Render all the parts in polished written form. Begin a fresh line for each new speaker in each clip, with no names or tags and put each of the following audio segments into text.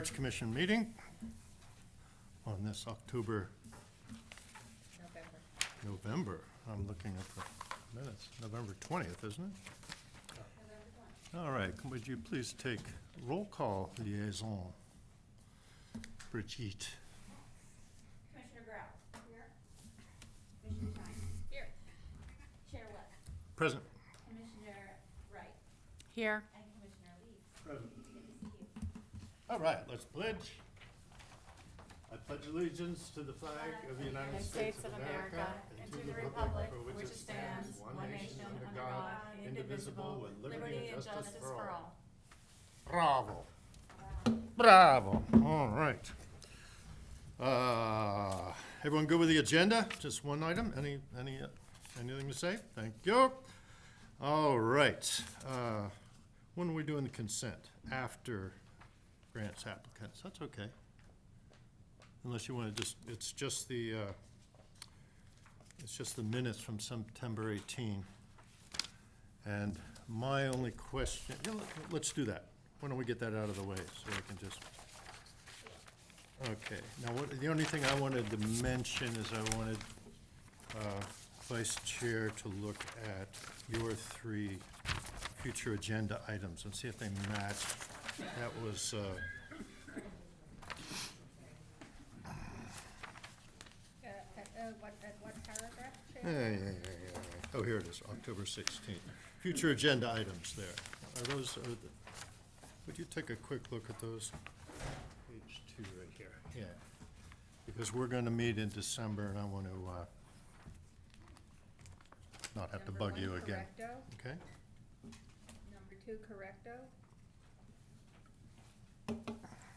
Arts Commission meeting on this November. I'm looking at the minutes. November 20th, isn't it? All right, would you please take roll call liaison? Brigitte.
Commissioner Grau. Here. Commissioner Tyne. Here. Chair West.
Present.
Commissioner Wright.
Here.
And Commissioner Lee.
Present.
Good to see you.
All right, let's pledge. I pledge allegiance to the flag of the United States of America and to the republic for which it stands, one nation under God, indivisible, with liberty and justice for all. Bravo. Bravo. All right. Everyone good with the agenda? Just one item? Anything to say? Thank you. All right. When are we doing the consent? After grants applicants? That's okay. Unless you want to it's just the minutes from September 18. And my only question, let's do that. Why don't we get that out of the way so I can just, okay. Now, the only thing I wanted to mention is I wanted Vice Chair to look at your 3 future agenda items and see if they match. That was,
What paragraph?
yeah. Oh, here it is, October 16th. Future agenda items there. Are those, would you take a quick look at those? Page 2 right here. Yeah. Because we're going to meet in December and I want to not have to bug you again.
Correcto.
Okay?
Number 2, correcto.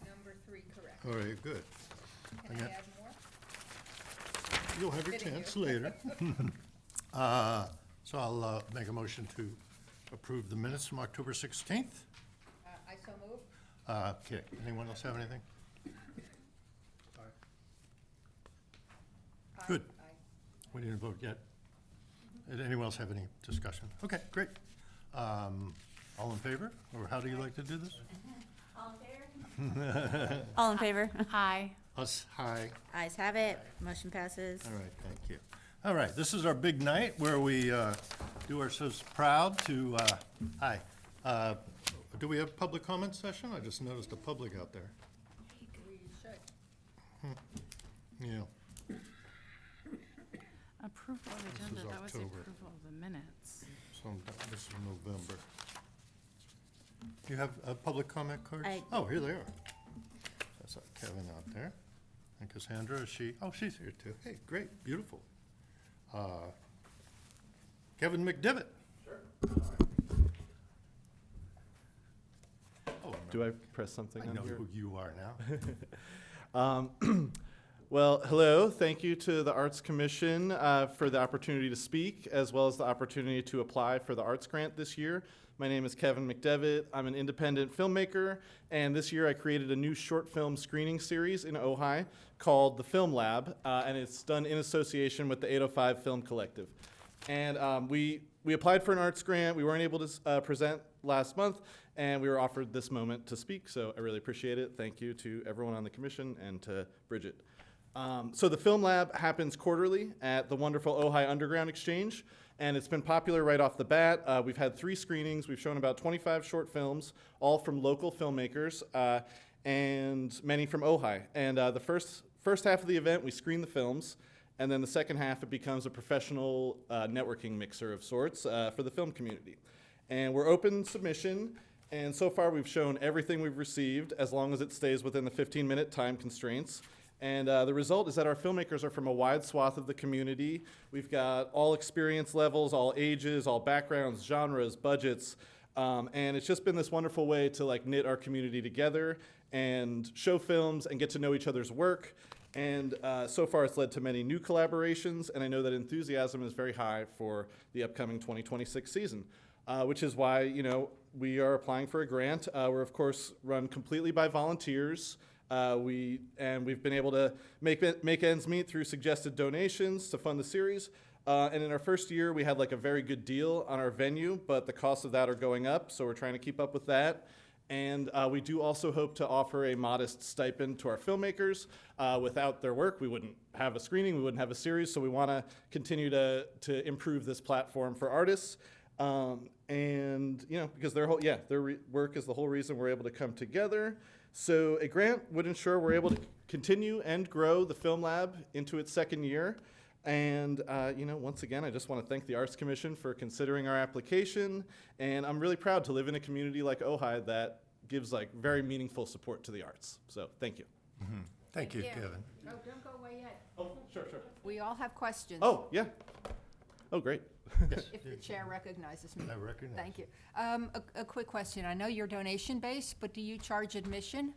Number 3, correcto.
All right, good.
Can I add more?
You'll have your
Kidding
chance
you.
later. So I'll make a motion to approve the minutes from October 16th.
I so move.
Okay, anyone else have anything?
Aye.
Good.
Aye.
We didn't vote yet. Did anyone else have any discussion? Okay, great. All in favor, or how do you like to do this?
All in favor?
All in favor?
Aye.
Us, hi.
Ayes have it. Motion passes.
All right, thank you. All right, this is our big night where we do ourselves proud to, hi. Do we have public comment session? I just noticed a public out there.
We should.
Yeah,
Approval of
This
agenda,
is
that was the
October.
approval of the minutes.
so this is November. You have public comment cards?
I-
Oh, here they are. That's Kevin out there. And Cassandra, is she? Oh, she's here too. Hey, great, beautiful. Kevin McDivitt. Sure. Oh,
Do I press something
I
on
know
here?
who you are now.
Well, hello. Thank you to the Arts Commission for the opportunity to speak, as well as the opportunity to apply for the Arts Grant this year. My name is Kevin McDevitt. I'm an independent filmmaker, and this year I created a new short film screening series in Ojai called The Film Lab, and it's done in association with the 805 Film Collective. And we applied for an arts grant. We weren't able to present last month, and we were offered this moment to speak, so I really appreciate it. Thank you to everyone on the commission and to Bridget. So the Film Lab happens quarterly at the wonderful Ojai Underground Exchange, and it's been popular right off the bat. We've had 3 screenings. We've shown about 25 short films, all from local filmmakers, and many from Ojai. And the first half of the event, we screen the films, and then the second half, it becomes a professional networking mixer of sorts for the film community. And we're open submission, and so far we've shown everything we've received, as long as it stays within the 15-minute time constraints. And the result is that our filmmakers are from a wide swath of the community. We've got all experience levels, all ages, all backgrounds, genres, budgets, and it's just been this wonderful way to knit our community together and show films and get to know each other's work. And so far it's led to many new collaborations, and I know that enthusiasm is very high for the upcoming 2026 season, which is why we are applying for a grant. We're of course run completely by volunteers. We've been able to make ends meet through suggested donations to fund the series. And in our first year, we had a very good deal on our venue, but the costs of that are going up, so we're trying to keep up with that. And we do also hope to offer a modest stipend to our filmmakers. Without their work, we wouldn't have a screening, we wouldn't have a series, so we want to continue to improve this platform for artists. And, you know, because their work is the whole reason we're able to come together. So a grant would ensure we're able to continue and grow the Film Lab into its second year. And, you know, once again, I just want to thank the Arts Commission for considering our application. And I'm really proud to live in a community like Ojai that gives, like, very meaningful support to the arts. So, thank you.
Mm-hmm. Thank you, Kevin.
Oh, don't go away yet.
Oh, sure.
We all have questions.
Oh, yeah. Oh, great.
Yes.
If the chair recognizes me.
I recognize.
Thank you. A quick question. I know you're donation-based, but do you charge admission?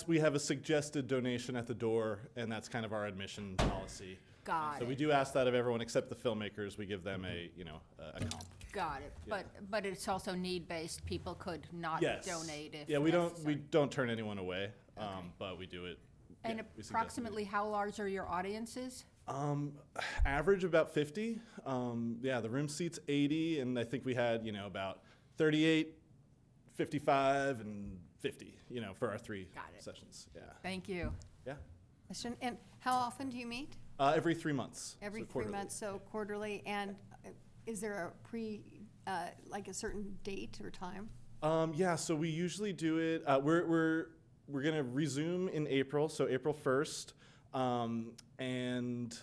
We have a suggested donation at the door, and that's kind of our admission policy.
Got
So we
it.
do ask that of everyone except the filmmakers. We give them a comp.
Got it.
Yeah.
But it's also need-based. People could not
Yes.
donate if
Yeah, we
necessary.
don't turn anyone away,
Okay.
but we do it.
And
yeah, we suggest it.
approximately how large are your audiences?
Average about 50. The room seats 80, and I think we had, about 38, 55, and 50, for our three
Got it.
sessions. Yeah.
Thank you.
Yeah.
Question, and how often do you meet?
Every 3 months.
Every
so
3
quarterly.
months, so quarterly, and is there like a certain date or time?
So we usually do it. We're gonna resume in April, so April 1st, and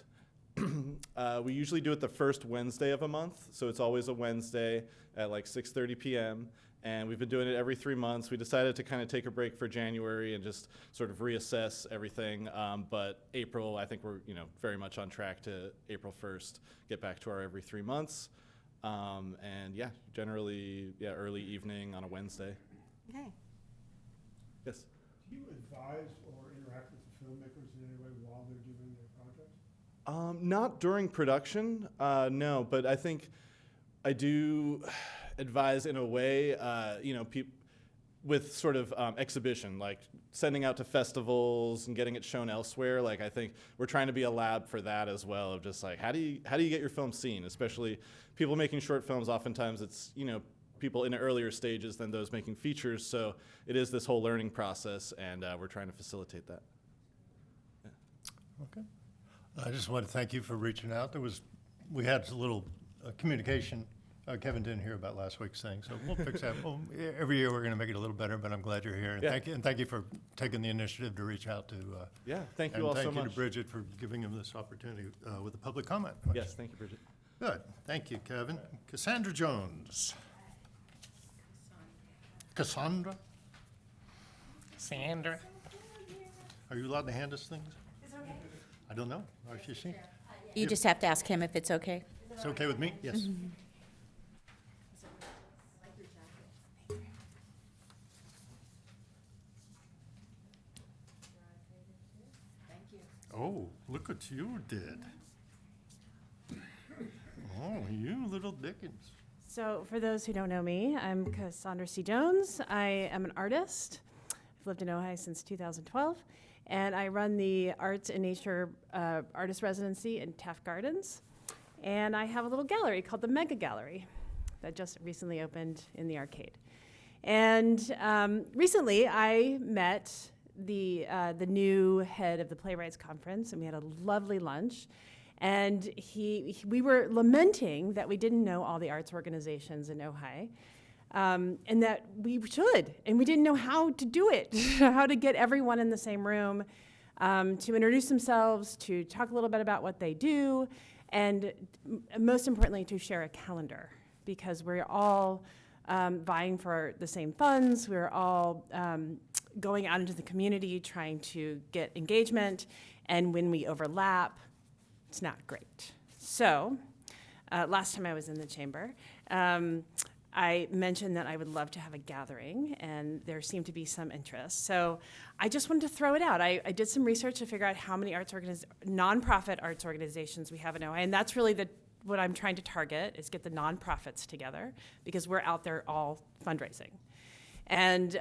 we usually do it the first Wednesday of a month. So it's always a Wednesday at like 6:30 p.m. And we've been doing it every 3 months. We decided to kind of take a break for January and just sort of reassess everything. But April, I think we're very much on track to April 1st get back to our every 3 months. And generally, early evening on a Wednesday.
Okay.
Yes.
Do you advise or interact with the filmmakers in any way while they're doing their projects?
Not during production, no, but I think I do advise in a way, with sort of exhibition, like sending out to festivals and getting it shown elsewhere. Like I think we're trying to be a lab for that as well, of just like how do you get your film seen, especially people making short films. Oftentimes it's people in earlier stages than those making features. So it is this whole learning process, and we're trying to facilitate that.
Okay. I just want to thank you for reaching out. We had a little communication Kevin didn't hear about last week's thing, so we'll fix that. Every year we're going to make it a little better, but I'm glad you're here. And thank you for taking the initiative to reach out to.
Thank you all so much.
And thank you to Bridget for giving him this opportunity with the public comment.
Yes, thank you, Bridget.
Good. Thank you, Kevin. Cassandra Jones. Cassandra?
Sandra.
Are you allowed to hand us things? I don't know. Are you seen?
You just have to ask him if it's okay.
It's okay with me? Yes. Oh, look what you did. Oh, you little Dickens.
So for those who don't know me, I'm Cassandra C. Jones. I am an artist. I've lived in Ojai since 2012, and I run the Arts and Nature Artist Residency in Taft Gardens. And I have a little gallery called the Mega Gallery that just recently opened in the arcade. And recently I met the new head of the Playwrights Conference, and we had a lovely lunch. And we were lamenting that we didn't know all the arts organizations in Ojai, and that we should, and we didn't know how to do it, how to get everyone in the same room, to introduce themselves, to talk a little bit about what they do, and most importantly, to share a calendar, because we're all vying for the same funds. We're all going out into the community trying to get engagement, and when we overlap, it's not great. So last time I was in the chamber, I mentioned that I would love to have a gathering, and there seemed to be some interest. So I just wanted to throw it out. I did some research to figure out how many nonprofit arts organizations we have in Ojai, and that's really what I'm trying to target, is get the nonprofits together, because we're out there all fundraising. And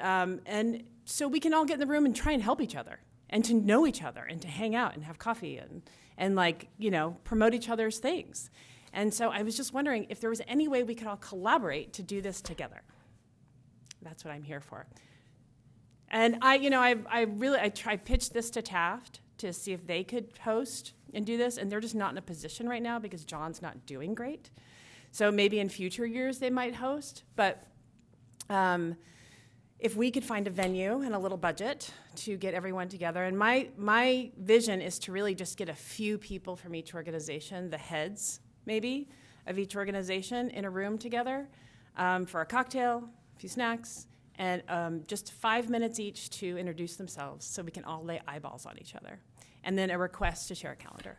so we can all get in the room and try and help each other, and to know each other, and to hang out and have coffee and promote each other's things. And so I was just wondering if there was any way we could all collaborate to do this together. That's what I'm here for. And I pitched this to Taft to see if they could host and do this, and they're just not in a position right now because John's not doing great. So maybe in future years they might host, but if we could find a venue and a little budget to get everyone together, and my vision is to really just get a few people from each organization, the heads maybe of each organization, in a room together for a cocktail, a few snacks, and just 5 minutes each to introduce themselves so we can all lay eyeballs on each other. And then a request to share a calendar.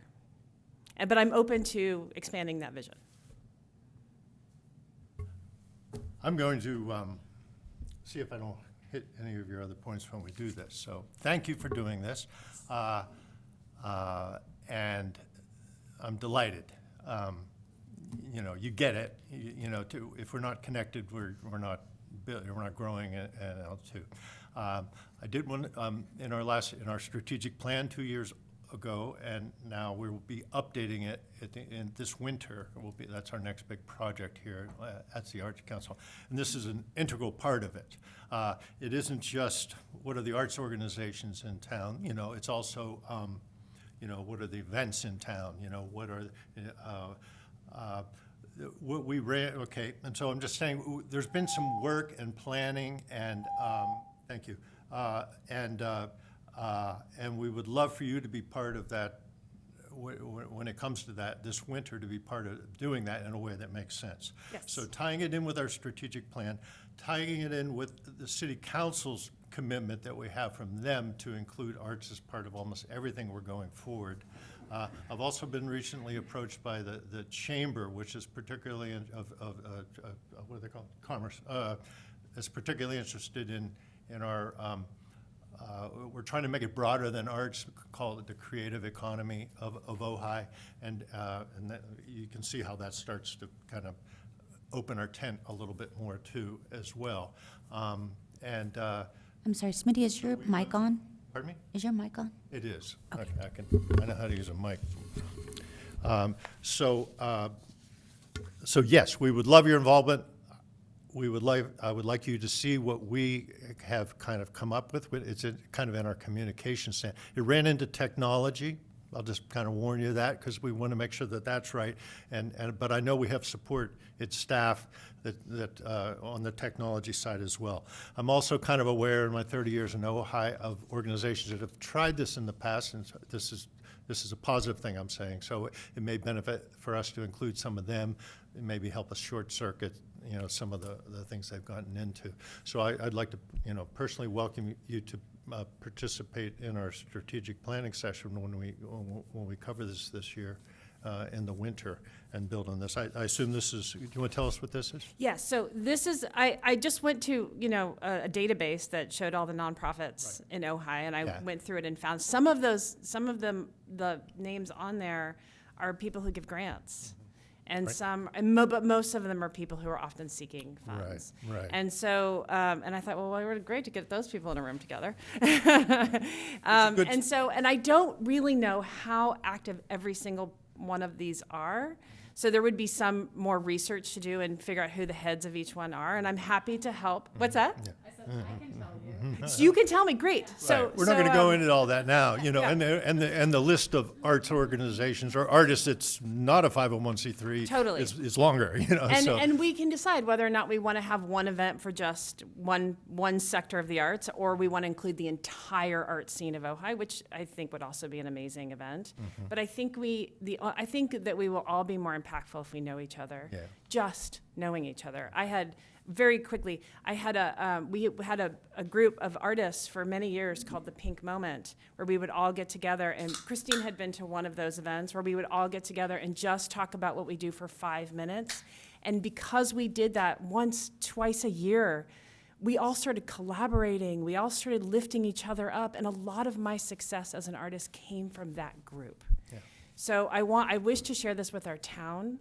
But I'm open to expanding that vision.
I'm going to see if I don't hit any of your other points when we do this. So thank you for doing this. And I'm delighted. You get it. If we're not connected, we're not growing at L2. I did one in our strategic plan 2 years ago, and now we will be updating it in this winter. That's our next big project here at the Arts Council, and this is an integral part of it. It isn't just what are the arts organizations in town. It's also what are the events in town. What are what we ran. Okay, and so I'm just saying there's been some work and planning, and thank you, and we would love for you to be part of that when it comes to that this winter, to be part of doing that in a way that makes sense.
Yes.
So tying it in with our strategic plan, tying it in with the city council's commitment that we have from them to include arts as part of almost everything we're going forward. I've also been recently approached by the chamber, which is particularly what do they call it? Commerce, is particularly interested in our. We're trying to make it broader than arts, call it the creative economy of Ojai, and that, you can see how that starts to kind of open our tent a little bit more too, as well.
I'm sorry, Smitty, is your mic on?
Pardon me?
Is your mic on?
It is.
Okay.
I know how to use a mic. So yes, we would love your involvement. I would like you to see what we have kind of come up with. It's kind of in our communication stand. It ran into technology. I'll just kind of warn you that because we want to make sure that that's right. But I know we have support, it's staff that on the technology side as well. I'm also kind of aware in my 30 years in Ojai of organizations that have tried this in the past, and this is a positive thing I'm saying. So it may benefit for us to include some of them. It maybe help us short circuit some of the things they've gotten into. So I'd like to personally welcome you to participate in our strategic planning session when we cover this year in the winter and build on this. I assume this is. Do you want to tell us what this is?
Yes, so this is, I just went to, a database that showed all the nonprofits in Ojai, and I went through it and found some of them, the names on there are people who give grants. And but most of them are people who are often seeking funds.
Right.
And so, and I thought, well, it would be great to get those people in a room together. And I don't really know how active every single one of these are. So there would be some more research to do and figure out who the heads of each one are. And I'm happy to help. What's that?
I said, I can tell you.
So you can tell me, great. So
We're not going to go into all that now, and the list of arts organizations or artists that's not a 501c3
Totally.
is longer,
And we can decide whether or not we want to have one event for just one sector of the arts, or we want to include the entire art scene of Ojai, which I think would also be an amazing event. Mm-hmm. But I think I think that we will all be more impactful if we know each other. Yeah. Just knowing each other. We had a group of artists for many years called the Pink Moment, where we would all get together, and Christine had been to one of those events where we would all get together and just talk about what we do for 5 minutes. And because we did that twice a year, we all started collaborating, we all started lifting each other up, and a lot of my success as an artist came from that group. Yeah. So I wish to share this with our town.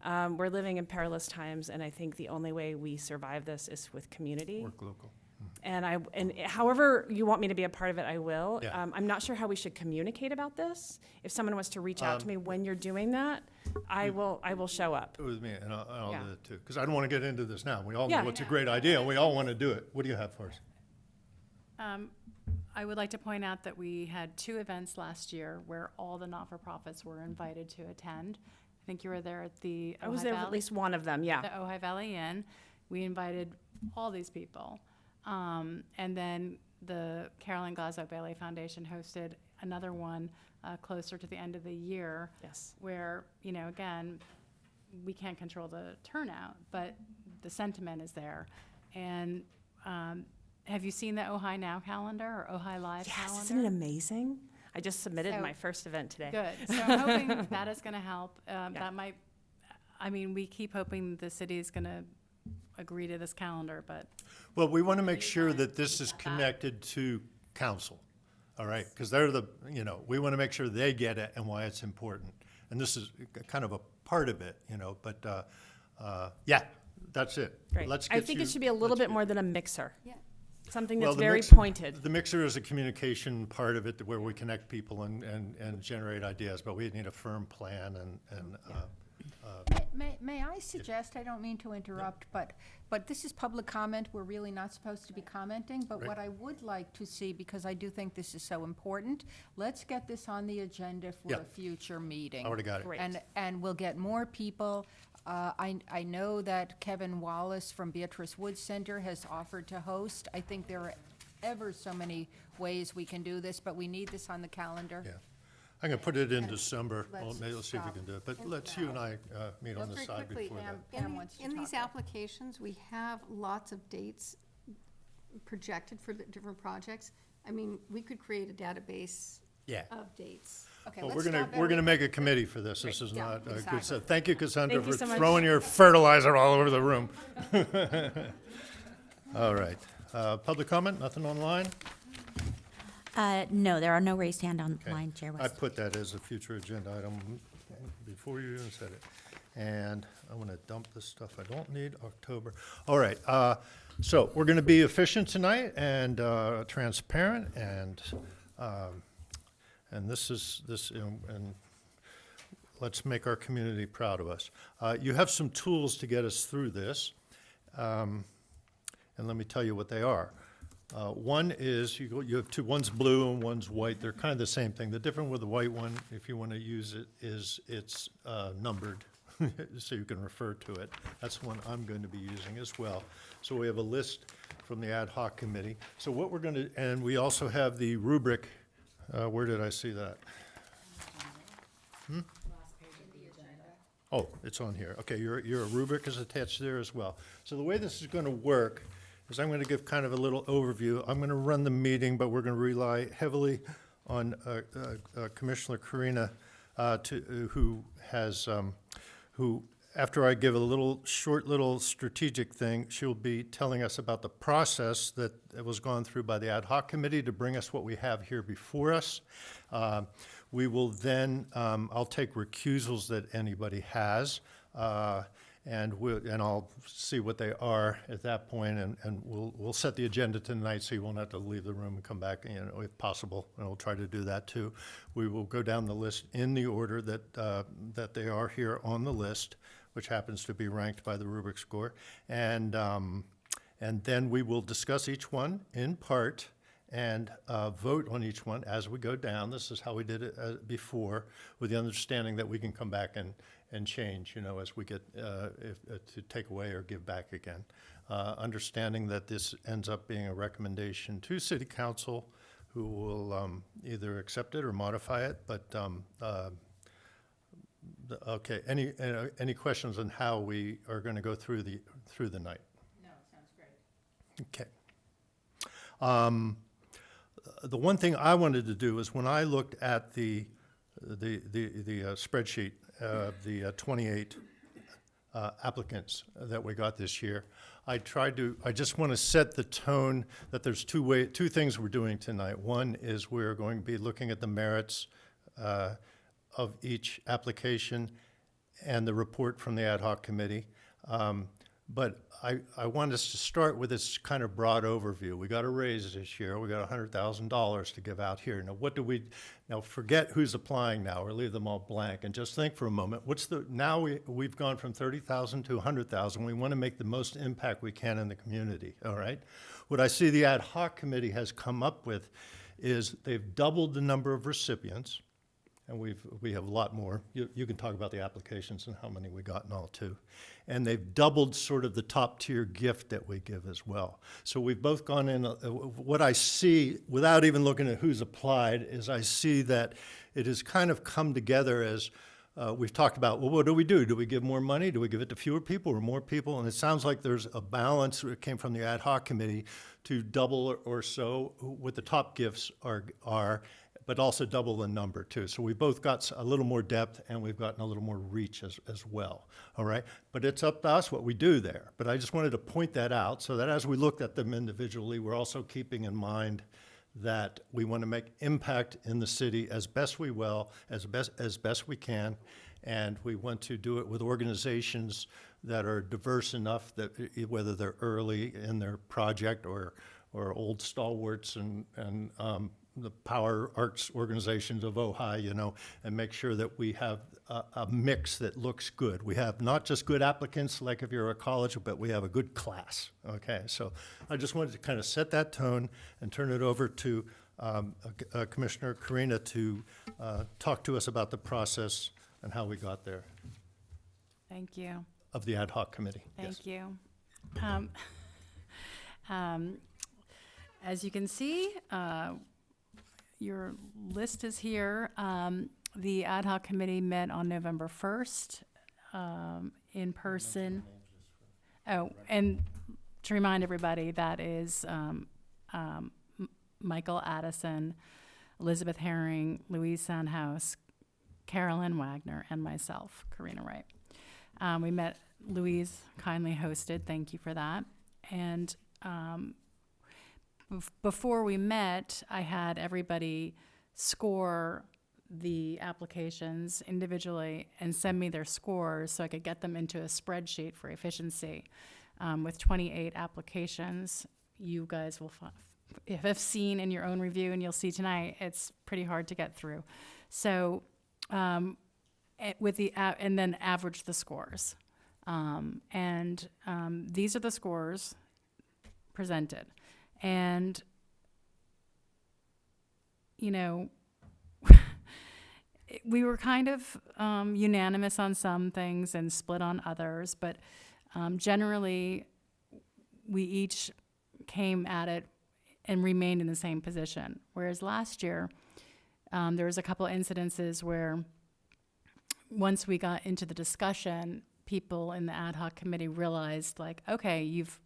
We're living in perilous times, and I think the only way we survive this is with community.
Work local.
And however you want me to be a part of it, I will.
Yeah.
I'm not sure how we should communicate about this. If someone was to reach out to me when you're doing that, I will show up.
With me, and I'll do it too, because I don't want to get into this now. We all
Yeah.
know it's a great idea, and we all want to do it. What do you have for us?
I would like to point out that we had 2 events last year where all the not-for-profits were invited to attend. I think you were there at the
I was
Ojai
there for at
Valley-
least one of them, yeah.
the Ojai Valley Inn. We invited all these people. And then the Carolyn Glasgow Bailey Foundation hosted another one closer to the end of the year.
Yes.
Where, again, we can't control the turnout, but the sentiment is there. And have you seen the Ojai Now calendar or Ojai Live calendar?
Yes, isn't it amazing? I just submitted
So-
my first event today.
Good. So I'm hoping that is going to help. That might, we keep hoping the city is going to agree to this calendar, but
Well, we want to make sure that this is connected to council, all right? Because they're we want to make sure they get it and why it's important. And this is kind of a part of it, but, yeah, that's it.
Great.
Let's
I
get
think
you-
it should be a little
let's
bit
get-
more than a mixer.
Yeah.
Something
Well,
that's
the
very
mixer-
pointed.
The mixer is a communication part of it where we connect people and generate ideas, but we need a firm plan and
May I suggest, I don't mean to interrupt, but this is public comment, we're really not supposed to be commenting, but
Right.
what I would like to see, because I do think this is so important, let's get this on the agenda for
Yeah.
a future meeting.
I already got it.
Great.
And we'll get more people. I know that Kevin Wallace from Beatrice Woods Center has offered to host. I think there are ever so many ways we can do this, but we need this on the calendar.
Yeah. I'm going to put it in December. Well,
let's
maybe let's see if we
stop.
can do it. But let's you and I meet on the
Very
side
quickly,
before that.
Pam wants to
In these
talk.
applications, we have lots of dates projected for the different projects. We could create a database
Yeah.
of dates.
Okay,
Well,
let's
we're
stop.
going to make a committee for this. This is
Yeah,
not a good
exactly.
stuff. Thank you, Cassandra,
Thank you
for
so much.
throwing your fertilizer all over the room. All right. Public comment, nothing online?
No, there are no raised hand online, Chair
I
West.
put that as a future agenda item before you even said it. And I'm going to dump this stuff I don't need, October. All right, so we're going to be efficient tonight and transparent, and and let's make our community proud of us. You have some tools to get us through this, and let me tell you what they are. One is, you have two, one's blue and one's white. They're kind of the same thing. The difference with the white one, if you want to use it, is it's numbered, so you can refer to it. That's the one I'm going to be using as well. So we have a list from the ad hoc committee. So what we're going to, and we also have the rubric. Where did I see that? Oh, it's on here. Okay, your rubric is attached there as well. So the way this is going to work is I'm going to give kind of a little overview. I'm going to run the meeting, but we're going to rely heavily on Commissioner Karina, who after I give a short little strategic thing, she'll be telling us about the process that was gone through by the ad hoc committee to bring us what we have here before us. We will then, I'll take recusals that anybody has, and I'll see what they are at that point, and we'll set the agenda tonight so you won't have to leave the room and come back, if possible, and we'll try to do that too. We will go down the list in the order that they are here on the list, which happens to be ranked by the rubric score, and then we will discuss each one in part and vote on each one as we go down. This is how we did it before, with the understanding that we can come back and change, as we get to take away or give back again. Understanding that this ends up being a recommendation to City Council, who will either accept it or modify it. But okay, any questions on how we are going to go through the night?
No, sounds great.
Okay. The one thing I wanted to do is when I looked at the spreadsheet of the 28 applicants that we got this year, I just want to set the tone that there's two things we're doing tonight. One is we're going to be looking at the merits of each application and the report from the ad hoc committee. But I want us to start with this kind of broad overview. We got a raise this year. We got $100,000 to give out here. Now forget who's applying now, or leave them all blank, and just think for a moment. We've gone from 30,000 to 100,000. We want to make the most impact we can in the community, all right? What I see the ad hoc committee has come up with is they've doubled the number of recipients, and we have a lot more. You can talk about the applications and how many we got and all too. And they've doubled sort of the top tier gift that we give as well. So we've both gone in, what I see, without even looking at who's applied, is I see that it has kind of come together as we've talked about, well, what do we do? Do we give more money? Do we give it to fewer people or more people? And it sounds like there's a balance that came from the ad hoc committee to double or so what the top gifts are, but also double the number too. So we both got a little more depth and we've gotten a little more reach as well, all right? But it's up to us what we do there. But I just wanted to point that out so that as we looked at them individually, we're also keeping in mind that we want to make impact in the city as best we will, as best we can, and we want to do it with organizations that are diverse enough that whether they're early in their project or old stalwarts and the power arts organizations of Ojai, you know, and make sure that we have a mix that looks good. We have not just good applicants like if you're a college, but we have a good class, okay? So I just wanted to kind of set that tone and turn it over to Commissioner Karina to talk to us about the process and how we got there
Thank you.
of the ad hoc committee.
Thank you. As you can see, your list is here. The ad hoc committee met on November 1st in person. Oh, and to remind everybody, that is Michael Addison, Elizabeth Herring, Louise Sandhouse, Carolyn Wagner, and myself, Karina Wright. We met, Louise kindly hosted, thank you for that. And before we met, I had everybody score the applications individually and send me their scores so I could get them into a spreadsheet for efficiency. With 28 applications, you guys will have seen in your own review, and you'll see tonight, it's pretty hard to get through. So with the and then average the scores. These are the scores presented. And, you know, we were kind of unanimous on some things and split on others, but generally we each came at it and remained in the same position. Whereas last year, there was a couple incidences where once we got into the discussion, people in the ad hoc committee realized, like, okay, you've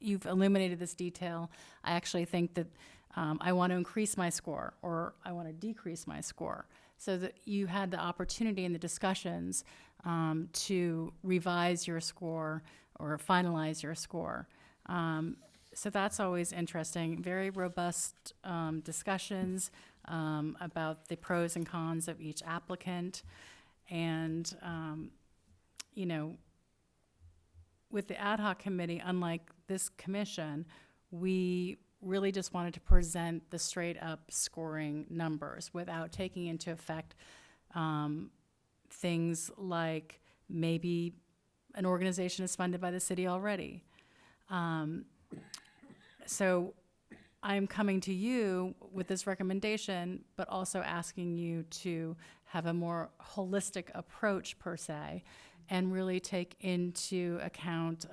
illuminated this detail. I actually think that I want to increase my score or I want to decrease my score. So that you had the opportunity in the discussions to revise your score or finalize your score. So that's always interesting. Very robust discussions about the pros and cons of each applicant. And, you know, with the ad hoc committee, unlike this commission, we really just wanted to present the straight up scoring numbers without taking into effect things like maybe an organization is funded by the city already. So I'm coming to you with this recommendation, but also asking you to have a more holistic approach per se, and really take into account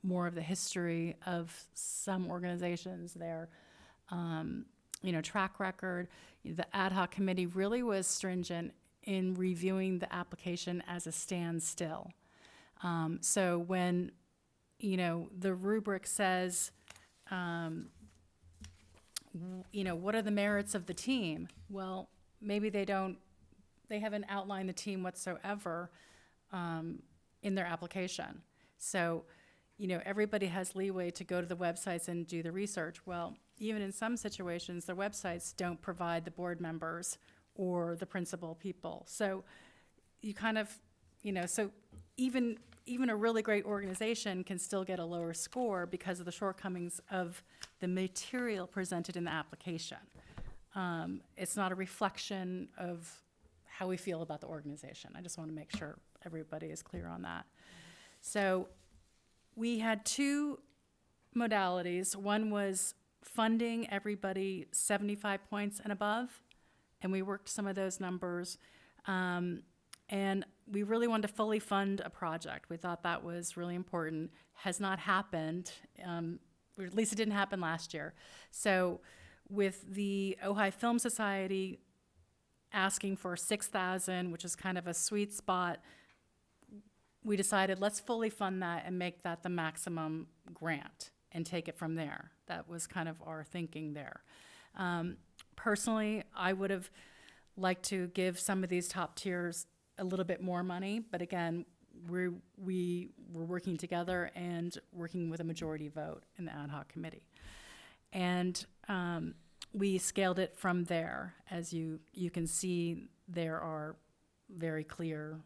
more of the history of some organizations, their track record. The ad hoc committee really was stringent in reviewing the application as a standstill. So when, the rubric says, what are the merits of the team? Well, maybe they haven't outlined the team whatsoever in their application. So, everybody has leeway to go to the websites and do the research. Well, even in some situations, the websites don't provide the board members or the principal people. So you kind of, so even a really great organization can still get a lower score because of the shortcomings of the material presented in the application. It's not a reflection of how we feel about the organization. I just want to make sure everybody is clear on that. So we had two modalities. One was funding everybody 75 points and above, and we worked some of those numbers. And we really wanted to fully fund a project. We thought that was really important. Has not happened, or at least it didn't happen last year. So with the Ojai Film Society asking for 6,000, which is kind of a sweet spot, we decided let's fully fund that and make that the maximum grant and take it from there. That was kind of our thinking there. Personally, I would have liked to give some of these top tiers a little bit more money, but again, we were working together and working with a majority vote in the ad hoc committee. And we scaled it from there. As you can see, there are very clear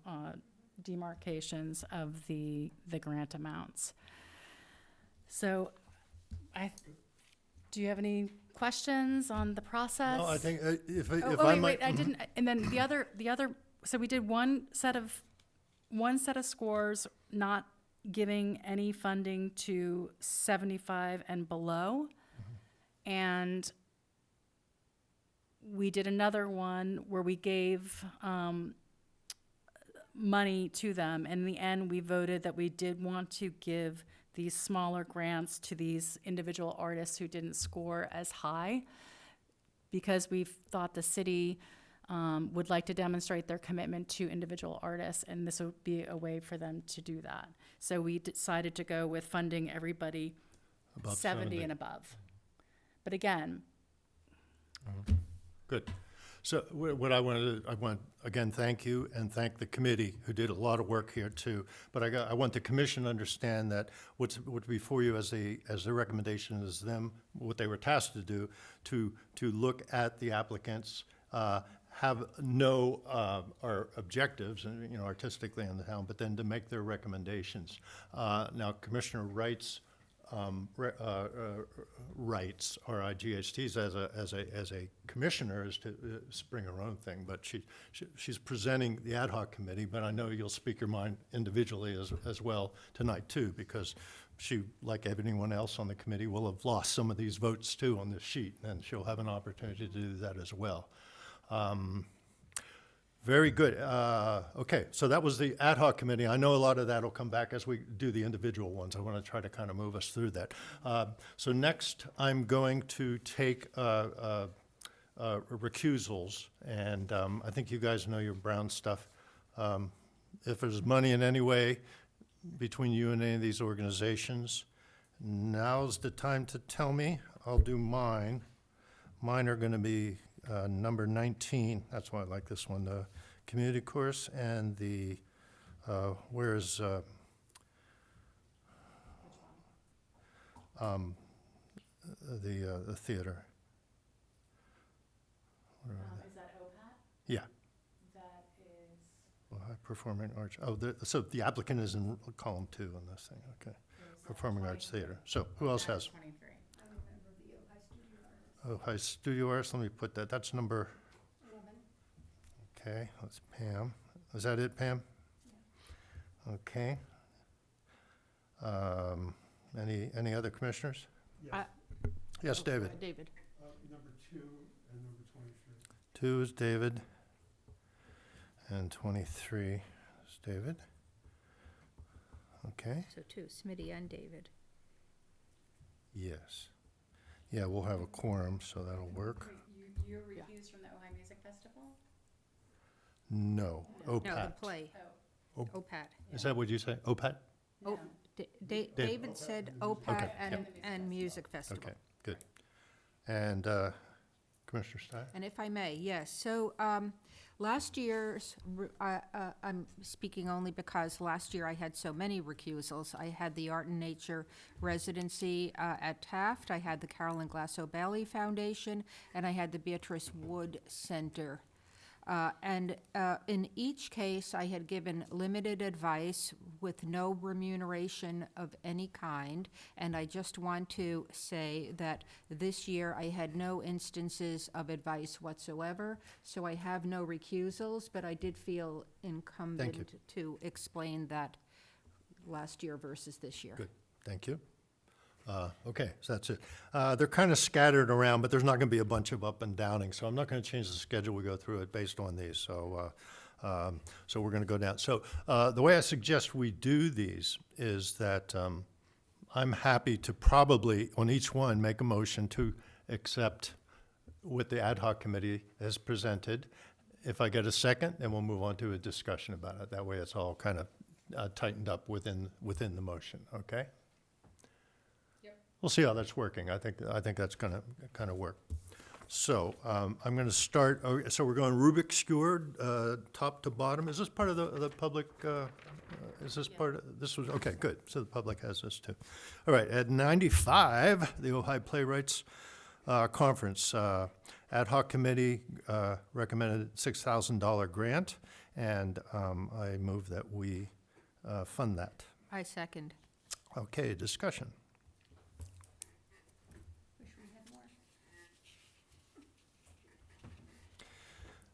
demarcations of the grant amounts. So do you have any questions on the process?
No, I think if I
wait,
might.
I didn't, and then the other, so we did one set of scores, not giving any funding to 75 and below. And we did another one where we gave money to them. And in the end, we voted that we did want to give these smaller grants to these individual artists who didn't score as high, because we thought the city would like to demonstrate their commitment to individual artists, and this would be a way for them to do that. So we decided to go with funding everybody
Above
70 and above. But again,
Good. So what I want to again, thank you and thank the committee who did a lot of work here too. But I want the commission to understand that what's before you as the recommendation is them, what they were tasked to do, to look at the applicants, have no our objectives, and artistically in the town, but then to make their recommendations. Now, Commissioner Wright's rights, RIGHTs, as a commissioner, is to bring her own thing, but she's presenting the ad hoc committee. But I know you'll speak your mind individually as well tonight too, because she, like anyone else on the committee, will have lost some of these votes too on this sheet, and she'll have an opportunity to do that as well. Very good. Okay, so that was the ad hoc committee. I know a lot of that will come back as we do the individual ones. I want to try to kind of move us through that. So next, I'm going to take recusals, and I think you guys know your Brown stuff. If there's money in any way between you and any of these organizations, now's the time to tell me. I'll do mine. Mine are going to be number 19, that's why I like this one, the community course, and the, where's, the theater.
is that OPAT?
Yeah,
That is,
Ojai Performing Arts. Oh, so the applicant is in column 2 on this thing, okay. Performing Arts Theater. So who else has?
23.
Ojai Studio Arts, let me put that, that's number 11. Okay, that's Pam. Is that it, Pam? Yeah. Okay. Any other commissioners?
Yes.
Yes, David.
David.
Number 2 and number 23.
2 is David, and 23 is David. Okay,
So two, Smitty and David.
yes. Yeah, we'll have a quorum, so that'll work.
You're recused from the Ojai Music Festival?
No,
No, the
OPAT.
play.
Oh.
OPAT.
Is that what you say? OPAT?
Oh, David said OPAT
Okay,
and Music Festival.
Okay, good. And Commissioner Steyer?
And if I may, yes. So last year's, I'm speaking only because last year I had so many recusals. I had the Art and Nature Residency at Taft, I had the Carolyn Glasso Bailey Foundation, and I had the Beatrice Wood Center. And in each case, I had given limited advice with no remuneration of any kind. And I just want to say that this year I had no instances of advice whatsoever. So I have no recusals, but I did feel incumbent to explain that last year versus this year.
Good, thank you. Okay, so that's it. They're kind of scattered around, but there's not going to be a bunch of up and downing, so I'm not going to change the schedule. We go through it based on these, so we're going to go down. So the way I suggest we do these is that I'm happy to probably, on each one, make a motion to accept what the ad hoc committee has presented. If I get a second, then we'll move on to a discussion about it. That way it's all kind of tightened up within the motion, okay? We'll see how that's working. I think that's gonna kind of work. So I'm gonna start, so we're going Rubik skewered, top to bottom. Is this part of the public, is this part, this was, okay, good. So the public has this too. All right, at 95, the Ojai Playwrights Conference, ad hoc committee recommended $6,000 grant, and I move that we fund that.
I second.
Okay, discussion.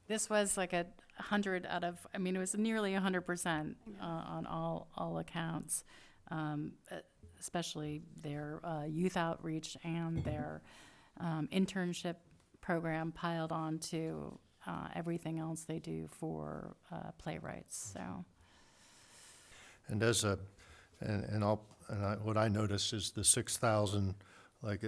This was like 100 out of, I mean, it was nearly 100% on all accounts, especially their youth outreach and their internship program piled on to everything else they do for playwrights. So,
And as a, what I notice is the 6,000, like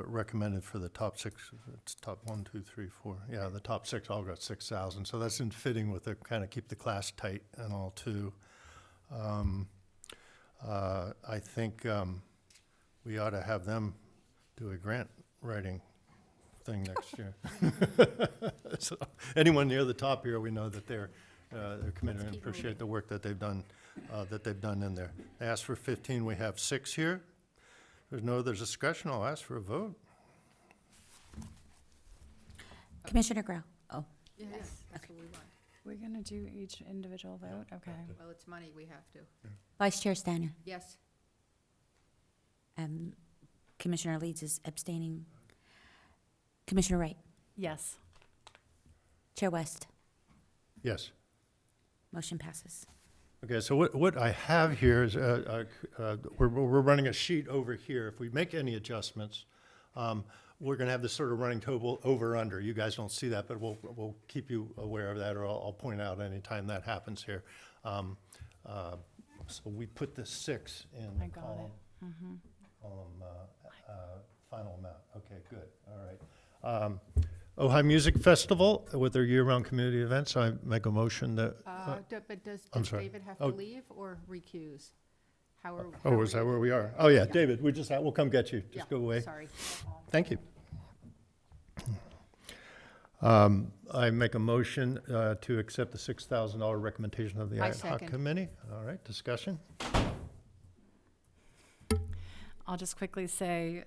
recommended for the top six. It's top 1, 2, 3, 4. Yeah, the top six all got 6,000. So that's in fitting with the kind of keep the class tight and all too. I think we ought to have them do a grant writing thing next year. So anyone near the top here, we know that they're committed and appreciate the work that they've done in there. They asked for 15. We have 6 here. There's no other discussion. I'll ask for a vote.
Commissioner Grau? Oh,
Yes, that's what we want.
we're going to do each individual vote? Okay.
Well, it's money, we have to.
Vice Chair Steiner?
Yes.
Commissioner Leeds is abstaining. Commissioner Wright?
Yes.
Chair West?
Yes.
Motion passes.
Okay, so what I have here is, we're running a sheet over here. If we make any adjustments, we're gonna have this sort of running total over under. You guys don't see that, but we'll keep you aware of that, or I'll point out anytime that happens here. So we put the 6 in
I
the
got
column.
it. Mm-hmm.
Final amount. Okay, good, all right. Ojai Music Festival with their year-round community events, I make a motion that,
But does
sorry.
David have to
Oh.
leave or recuse? How are?
oh, is that where we are? Oh, yeah, David, we'll come get you. Just go away.
Sorry.
Thank you. I make a motion to accept the $6,000 recommendation of the
I
ad hoc
second.
committee. All right, discussion?
I'll just quickly say,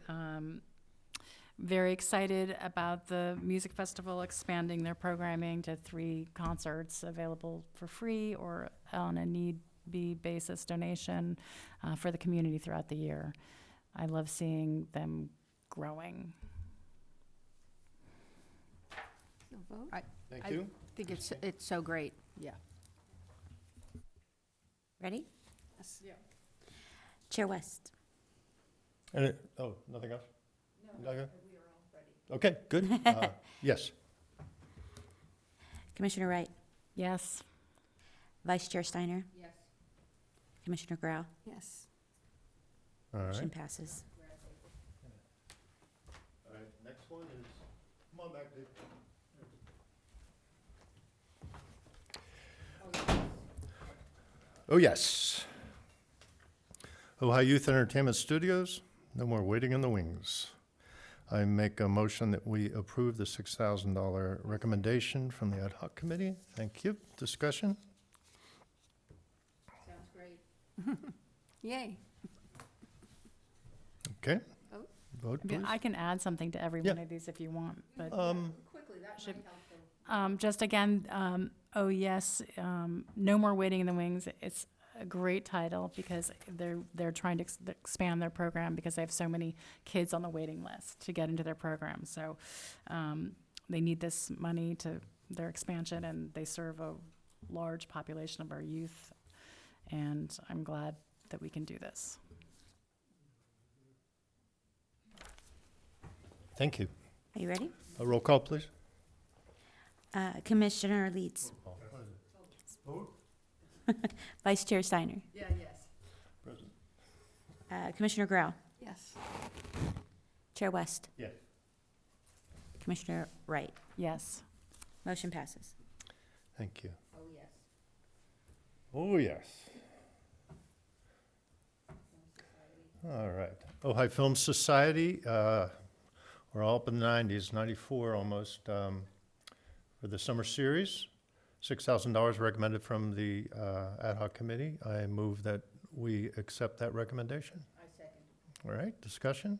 very excited about the music festival expanding their programming to 3 concerts available for free or on a need-be basis donation for the community throughout the year. I love seeing them growing.
So vote?
Thank
I
you.
think it's so great, yeah.
Ready?
Yes.
Chair West?
Nothing else? No. We are all ready. Okay, good. Yes.
Commissioner Wright?
Yes.
Vice Chair Steiner?
Yes.
Commissioner Grau?
Yes.
All right.
Motion passes.
All right, next one is, come on back, Dave. Oh, yes. Ojai Youth Entertainment Studios, no more waiting in the wings. I make a motion that we approve the $6,000 recommendation from the ad hoc committee. Thank you. Discussion?
Sounds great.
Yay.
Okay.
Vote.
Vote,
I mean,
please.
I can add something to every
Yeah.
one of these if you want, but
Quickly, that
Should-
might help them.
just again, oh yes, no more waiting in the wings. It's a great title because they're trying to expand their program because they have so many kids on the waiting list to get into their program. So they need this money to their expansion, and they serve a large population of our youth. And I'm glad that we can do this.
Thank you.
Are you ready?
A roll call, please.
Commissioner Leeds. Vice Chair Steiner.
Yeah, yes.
Commissioner Grau.
Yes.
Chair West.
Yes.
Commissioner Wright.
Yes.
Motion passes.
Thank you.
Oh, yes.
Oh, yes. All right. Ojai Film Society, we're all up in the 90s, 94 almost, for the summer series. $6,000 recommended from the ad hoc committee. I move that we accept that recommendation.
I second.
All right, discussion?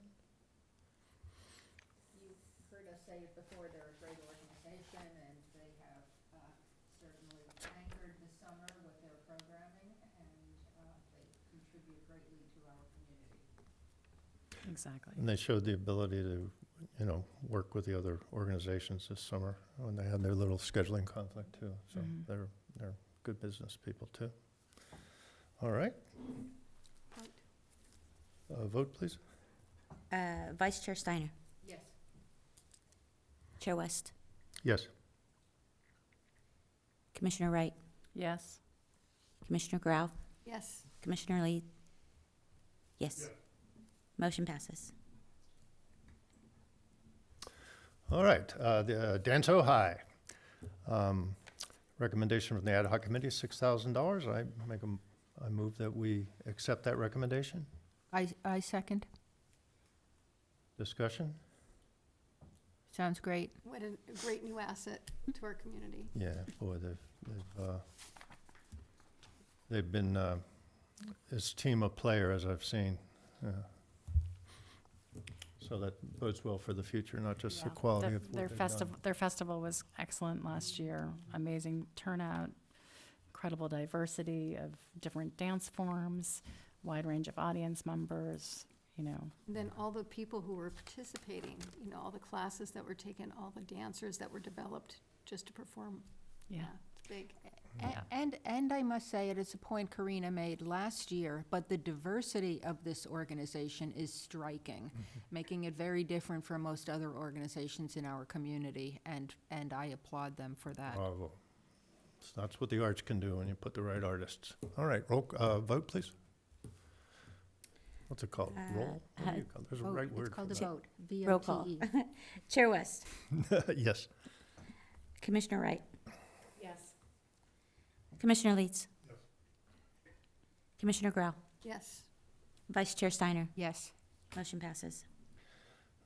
You've heard us say it before, they're a great organization, and they have certainly anchored the summer with their programming, and they contribute greatly to our community.
Exactly.
And they showed the ability to, work with the other organizations this summer when they had their little scheduling conflict too. So they're good business people too. All right. Vote, please.
Vice Chair Steiner.
Yes.
Chair West.
Yes.
Commissioner Wright.
Yes.
Commissioner Grau.
Yes.
Commissioner Leeds. Yes. Motion passes.
All right, the Dance Ojai. Recommendation from the ad hoc committee, $6,000. I move that we accept that recommendation.
I second.
Discussion?
Sounds great.
What a great new asset to our community.
Yeah, boy, they've been this team of player, as I've seen. So that bodes well for the future, not just the quality of what
Their
they've
festival,
done.
their festival was excellent last year. Amazing turnout, incredible diversity of different dance forms, wide range of audience members,
And then all the people who were participating, all the classes that were taken, all the dancers that were developed just to perform.
Yeah.
It's big.
Yeah.
And I must say, it is a point Karina made last year, but the diversity of this organization is striking, making it very different from most other organizations in our community, and I applaud them for that.
Bravo. So that's what the arts can do when you put the right artists. All right, vote, please. What's it called? Roll? What do you call it? There's a
Vote.
right word
It's called
for
a
that.
vote,
Roll call.
V-O-T-E.
Chair West.
Yes.
Commissioner Wright.
Yes.
Commissioner Leeds. Commissioner Grau.
Yes.
Vice Chair Steiner.
Yes.
Motion passes.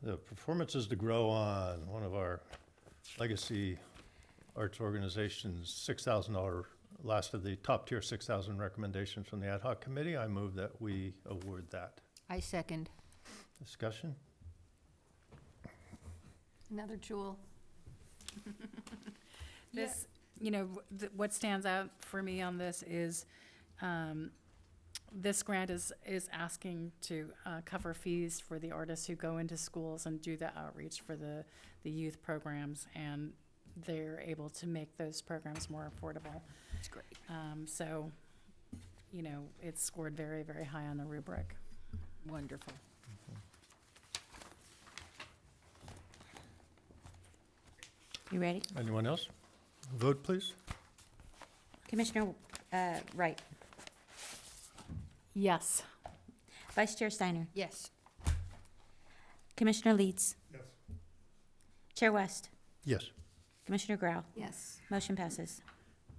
The Performances to Grow On, one of our legacy arts organizations, $6,000, last of the top tier 6,000 recommendations from the ad hoc committee. I move that we award that.
I second.
Discussion?
Another jewel.
This, what stands out for me on this is, this grant is asking to cover fees for the artists who go into schools and do the outreach for the youth programs, and they're able to make those programs more affordable.
That's great.
So, it's scored very, very high on the rubric.
Wonderful.
You ready?
Anyone else? Vote, please.
Commissioner Wright.
Yes.
Vice Chair Steiner.
Yes.
Commissioner Leeds.
Yes.
Chair West.
Yes.
Commissioner Grau.
Yes.
Motion passes.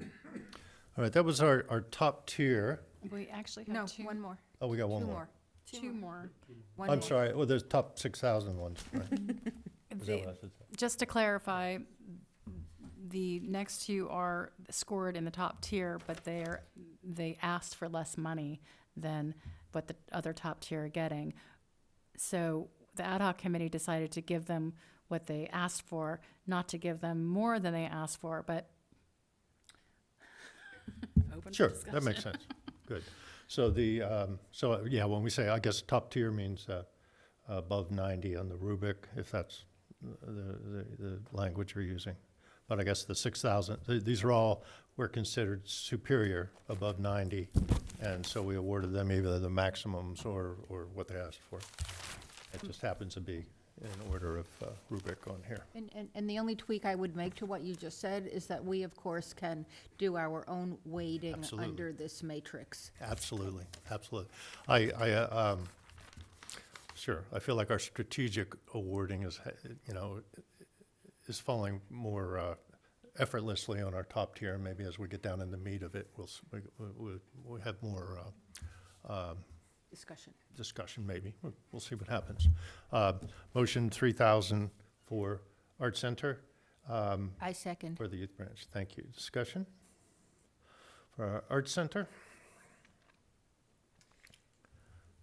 All right, that was our top tier.
We actually
No,
have two.
one more.
Oh, we got one
Two
more.
more.
Two more.
One
I'm
more.
sorry, well, there's top 6,000 ones, right? Is that
The-
what I said?
Just to clarify, the next two are scored in the top tier, but they asked for less money than what the other top tier are getting. So the ad hoc committee decided to give them what they asked for, not to give them more than they asked for, but open for
Sure, that
discussion.
makes sense. Good. So yeah, when we say, I guess top tier means above 90 on the rubric, if that's the language we're using. But I guess the 6,000, these are all, were considered superior, above 90, and so we awarded them either the maximums or what they asked for. It just happens to be in order of rubric on here.
And the only tweak I would make to what you just said is that we, of course, can do our own weighting
Absolutely.
under this matrix.
Absolutely, absolutely. Sure, I feel like our strategic awarding is, is falling more effortlessly on our top tier. Maybe as we get down in the meat of it, we'll have more
Discussion.
maybe. We'll see what happens. Motion 3,000 for Art Center.
I second.
For the youth branch. Thank you. Discussion for our Art Center.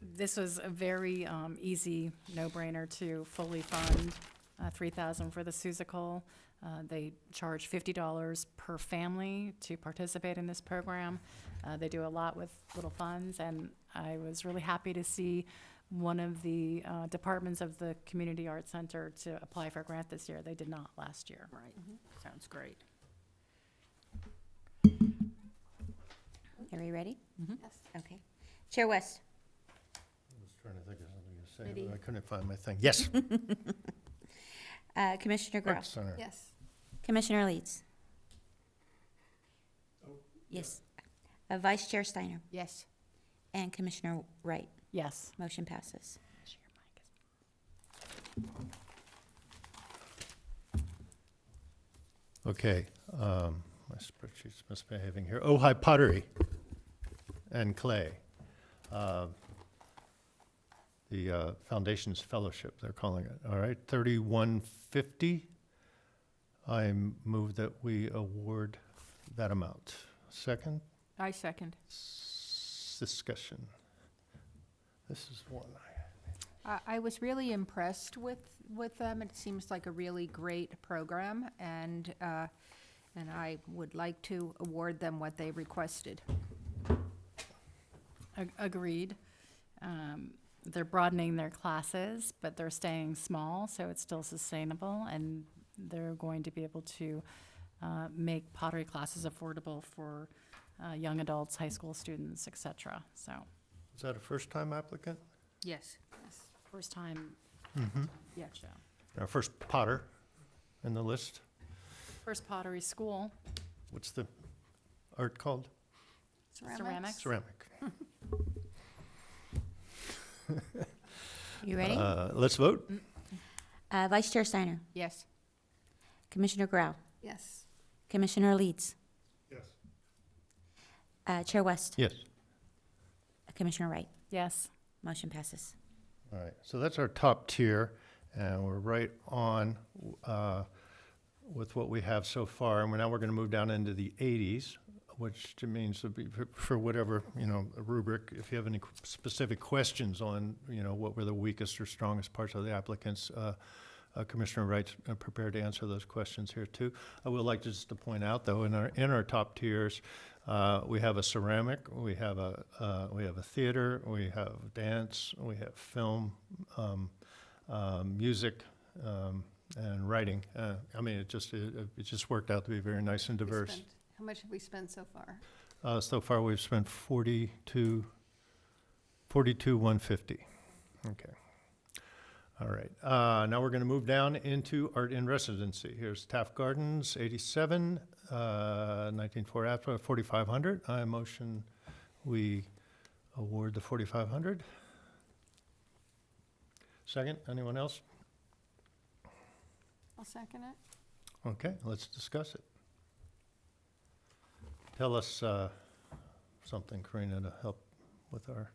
This was a very easy no-brainer to fully fund, 3,000 for the Seussical. They charge $50 per family to participate in this program. They do a lot with little funds, and I was really happy to see one of the departments of the Community Arts Center to apply for a grant this year. They did not last year.
Right. Sounds great.
Are we ready?
Yes.
Okay. Chair West.
I was trying to think of something to say,
Ready?
but I couldn't find my thing. Yes.
Commissioner Grau.
Art Center.
Yes.
Commissioner Leeds. Yes. Vice Chair Steiner
Yes.
and Commissioner Wright.
Yes.
Motion passes.
Okay, my spreadsheet's misbehaving here. Ojai Pottery and Clay. The Foundation's Fellowship, they're calling it. All right, 3150. I move that we award that amount. Second,
I second.
discussion. This is one.
I was really impressed with them. It seems like a really great program, and I would like to award them what they requested.
Agreed. They're broadening their classes, but they're staying small, so it's still sustainable, and they're going to be able to make pottery classes affordable for young adults, high school students, et cetera. So,
Is that a first-time applicant?
Yes.
first time,
Yeah.
show.
Our first potter in the list.
First pottery school,
What's the art called?
ceramics.
Ceramic.
You ready?
Let's vote.
Vice Chair Steiner.
Yes.
Commissioner Grau.
Yes.
Commissioner Leeds.
Yes.
Chair West.
Yes.
Commissioner Wright.
Yes.
Motion passes.
All right, so that's our top tier, and we're right on with what we have so far. And now we're going to move down into the 80s, which means to be for whatever, rubric. If you have any specific questions on, what were the weakest or strongest parts of the applicants, Commissioner Wright's prepared to answer those questions here too. I would like just to point out, though, in our top tiers, we have a ceramic, we have a theater, we have dance, we have film, music, and writing. It just worked out to be very nice and diverse.
How much have we spent so far?
So far, we've spent 42,150. Okay. All right. Now we're going to move down into art in residency. Here's Taft Gardens, 87, 1904 after 4,500. I motion we award the 4,500. Second, anyone else?
I'll second it.
Okay, let's discuss it. Tell us something, Karina, to help with our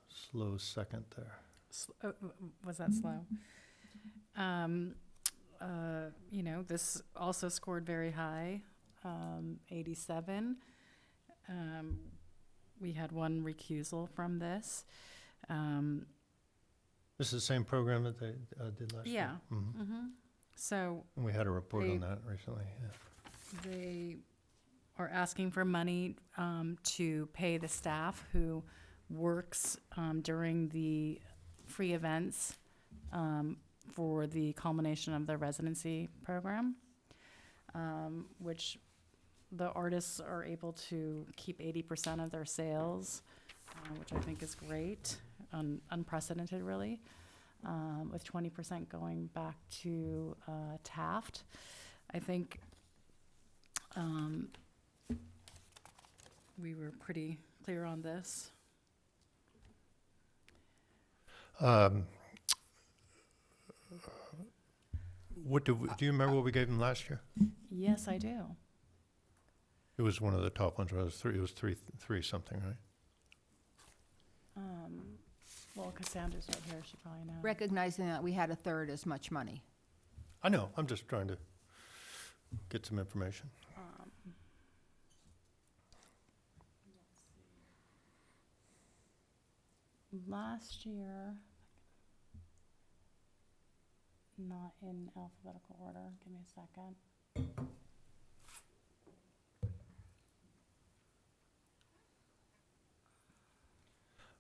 slow second there.
Was that slow? This also scored very high, 87. We had one recusal from this.
This is the same program that they did last year?
Yeah.
Mhm.
So
And we had a report
They-
on that recently, yeah.
they are asking for money to pay the staff who works during the free events for the culmination of the residency program, which the artists are able to keep 80% of their sales, which I think is great, unprecedented really. with 20% going back to Taft. I think we were pretty clear on this.
Do you remember what we gave them last year?
Yes, I do.
It was one of the top ones. It was three something, right?
Well, Cassandra's right here, she probably knows.
Recognizing that we had a third as much money.
I know. I'm just trying to get some information.
Last year, not in alphabetical order, give me a second.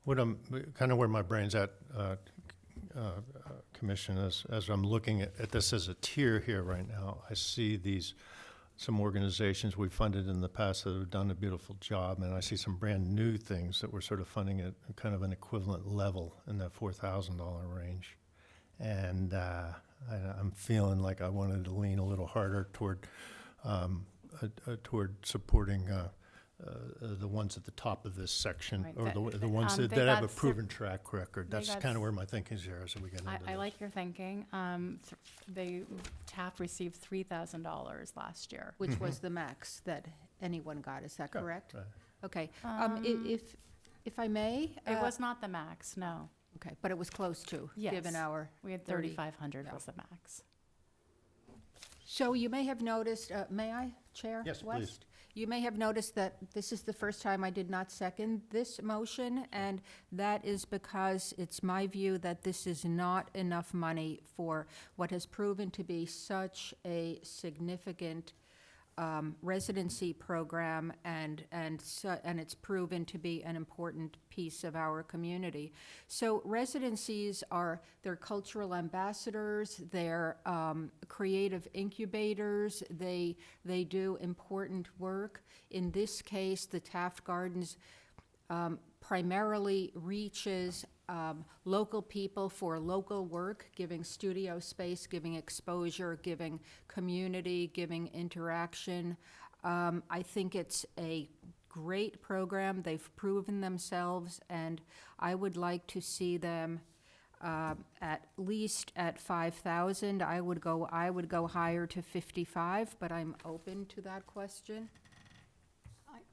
What I'm, kind of where my brain's at, Commission, as I'm looking at this as a tier here right now, I see some organizations we funded in the past that have done a beautiful job, and I see some brand new things that we're sort of funding at kind of an equivalent level in that $4,000 range. And I'm feeling like I wanted to lean a little harder toward supporting the ones at the top of this section,
Right,
or
that-
the ones that
they
have a
got
proven track record.
they
That's
got
kind of where my thinking is here as we get into this.
I like your thinking. Taft received $3,000 last year.
Which was the max that anyone got, is that correct?
Right.
Okay, if I may?
It was not the max, no.
Okay, but it was close to,
Yes.
given our.
We had
30,
3,500
yeah.
was the max.
So you may have noticed, may I, Chair
Yes,
West?
please.
You may have noticed that this is the first time I did not second this motion, and that is because it's my view that this is not enough money for what has proven to be such a significant residency program, and it's proven to be an important piece of our community. So residencies they're cultural ambassadors, they're creative incubators, they do important work. In this case, the Taft Gardens primarily reaches local people for local work, giving studio space, giving exposure, giving community, giving interaction. I think it's a great program. They've proven themselves, and I would like to see them at least at 5,000. I would go higher to 55, but I'm open to that question.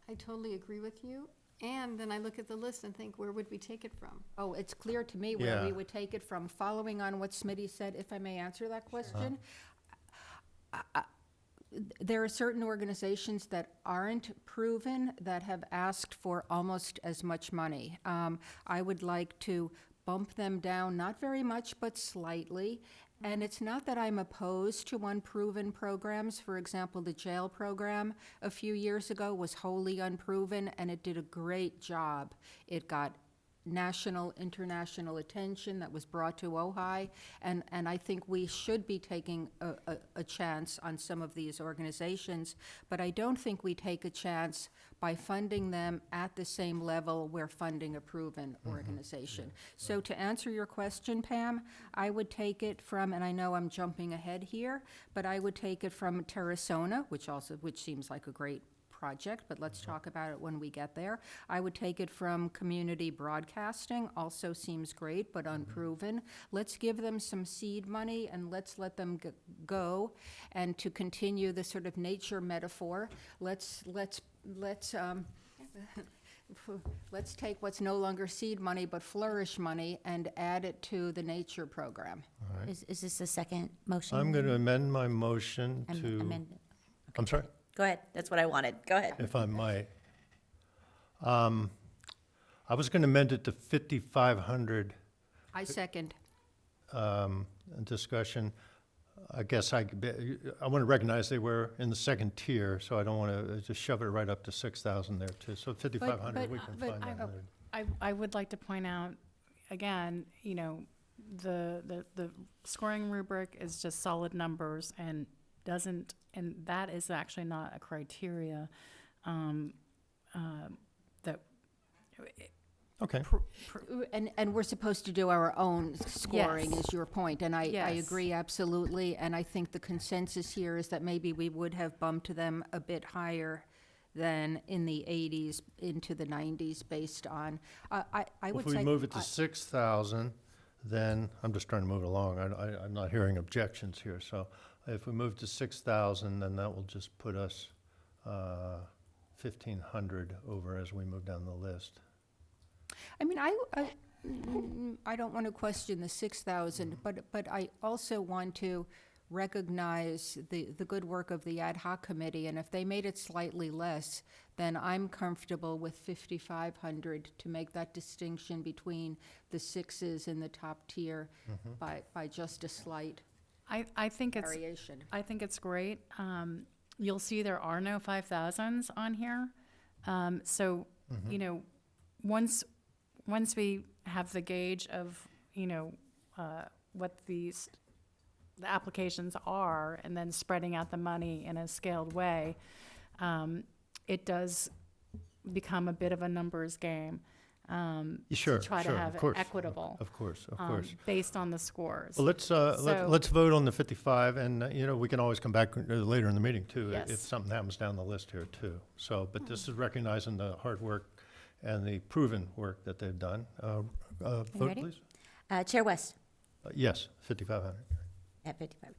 I totally agree with you. And then I look at the list and think, where would we take it from?
Oh, it's clear to me where we
Yeah.
would take it from. Following on what Smitty said, if I may answer that question, there are certain organizations that aren't proven that have asked for almost as much money. I would like to bump them down, not very much, but slightly. And it's not that I'm opposed to unproven programs. For example, the jail program a few years ago was wholly unproven, and it did a great job. It got national, international attention that was brought to Ojai, and I think we should be taking a chance on some of these organizations, but I don't think we take a chance by funding them at the same level we're funding a proven organization. So to answer your question, Pam, I would take it from, and I know I'm jumping ahead here, but I would take it from Terrasona, which seems like a great project, but let's talk about it when we get there. I would take it from community broadcasting, also seems great, but unproven. Let's give them some seed money and let's let them go. And to continue the sort of nature metaphor, let's take what's no longer seed money but flourish money and add it to the nature program.
Is this the second motion?
I'm going to amend my motion to,
Amend it.
I'm sorry?
Go ahead, that's what I wanted, go ahead.
If I might. I was going to amend it to 5,500
I second.
discussion. I guess I want to recognize they were in the second tier, so I don't want to just shove it right up to 6,000 there too. So 5,500, we can find that.
I would like to point out, again, you know, the scoring rubric is just solid numbers and that is actually not a criteria that
Okay.
And we're supposed to do our own scoring,
Yes.
is your point, and I
Yes.
agree absolutely. And I think the consensus here is that maybe we would have bumped them a bit higher than in the 80s into the 90s based on, I would
If
say.
we move it to 6,000, then, I'm just trying to move it along, I'm not hearing objections here, so if we move to 6,000, then that will just put us 1,500 over as we move down the list.
I mean, I don't want to question the 6,000, but I also want to recognize the good work of the ad hoc committee, and if they made it slightly less, then I'm comfortable with 5,500 to make that distinction between the sixes and the top tier by just a slight
I think it's
variation.
I think it's great. You'll see there are no 5,000s on here. So, you know, once we have the gauge of, you know, what the applications are, and then spreading out the money in a scaled way, it does become a bit of a numbers game.
Sure,
to try
sure,
to have
of
it
course,
equitable.
Of course, of course.
Based on the scores.
Well, let's vote on the 55, and, you know, we can always come back later in the meeting, too,
Yes.
if something happens down the list here, too. So, but this is recognizing the hard work and the proven work that they've done. Vote,
ready?
please.
Chair West
Yes, 5,500.
at 55.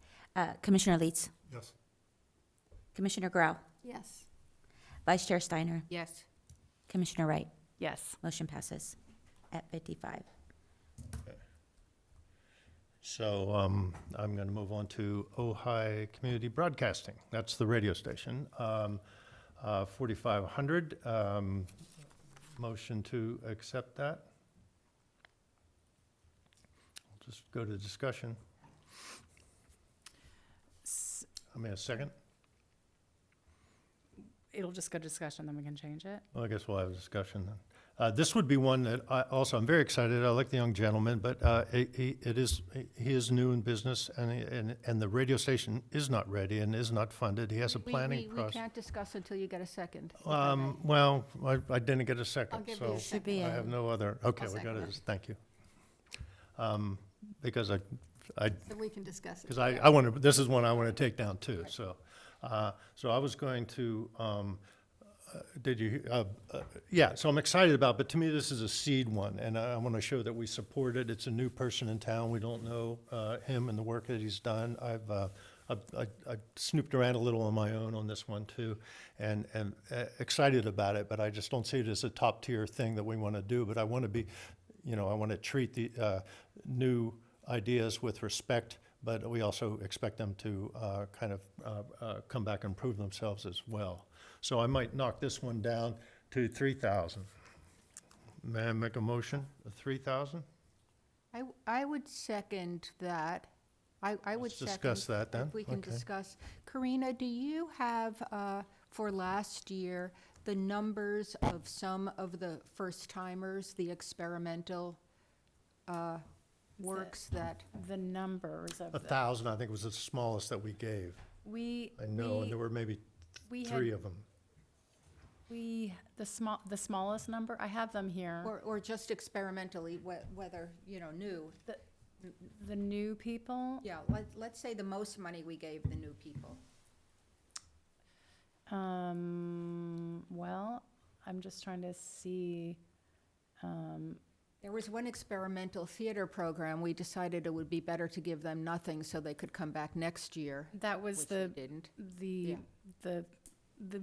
Commissioner Leeds,
Yes.
Commissioner Grau,
Yes.
Vice Chair Steiner,
Yes.
Commissioner Wright.
Yes.
Motion passes at 55.
So I'm going to move on to Ojai Community Broadcasting. That's the radio station. 4,500. Motion to accept that. We'll just go to discussion. I mean, a second?
It'll just go to discussion, then we can change it.
Well, I guess we'll have a discussion then. This would be one that I'm very excited. I like the young gentleman, but he is new in business, and the radio station is not ready and is not funded. He has a planning
We
process.
can't discuss until you get a second. if I may.
Well, I didn't get a second,
give you
so
a
Should be
I
a-
have no other, okay,
I'll
we got
second
it, thank you. Because
So we can discuss it.
because I want to, this is one I want to take down too, so. So I was going to, yeah, so I'm excited about, but to me, this is a seed one, and I want to show that we support it. It's a new person in town. We don't know him and the work that he's done. I snooped around a little on my own on this one too, and excited about it, but I just don't see it as a top tier thing that we want to do. But I want to be, you know, I want to treat the new ideas with respect, but we also expect them to kind of come back and prove themselves as well. So I might knock this one down to 3,000. May I make a motion, 3,000?
I would second that. I would
Let's
second.
discuss that then.
If we can
Okay.
discuss. Karina, do you have, for last year, the numbers of some of the first-timers, the experimental works that?
The numbers of
1,000, I think, was the smallest that we gave. I know, and there were maybe
we
3
had,
of them.
the smallest number, I have them here.
Or just experimentally, whether, you know, new?
The new people,
Yeah, let's say the most money we gave the new people.
well, I'm just trying to see,
There was one experimental theater program, we decided it would be better to give them nothing so they could come back next year,
that was
which we didn't.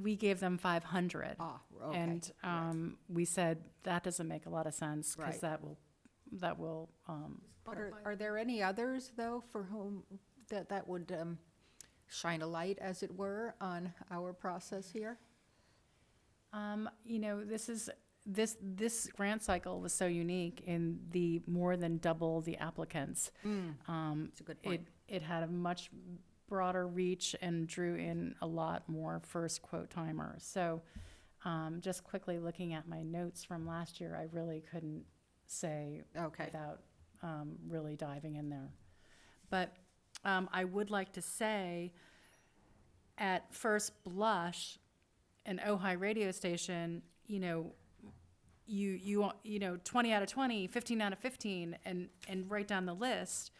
we gave them 500.
Ah, okay.
And we said, that doesn't make a lot of sense, because
Right.
that will,
But are there any others, though, for whom that would shine a light, as it were, on our process here?
you know, this grant cycle was so unique in the more than double the applicants.
That's a good point.
It had a much broader reach and drew in a lot more first quote timers. So just quickly looking at my notes from last year, I really couldn't say
Okay.
without really diving in there. But I would like to say, at first blush, an Ojai radio station, you know, you know, 20 out of 20, 15 out of 15, and write down the list,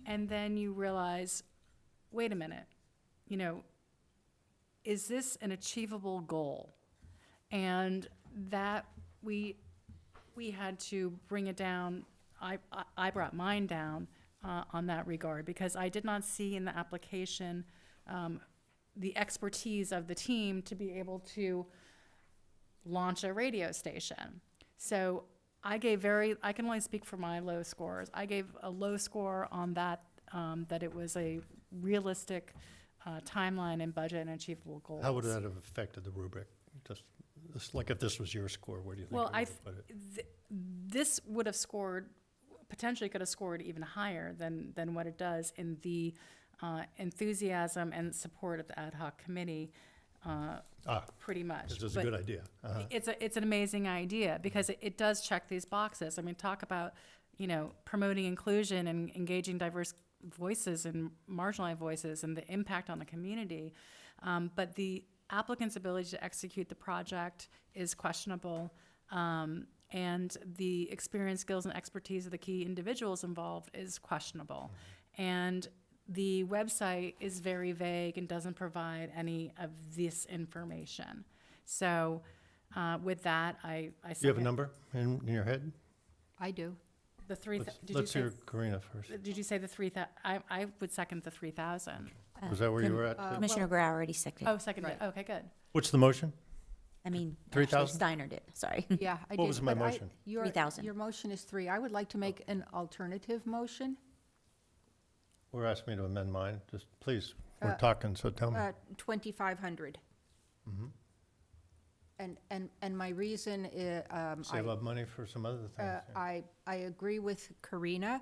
and then you realize, wait a minute, you know, is this an achievable goal? And that we had to bring it down. I brought mine down on that regard, because I did not see in the application the expertise of the team to be able to launch a radio station. So I can only speak for my low scores. I gave a low score on that, that it was a realistic timeline and budget and achievable goals.
How would that have affected the rubric? Just like if this was your score, where do you think
Well,
it would have put it?
This would have scored, potentially could have scored even higher than what it does in the enthusiasm and support of the ad hoc committee, pretty much.
This is a
But
good idea. Uh-huh.
it's an amazing idea, because it does check these boxes. I mean, talk about, you know, promoting inclusion and engaging diverse voices and marginalized voices and the impact on the community. But the applicant's ability to execute the project is questionable. And the experience, skills, and expertise of the key individuals involved is questionable. And the website is very vague and doesn't provide any of this information. So with that, I
Do you have a
second
number in your head?
I do.
the three.
Let's hear Karina first.
Did you say the 3,000? I would second the 3,000.
Was that where you were at?
Commissioner Grau already seconded.
Oh, seconded.
Right.
Okay, good.
What's the motion?
I mean,
3,000?
actually Steiner did, sorry.
Yeah, I did.
What was my
but
motion?
3,000.
Your motion is 3. I would like to make an alternative motion.
Or ask me to amend mine. Just please, we're
Uh,
talking, so tell me.
2,500. And my reason is,
Save up money for some other things. yeah.
I agree with Karina.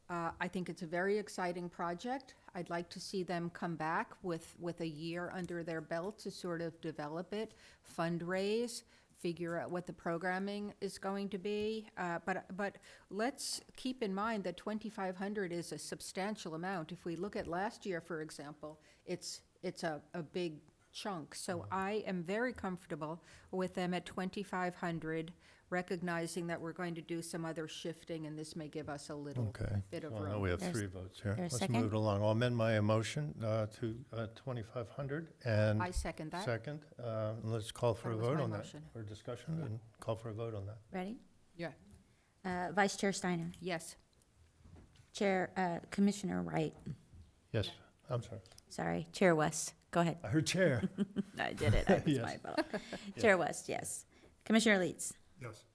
I think it's a very exciting project. I'd like to see them come back with a year under their belt to sort of develop it, fundraise, figure out what the programming is going to be. But let's keep in mind that 2,500 is a substantial amount. If we look at last year, for example, it's a big chunk. So I am very comfortable with them at 2,500, recognizing that we're going to do some other shifting, and this may give us a little
Okay.
bit of
Well, now
room.
we have
There's-
3 votes here.
there a
Let's
second?
move it along. I'll amend my motion to 2,500 and
I second that.
second. And let's call for a
That was
vote
my
on that,
motion.
for discussion, and call for a vote on that.
Ready?
Yeah.
Vice Chair Steiner,
Yes.
Chair, Commissioner Wright,
Yes, I'm sorry.
Chair West, go ahead.
I heard chair.
I did it, that was
Yes.
my fault. Chair West, yes. Commissioner Leeds
Yes.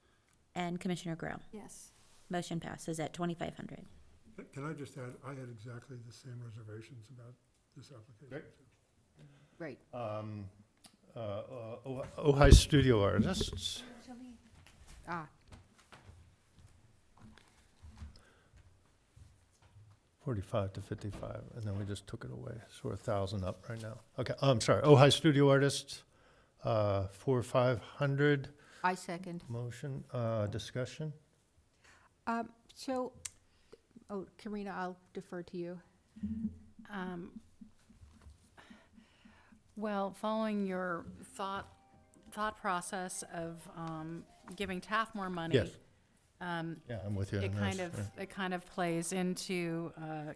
and Commissioner Grau.
Yes.
Motion passes at 2,500.
Can I just add, I had exactly the same reservations about this application.
Great.
Great.
Ojai Studio Artists.
Ah,
45 to 55, and then we just took it away, so we're 1,000 up right now. Okay, I'm sorry, Ojai Studio Artists, 4,500,
I second.
motion, discussion.
So, Karina, I'll defer to you.
Well, following your thought process of giving TAF more money.
Yes. Yeah, I'm with you.
It
on
kind
this,
of,
yeah.
it kind of plays into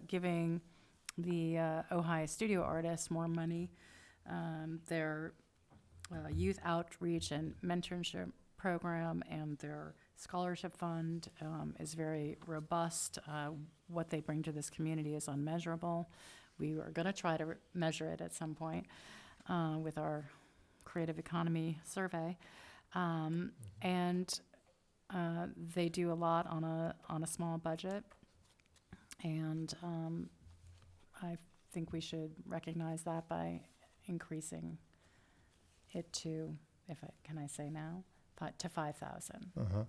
giving the Ojai studio artists more money. Their youth outreach and mentorship program and their scholarship fund is very robust. What they bring to this community is unmeasurable. We are going to try to measure it at some point with our creative economy survey. And they do a lot on a small budget, and I think we should recognize that by increasing it to, can I say now, to 5,000.
Uh-huh.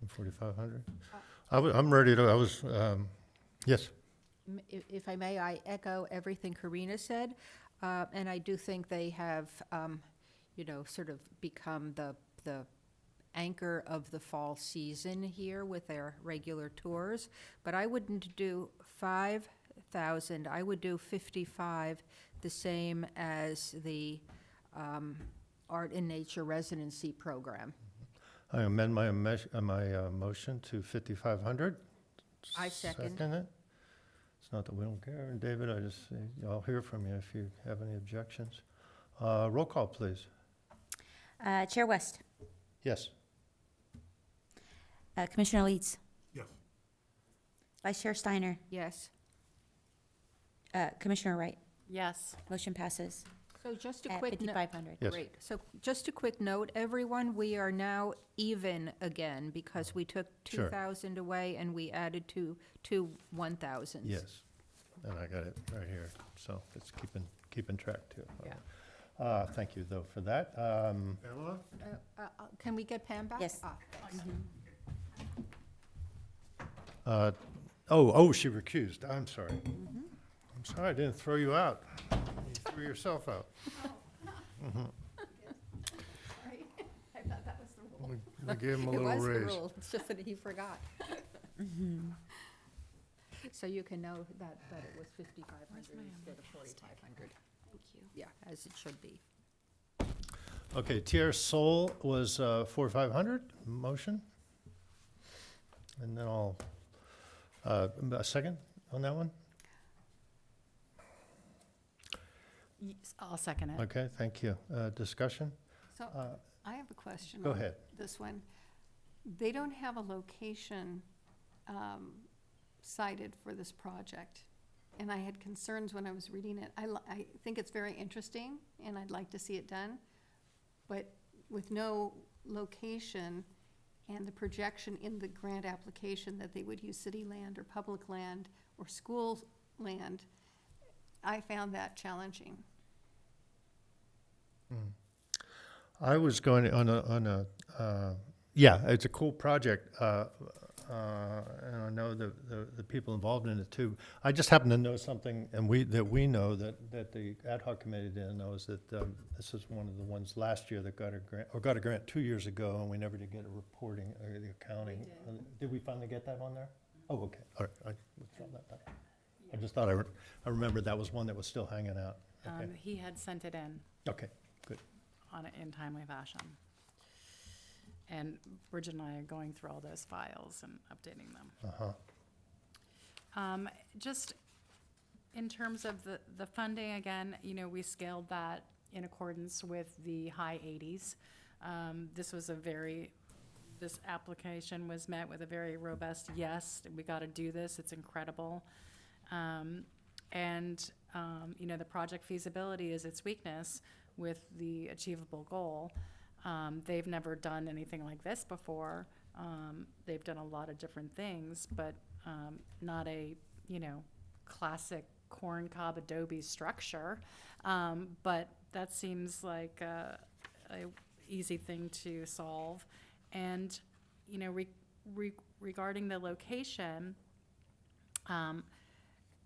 4,500. I'm ready to, yes.
If I may, I echo everything Karina said, and I do think they have, sort of become the anchor of the fall season here with their regular tours. But I wouldn't do 5,000. I would do 55, the same as the Art in Nature residency program.
I amend my motion to 5,500.
I second.
It. It's not that we don't care. And David, I'll hear from you if you have any objections. Roll call, please.
Chair West,
Yes.
Commissioner Leeds,
Yes.
Vice Chair Steiner,
Yes.
Commissioner Wright.
Yes.
Motion passes
So just a
at
quick note.
5,500.
Yes.
Great. So just a quick note, everyone, we are now even again because we took
Sure.
2,000 away and we added two 1,000s.
Yes. And I got it right here. So it's keeping track too.
Yeah.
Thank you though for that.
Pamela?
Can we get Pam back?
Yes.
Ah, thanks.
She recused. I'm sorry. I'm sorry, I didn't throw you out. You threw yourself out.
I thought that was the rule.
We gave him a
It
little
was the
raise.
rule, it's just that he forgot. So you can know that it was 5,500 instead of 4,500.
Thank you.
Yeah, as it should be.
Okay, Tier Sol was 4,500, motion. And then a second on that one?
I'll second it.
Okay, thank you. Discussion?
So I have a question.
Go
on
ahead.
This one. They don't have a location cited for this project. And I had concerns when I was reading it. I think it's very interesting and I'd like to see it done. But with no location and the projection in the grant application that they would use city land or public land or school land, I found that challenging.
I was going yeah, it's a cool project, and I know the people involved in it too. I just happen to know something, and we know that the ad hoc committee didn't know, is that this is one of the ones last year that got a grant 2 years ago, and we never did get a reporting or the accounting. Did we finally get that on there? Oh, okay, all right, I withdraw that back. I just thought I remembered that was one that was still hanging out. Okay,
He had sent it in
okay, good.
in timely fashion. And Bridget and I are going through all those files and updating them. Just in terms of the funding, again, we scaled that in accordance with the high 80s. This application was met with a very robust yes, we got to do this, it's incredible. The project feasibility is its weakness with the achievable goal. They've never done anything like this before. They've done a lot of different things, but not a, classic corncob adobe structure. But that seems like a easy thing to solve. And, regarding the location,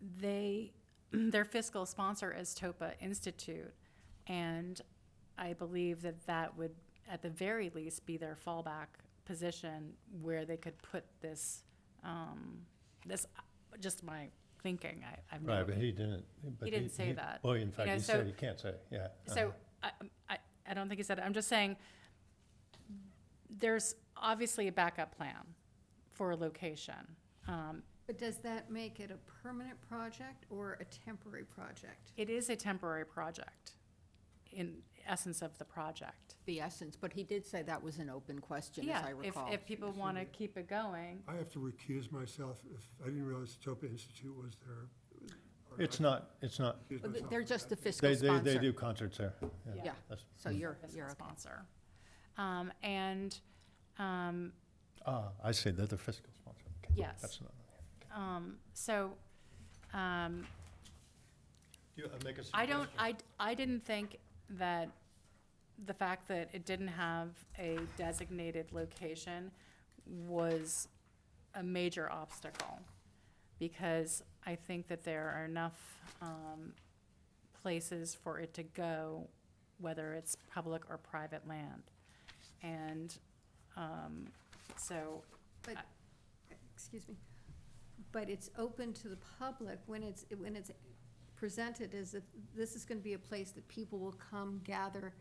their fiscal sponsor is TOPA Institute, and I believe that would, at the very least, be their fallback position where they could put this, just my thinking, I've never.
Right, but he didn't.
He didn't say that.
Well, in fact, he
so-
said he can't say, yeah.
So, I don't think he said it, I'm just saying, there's obviously a backup plan for a location.
But does that make it a permanent project or a temporary project?
It is a temporary project, in essence of the project.
The essence, but he did say that was an open question, as I recall.
If people want to keep it going.
I have to recuse myself if, I didn't realize the TOPA Institute was there.
It's not.
Recuse
But
myself.
They're just the fiscal
They
sponsor.
do concerts there.
Yeah,
That's-
so you're
Fiscal
okay.
sponsor.
I see, they're the fiscal sponsor. Okay,
Yes.
That's not. You make a suggestion.
I didn't think that the fact that it didn't have a designated location was a major obstacle, because I think that there are enough places for it to go, whether it's public or private land. And
But, excuse me, but it's open to the public when it's presented as if this is gonna be a place that people will come gather,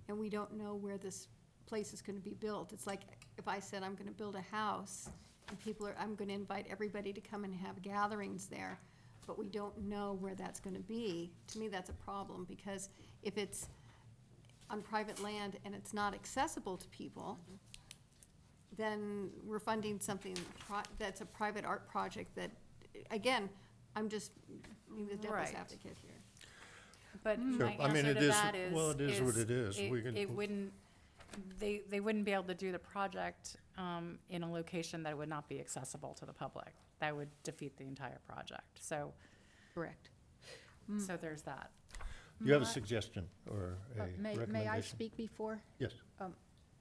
and we don't know where this place is gonna be built. It's like if I said I'm gonna build a house, and I'm gonna invite everybody to come and have gatherings there, but we don't know where that's gonna be. To me, that's a problem, because if it's on private land and it's not accessible to people, then we're funding something that's a private art project that, again, I'm just being the devil's
Right.
advocate here.
But
Sure.
my
I mean,
answer
it
to
is-
that is.
well, it is what it is. We can-
It wouldn't, they wouldn't be able to do the project, in a location that would not be accessible to the public. That would defeat the entire project. So,
Correct.
so there's that.
You have a suggestion or a recommendation?
May I speak before?
Yes.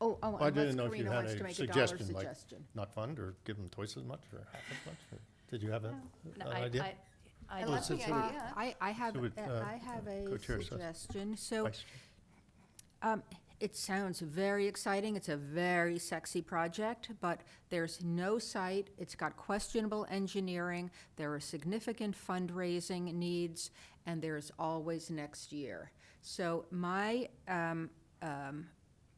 Oh,
I
unless
didn't know if you
Karina
had
wants to
a
make a dollar
suggestion, like
suggestion.
not fund, or give them twice as much, or half as much? Or did you have
No,
an
I
idea?
I
Well,
love the
since it would-
idea.
I have,
So would,
I have a
co-chair says.
suggestion. So,
Vice-
it sounds very exciting. It's a very sexy project, but there's no site. It's got questionable engineering. There are significant fundraising needs, and there's always next year. So my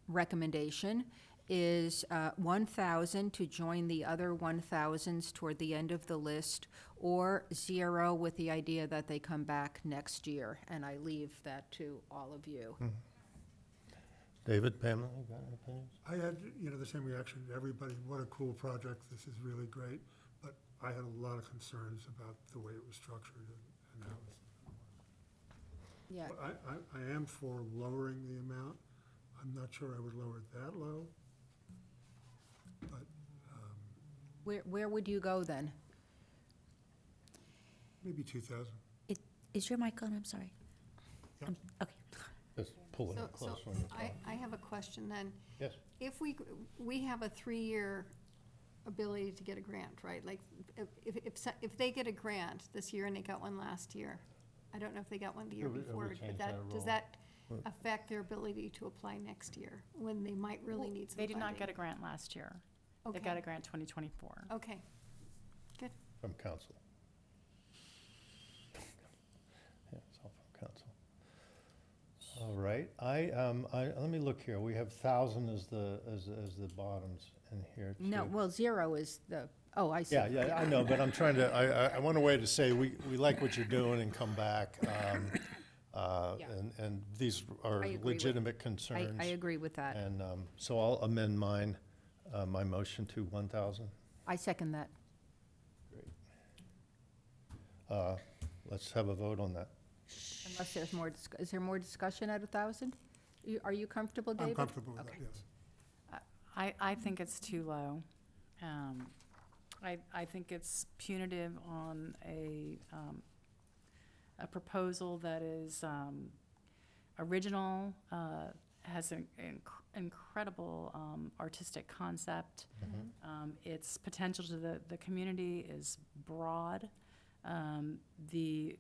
recommendation is 1,000 to join the other 1,000s toward the end of the list, or 0 with the idea that they come back next year. And I leave that to all of you.
David, Pamela, you got any opinions?
I had, the same reaction to everybody. What a cool project. This is really great. But I had a lot of concerns about the way it was structured and how it's.
Yeah.
I am for lowering the amount. I'm not sure I would lower it that low. But
Where would you go then?
maybe 2,000.
Is your mic on? I'm sorry.
Yeah.
Okay.
Just pulling
So,
it close
so
when you're talking.
I have a question then.
Yes.
If we have a 3-year ability to get a grant, right? Like, if they get a grant this year and they got one last year, I don't know if they got one the year
We- we
before,
changed
but
that
does
rule.
that affect their ability to apply next year, when they might really need some
They
funding?
did not get a grant last year. They got a grant 2024.
Okay, good.
From council. Yeah, it's all from council. All right, let me look here. We have 1,000 as the bottoms in here.
No,
too.
well, 0 is the, oh, I see.
Yeah, I know, but I'm trying to, I want a way to say, we like what you're doing and come back. And these are
I agree with-
legitimate concerns.
I agree with that.
And so I'll amend mine, my motion to 1,000.
I second that.
Let's have a vote on that.
Unless there's more, is there more discussion at 1,000? Are you comfortable, David?
I'm comfortable with that,
Okay.
yes.
I think it's too low. I think it's punitive on a proposal that is original, has an incredible artistic concept. Its potential to the community is broad. The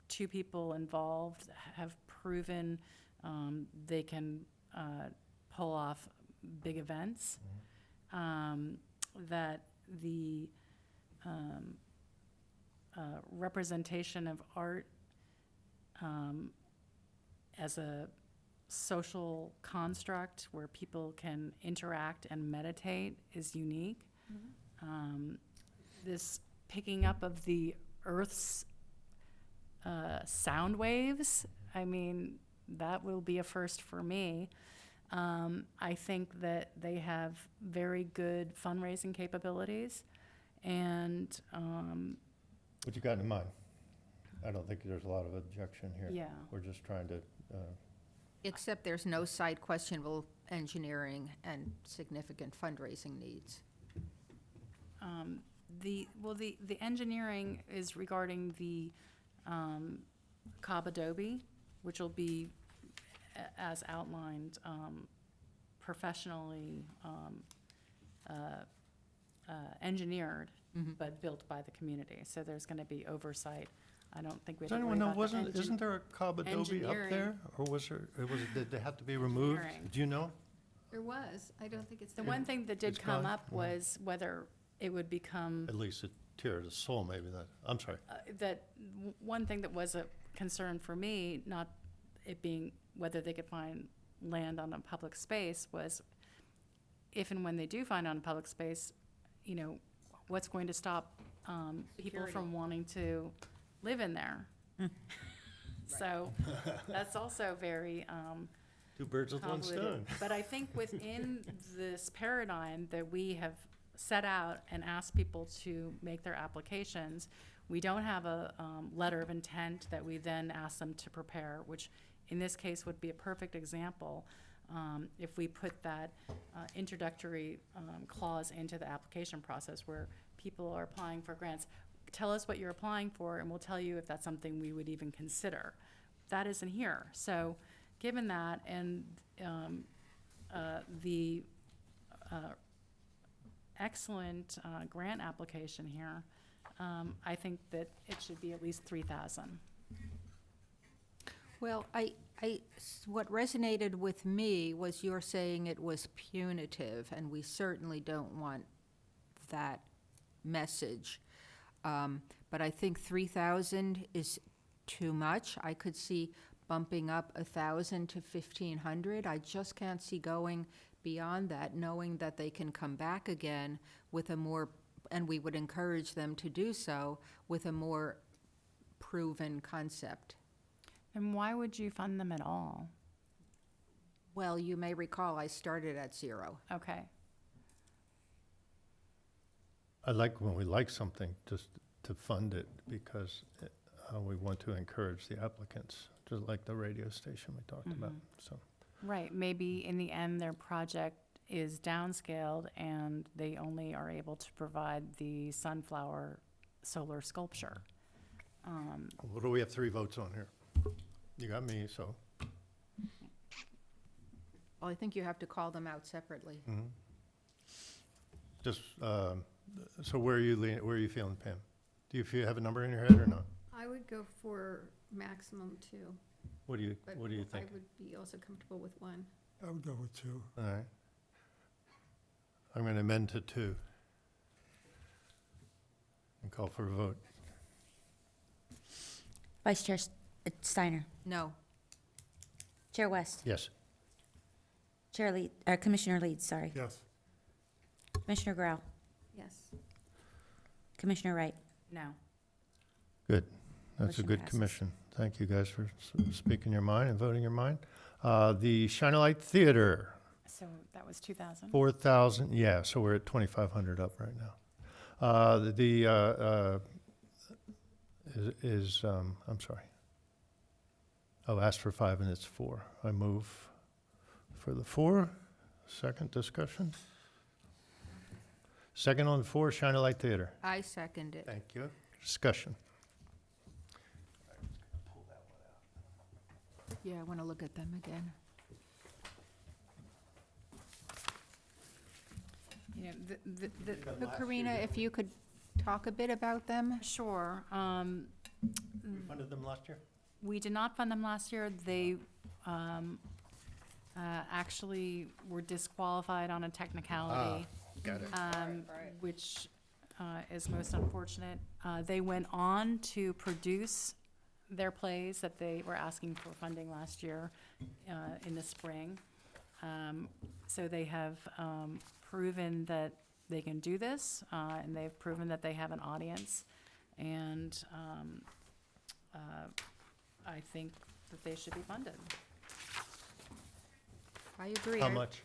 2 people involved have proven they can pull off big events, that the representation of art as a social construct where people can interact and meditate is unique. This picking up of the Earth's sound waves, I mean, that will be a first for me. I think that they have very good fundraising capabilities, and
What you got in mind? I don't think there's a lot of objection here.
yeah.
We're just trying to,
Except there's no site questionable engineering and significant fundraising needs.
The engineering is regarding the Cobb Adobe, which will be, as outlined, professionally engineered, but built by the community. So there's going to be oversight. I don't think we
does
have to worry
anyone know,
about the
isn't there a Cobb Adobe up
engineering.
there? Or did they have to be removed?
Engineering.
Do you know?
There was, I don't think it's
The
there.
one thing that did
It's
come
gone?
up was whether it would become,
At least a tear of the soul, maybe that, I'm sorry.
one thing that was a concern for me, not it being whether they could find land on a public space was if and when they do find on a public space, you know, what's going to stop people
Security.
from wanting to live in there? So that's also very
Two birds with one
convoluted.
stone.
But I think within this paradigm that we have set out and asked people to make their applications, we don't have a letter of intent that we then ask them to prepare, which in this case would be a perfect example if we put that introductory clause into the application process where people are applying for grants. Tell us what you're applying for and we'll tell you if that's something we would even consider. That isn't here. So given that and the excellent grant application here, I think that it should be at least 3,000.
Well, what resonated with me was you're saying it was punitive, and we certainly don't want that message. But I think 3,000 is too much. I could see bumping up 1,000 to 1,500. I just can't see going beyond that, knowing that they can come back again with a more, and we would encourage them to do so, with a more proven concept.
And why would you fund them at all?
Well, you may recall I started at 0.
Okay.
I like when we like something, just to fund it, because we want to encourage the applicants, just like the radio station we talked about, so.
Right, maybe in the end, their project is downscaled and they only are able to provide the sunflower solar sculpture.
What do we have 3 votes on here? You got me, so.
Well, I think you have to call them out separately.
Just, so where are you leaning, where are you feeling, Pam? Do you have a number in your head or not?
I would go for maximum 2,
What do you
but
think?
I would be also comfortable with 1.
I would go with 2.
All right. I'm going to amend to 2. And call for a vote.
Vice Chair Steiner,
No.
Chair West,
Yes.
Commissioner Leeds, sorry.
Yes.
Commissioner Grau,
Yes.
Commissioner Wright.
No.
Good. That's a
Motion
good
passes.
commission. Thank you guys for speaking your mind and voting your mind. The Shine a Light Theater,
So that was 2,000?
4,000, yeah, so we're at 2,500 up right now. I'm sorry. Oh, asked for 5 and it's 4. I move for the 4. Second discussion. Second on the 4, Shine a Light Theater.
I second it.
Thank you. Discussion.
Yeah, I want to look at them again.
You know,
So Karina, if you could talk a bit about them?
sure.
We funded them last year?
We did not fund them last year. They actually were disqualified on a technicality.
Got it.
Which is most unfortunate. They went on to produce their plays that they were asking for funding last year in the spring. So they have proven that they can do this, and they've proven that they have an audience. And I think that they should be funded.
I agree.
How much?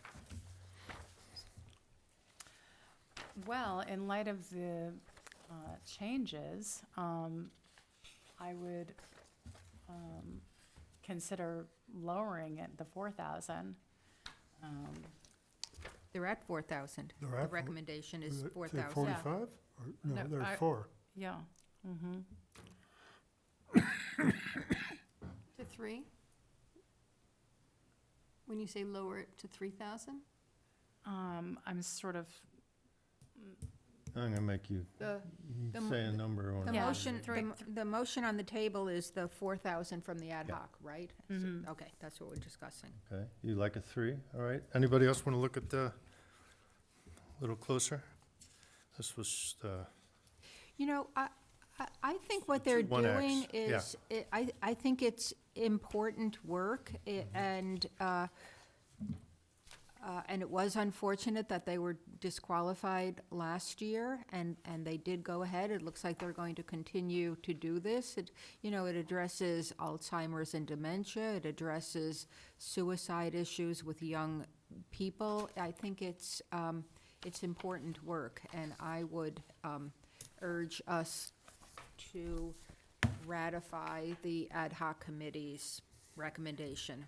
Well, in light of the changes, I would consider lowering it, the 4,000.
They're at 4,000.
They're
The
at four-
recommendation is
Say
4,000.
45? Or, no,
No,
they're
I-
4.
Yeah. Mm-hmm.
To 3? When you say lower it to 3,000?
I'm sort of,
I'm going to make you
The
say a number on
the
it.
Yeah.
motion,
Three-
the motion on the table is the 4,000 from the ad
Yeah.
hoc, right?
Mhm.
Okay, that's what we're discussing.
Okay, you like a 3, all right. Anybody else want to look at a little closer? This was,
You know, I think what they're
One X,
doing
yeah.
is, I think it's important work, and And it was unfortunate that they were disqualified last year, and they did go ahead. It looks like they're going to continue to do this. It addresses Alzheimer's and dementia. It addresses suicide issues with young people. I think it's important work, and I would urge us to ratify the ad hoc committee's recommendation.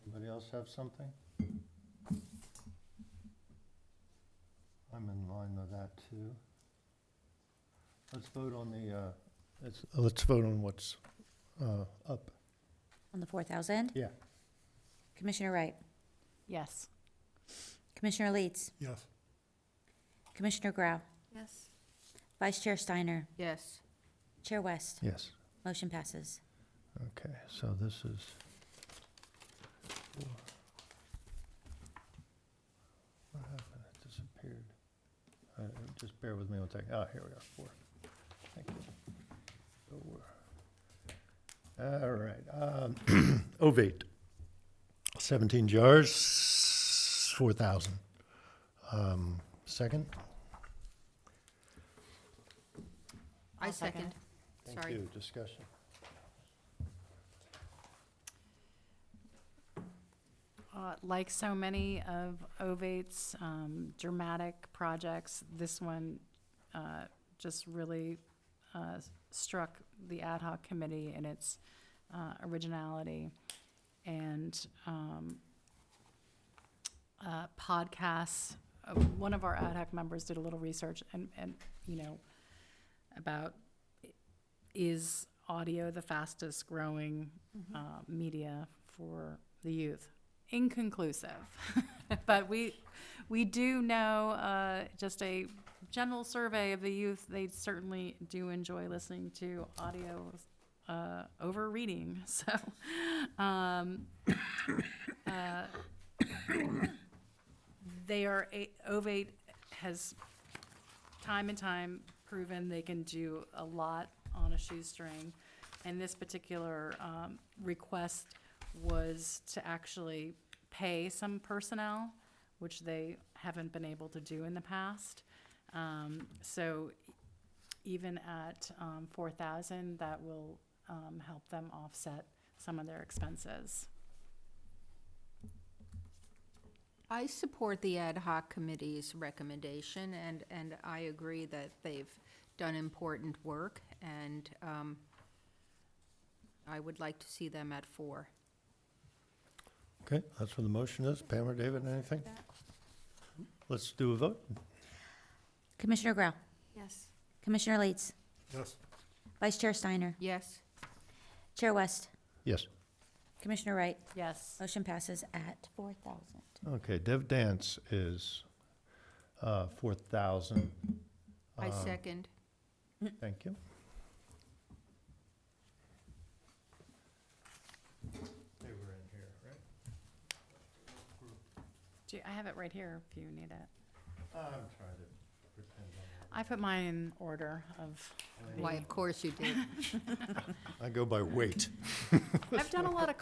Anybody else have something? I'm in line with that too. Let's vote on let's vote on what's up.
On the 4,000?
Yeah.
Commissioner Wright,
Yes.
Commissioner Leeds,
Yes.
Commissioner Grau,
Yes.
Vice Chair Steiner,
Yes.
Chair West.
Yes.
Motion passes.
Okay, so this is. What happened? It disappeared. Just bear with me one second. Oh, here we are, 4. Thank you. So all right. Ovate, 17 jars, 4,000. Second?
I
I'll
second.
Thank
Sorry.
you. Discussion.
Like so many of Ovate's dramatic projects, this one just really struck the ad hoc committee in its originality. And podcasts, one of our ad hoc members did a little research and about is audio the fastest growing media for the youth. Inconclusive, but we do know just a general survey of the youth, they certainly do enjoy listening to audio over reading. So Ovate has time and time proven they can do a lot on a shoestring, and this particular request was to actually pay some personnel, which they haven't been able to do in the past. So even at 4,000, that will help them offset some of their expenses.
I support the ad hoc committee's recommendation, and I agree that they've done important work, and I would like to see them at 4.
Okay, that's what the motion is. Pam or David, anything? Let's do a vote.
Commissioner Grau,
Yes.
Commissioner Leeds,
Yes.
Vice Chair Steiner,
Yes.
Chair West,
Yes.
Commissioner Wright.
Yes.
Motion passes at 4,000.
Okay, Dev Dance is 4,000.
I second.
Thank you. They were in here, right?
I have it right here if you need it.
I'm trying to pretend
I put mine in order of.
Why, of course you did.
I go by weight.
I've done a lot of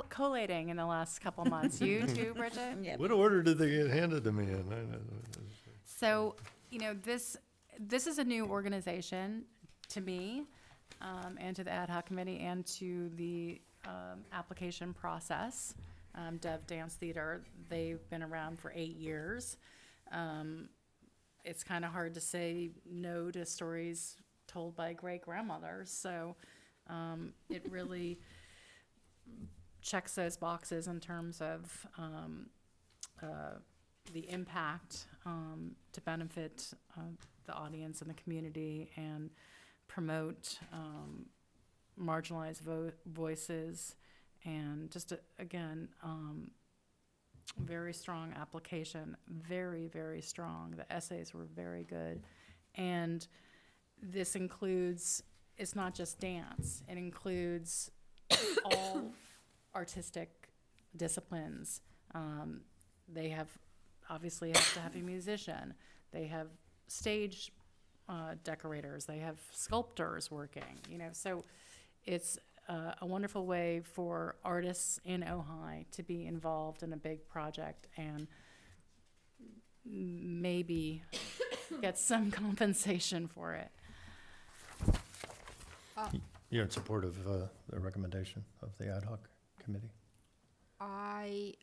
collating in the last couple months. You too, Bridget?
Yep.
What order did they get handed to me in?
So, this is a new organization to me, and to the ad hoc committee and to the application process. Dev Dance Theater, they've been around for 8 years. It's kind of hard to say no to stories told by great grandmothers. So it really checks those boxes in terms of the impact to benefit the audience and the community and promote marginalized voices. And just, again, very strong application, very, very strong. The essays were very good. And this includes, it's not just dance, it includes all artistic disciplines. They obviously have to have a musician. They have stage decorators. They have sculptors working, so it's a wonderful way for artists in Ojai to be involved in a big project and maybe get some compensation for it.
You're in support of the recommendation of the ad hoc committee?
I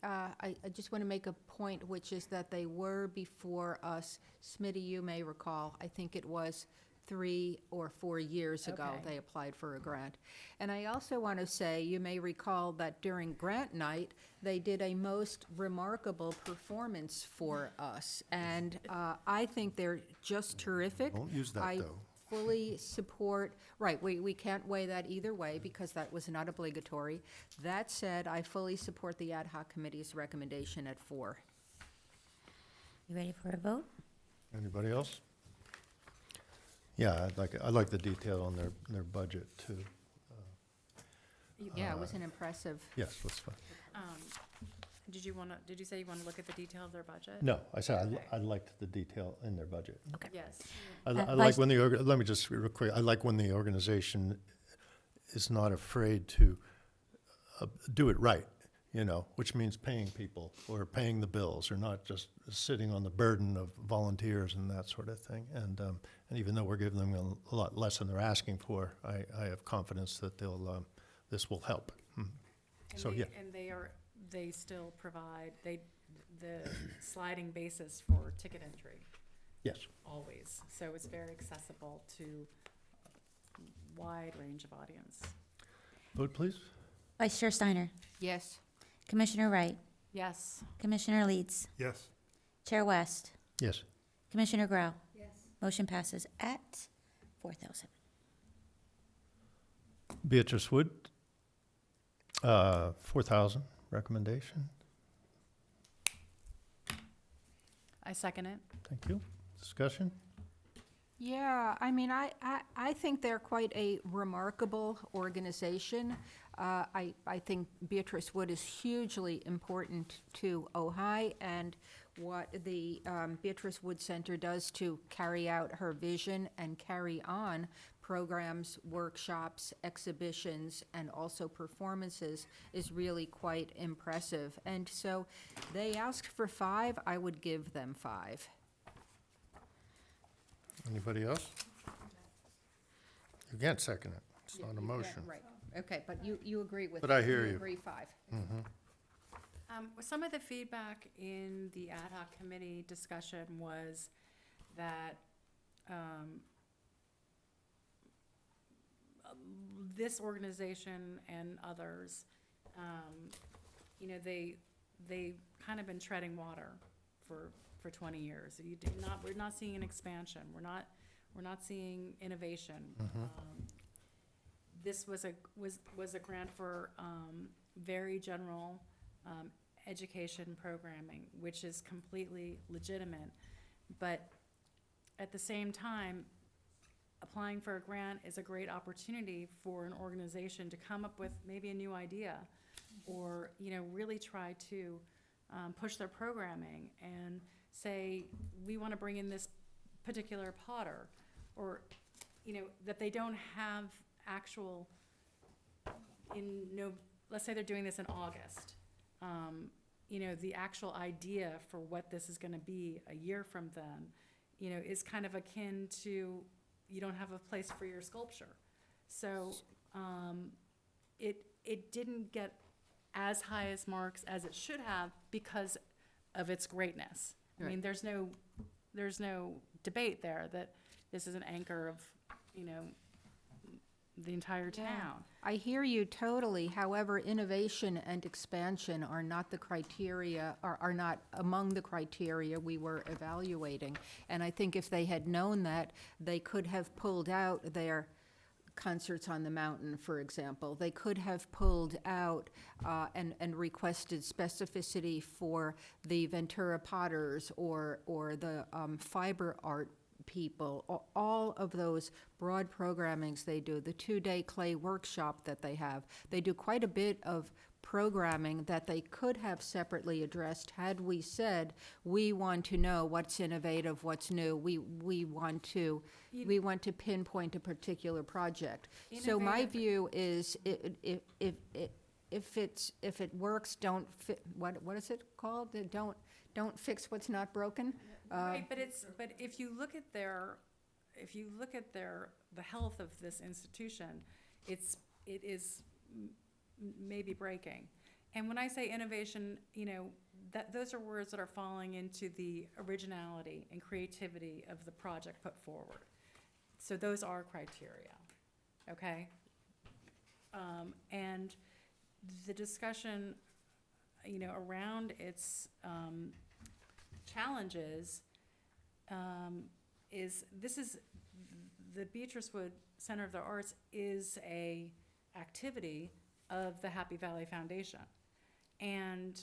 just want to make a point, which is that they were before us. Smitty, you may recall, I think it was 3 or 4 years ago,
Okay.
they applied for a grant. And I also want to say, you may recall that during grant night, they did a most remarkable performance for us. And I think they're just terrific.
Don't use that, though.
I fully support, right, we can't weigh that either way because that was not obligatory. That said, I fully support the ad hoc committee's recommendation at 4.
You ready for a vote?
Anybody else? Yeah, I'd like the detail on their budget too.
Yeah, it was an impressive.
Yes, that's fine.
Did you say you want to look at the detail of their budget?
No, I said
Okay.
I liked the detail in their budget.
Yes.
I
Vice-
like when let me just real quick, I like when the organization is not afraid to do it right, which means paying people or paying the bills or not just sitting on the burden of volunteers and that sort of thing. And even though we're giving them a lot less than they're asking for, I have confidence that this will help. So, yeah.
And they still provide, the sliding basis for ticket entry,
Yes.
always. So it's very accessible to a wide range of audience.
Vote, please.
Vice Chair Steiner,
Yes.
Commissioner Wright,
Yes.
Commissioner Leeds,
Yes.
Chair West,
Yes.
Commissioner Grau.
Yes.
Motion passes at 4,000.
Beatrice Wood, 4,000 recommendation.
I second it.
Thank you. Discussion?
Yeah, I mean, I think they're quite a remarkable organization. I think Beatrice Wood is hugely important to Ojai, and what the Beatrice Wood Center does to carry out her vision and carry on programs, workshops, exhibitions, and also performances is really quite impressive. And so they asked for 5, I would give them 5.
Anybody else? You can't second it. It's not a motion.
Right, okay, but you agree with.
But I hear you.
agree 5.
Some of the feedback in the ad hoc committee discussion was that this organization and others, they kind of been treading water for 20 years. We're not seeing an expansion. We're not seeing innovation. This was a grant for very general education programming, which is completely legitimate. But at the same time, applying for a grant is a great opportunity for an organization to come up with maybe a new idea or, really try to push their programming and say, we want to bring in this particular potter, or, that they don't have actual, let's say they're doing this in August. The actual idea for what this is going to be a year from then, is kind of akin to, you don't have a place for your sculpture. So it didn't get as high as marks as it should have because of its greatness. I mean, there's no debate there that this is an anchor of, the entire town.
I hear you totally. However, innovation and expansion are not the criteria, are not among the criteria we were evaluating. And I think if they had known that, they could have pulled out their Concerts on the Mountain, for example. They could have pulled out and requested specificity for the Ventura Potters or the fiber art people, all of those broad programmings they do, the 2-day clay workshop that they have. They do quite a bit of programming that they could have separately addressed had we said, we want to know what's innovative, what's new, we want to pinpoint a particular project. So my
Innovative-
view is, if it works, don't what is it called? Don't fix what's not broken?
Right, but if you look at the health of this institution, it is maybe breaking. And when I say innovation, those are words that are falling into the originality and creativity of the project put forward. So those are criteria, okay? And the discussion, around its challenges is the Beatrice Wood Center of the Arts is a activity of the Happy Valley Foundation. And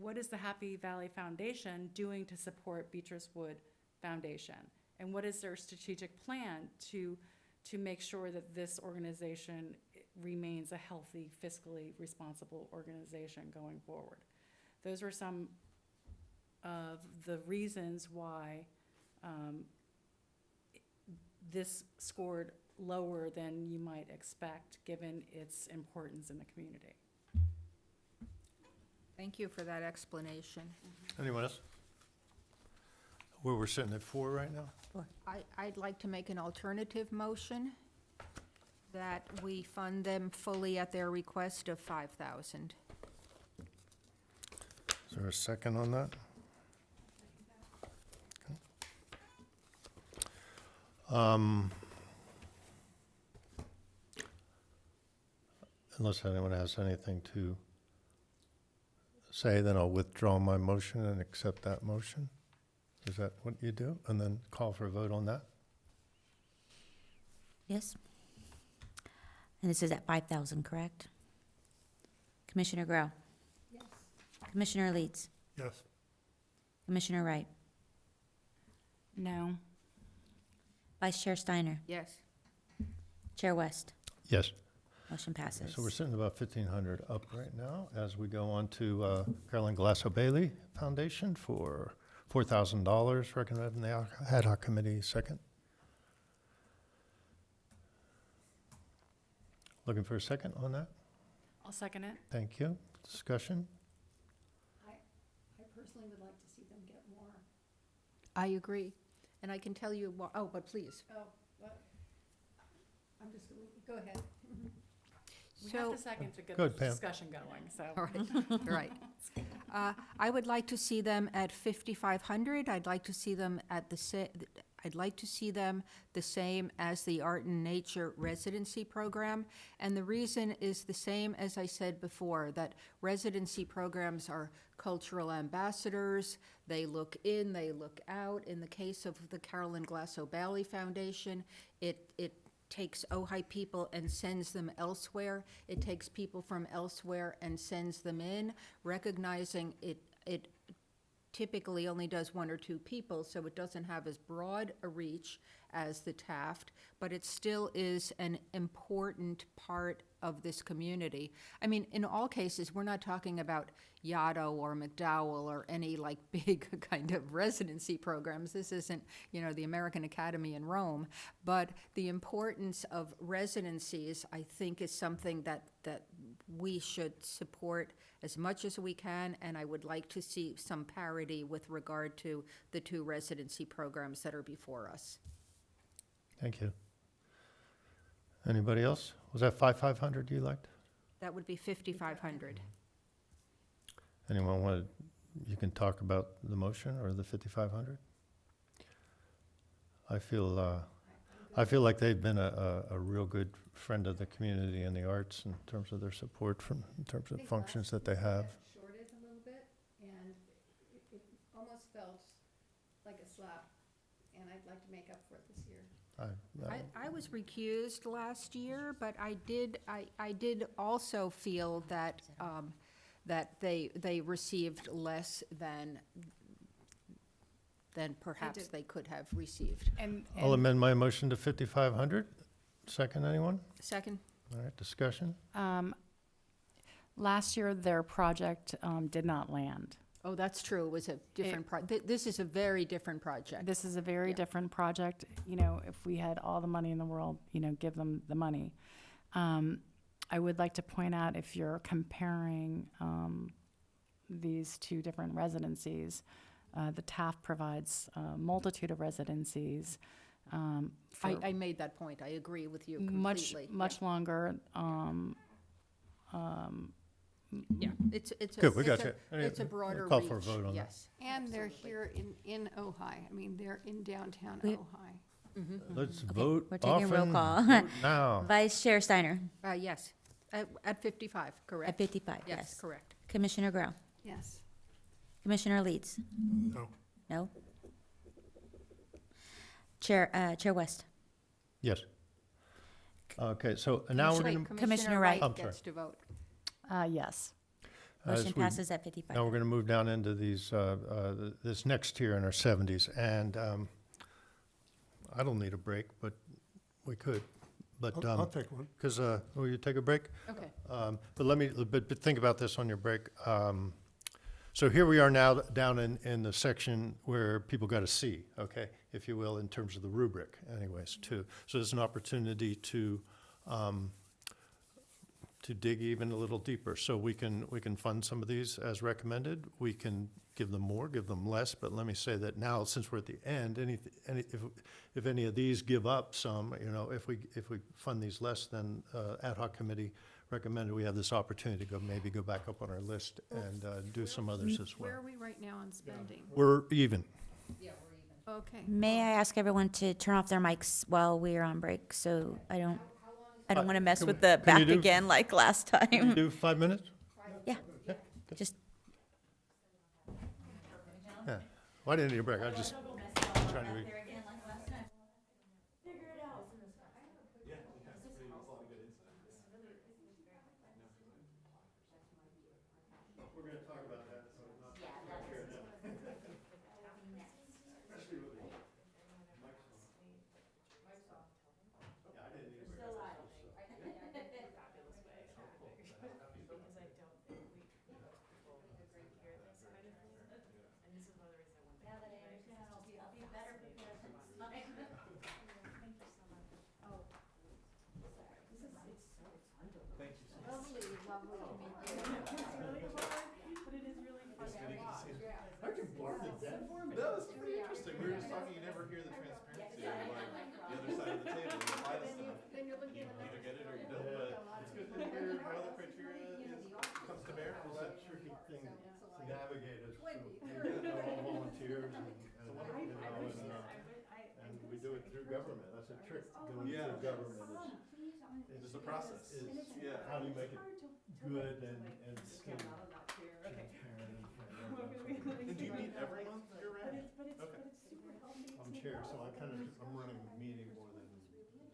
what is the Happy Valley Foundation doing to support Beatrice Wood Foundation? And what is their strategic plan to make sure that this organization remains a healthy, fiscally responsible organization going forward? Those are some of the reasons why this scored lower than you might expect, given its importance in the community.
Thank you for that explanation.
Anyone else? We're sitting at 4 right now?
I'd like to make an alternative motion that we fund them fully at their request of $5,000.
Is there a second on that? Unless anyone has anything to say, then I'll withdraw my motion and accept that motion. Is that what you do? And then call for a vote on that?
Yes. And this is at 5,000, correct? Commissioner Grau?
Yes.
Commissioner Leeds?
Yes.
Commissioner Wright?
No.
Vice Chair Steiner?
Yes.
Chair West?
Yes.
Motion passes.
So we're sitting about 1,500 up right now as we go on to Carolyn Glasso Bailey Foundation for $4,000 recommended in the ad hoc committee. Second. Looking for a second on that?
I'll second it.
Thank you. Discussion?
I personally would like to see them get more.
I agree. And I can tell you, but please.
Oh, well, I'm just, go ahead.
We
So-
have to second to get
Good,
the
Pam.
discussion going, so.
All right, right. I would like to see them at 5,500. I'd like to see them at I'd like to see them the same as the Art and Nature Residency Program. And the reason is the same as I said before, that residency programs are cultural ambassadors. They look in, they look out. In the case of the Carolyn Glasso Bailey Foundation, it takes Ojai people and sends them elsewhere. It takes people from elsewhere and sends them in, recognizing it typically only does 1 or 2 people, so it doesn't have as broad a reach as the Taft, but it still is an important part of this community. I mean, in all cases, we're not talking about Yaddo or McDowell or any like big kind of residency programs. This isn't, the American Academy in Rome, but the importance of residencies, I think, is something that we should support as much as we can, and I would like to see some parity with regard to the 2 residency programs that are before us.
Thank you. Anybody else? Was that 5,500 you liked?
That would be 5,500.
Anyone want to, you can talk about the motion or the 5,500? I feel like they've been a real good friend of the community and the arts in terms of their support in terms of functions that they have.
Shorted a little bit, and it almost felt like a slap, and I'd like to make up for it this year.
I was recused last year, but I did also feel that, that they received less than than perhaps
did.
they could have received.
I'll amend my motion to 5,500. Second, anyone?
Second?
All right, discussion?
Last year, their project did not land.
Oh, that's true, it was a different this is a very different project.
This is a very
Yeah.
different project. You know, if we had all the money in the world, you know, give them the money. I would like to point out, if you're comparing these two different residencies, the TAF provides a multitude of residencies. For
I made that point, I agree with you
much,
completely.
much longer.
Yeah, it's a.
Good, we
it's
got
a-
you. Any-
It's a broader reach,
call for a vote on that.
yes.
And they're
Absolutely.
here in Ojai. I mean, they're in downtown
We-
Ojai.
Let's
Okay,
vote
we're taking a roll
often,
call.
vote now.
Vice Chair Steiner,
Yes, at 55,
at
correct?
55,
Yes,
yes.
correct.
Commissioner Grau,
Yes.
Commissioner Leeds,
No.
no? Chair West,
Yes. Okay, so now we're
Wait,
going to,
Commissioner Wright.
I'm
gets to vote.
Yes.
motion passes at 55.
now we're going to move down into these, this next tier in our 70s. And I don't need a break, but we could. But,
I'll take one.
because, will you take a break?
Okay.
But let me, but think about this on your break. So here we are now down in the section where people got a C, okay, if you will, in terms of the rubric anyways, too. So there's an opportunity to dig even a little deeper. So we can fund some of these as recommended. We can give them more, give them less, but let me say that now, since we're at the end, if any of these give up some, you know, if we fund these less than ad hoc committee recommended, we have this opportunity to maybe go back up on our list and do some others as well.
Where are we right now on spending?
We're even.
Okay.
May I ask everyone to turn off their mics while we're on break, so I don't want to mess
Can
with
we-
the
can you
back
do-
again like last
Can we
time.
do 5 minutes?
Yeah, just,
Yeah. Well, I didn't need a break, I was just trying to read. We're gonna talk about that, so not here now. Especially with the mics on. Yeah, I didn't need a break.
I can blur the death. No, it's pretty interesting. We were just talking, you never hear the transparency of like the other side of the table. You apply this stuff. You either get it or you don't, but it's good to hear how the criteria comes to bear.
It's a tricky thing to navigate us through. They're all volunteers and we do it through government. That's a trick, doing it through government is
It's a process. Yeah.
how do you make it good and still transparent and fair?
And do you meet every month year round? Okay.
I'm chair, so I'm running the meeting more than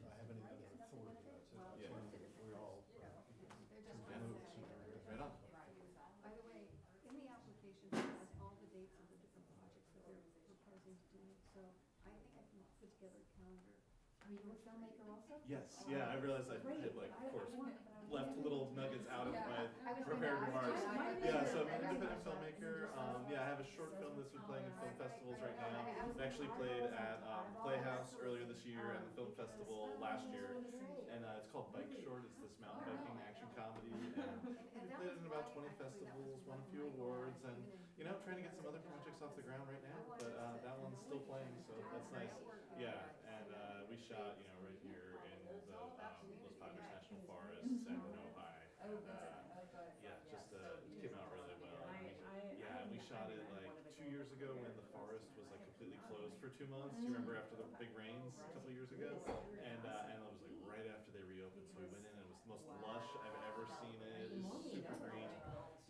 I have any other authority. That's it.
Yeah.
So we're all.
Right on.
By the way, in the application, it has all the dates of the different projects that they're proposing to do. So I think I can put together a calendar. Are you a filmmaker also?
Yes, yeah, I realized I had like, of course, left little nuggets out of my prepared remarks. Yeah, so I'm an independent filmmaker. Yeah, I have a short film that's been playing in film festivals right now. It actually played at Playhouse earlier this year and the film festival last year. And it's called Bike Short. It's this mountain biking action comedy. And we played it in about 20 festivals, won a few awards, and you know, trying to get some other projects off the ground right now. But that one's still playing, so that's nice. Yeah, and we shot, you know, right here in the Los Padres National Forests and in Ojai. And yeah, just it came out really well. And we shot it like 2 years ago when the forest was like completely closed for 2 months. Do you remember after the big rains a couple of years ago? And it was like right after they reopened, so we went in and it was the most lush I've ever seen it. It was super green.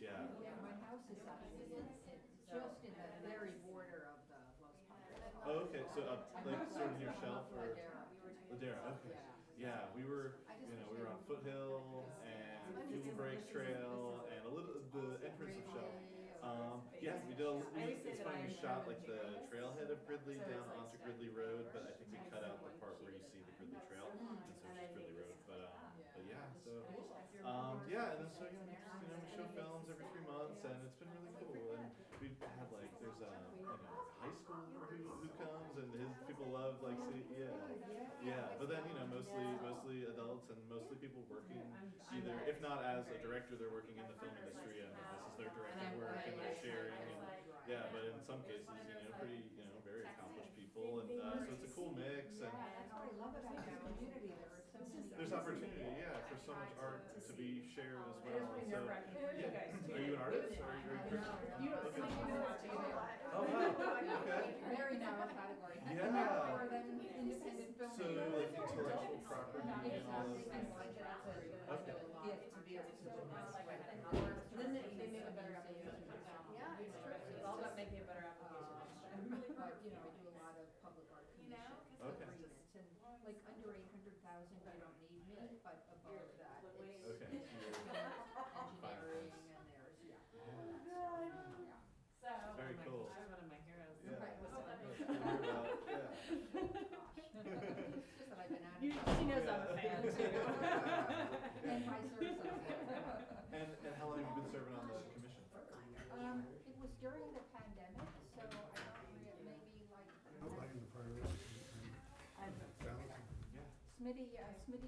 Yeah.
My house is actually just in the very border of the Los Padres.
Oh, okay. So like sort of near Shelf or Ladera. Okay. Yeah, we were, you know, we were on Foothill and Fuel Break Trail and a little the entrance of Shelf. Yeah, it's funny, we shot like the trailhead of Gridley down onto Gridley Road, but I think we cut out the part where you see the Gridley Trail, and so it's just Gridley Road, but yeah, so, yeah, and then so, we show films every 3 months, and it's been really cool, and we've had like, there's a high schooler who comes, and his people love like, yeah, but then, mostly adults, and mostly people working either, if not as a director, they're working in the film industry, and this is their directing work, and they're sharing, and yeah, but in some cases, pretty, very accomplished people, and so it's a cool mix, and
That's what I love about this community, there are so many.
there's opportunity, yeah, for so much art to be shared as well. And so, yeah. Are you an artist? Or are you
You don't
okay.
Oh,
wow. Okay.
Very narrow category.
Yeah.
Narrower than independent
So
filmmaker.
like intellectual property and all those
And
things.
like that's a
Okay.
gift to be able to do this.
Then they make a better application.
Yeah, it's true.
It's all about making a better application.
But, I do a lot of public art commission
Okay.
agreements, and like under 800,000, you don't need me, but above that, it's
Okay.
engineering, and there's, yeah.
So.
Very cool.
I'm one of my heroes.
Yeah.
Right, well,
That's good to hear about. Yeah.
It's just that I've been at it.
She knows I'm a fan too.
And vice versa.
And how long have you been serving on the commission?
It was during the pandemic, so I don't maybe like
Outlining the priorities and balancing.
Smitty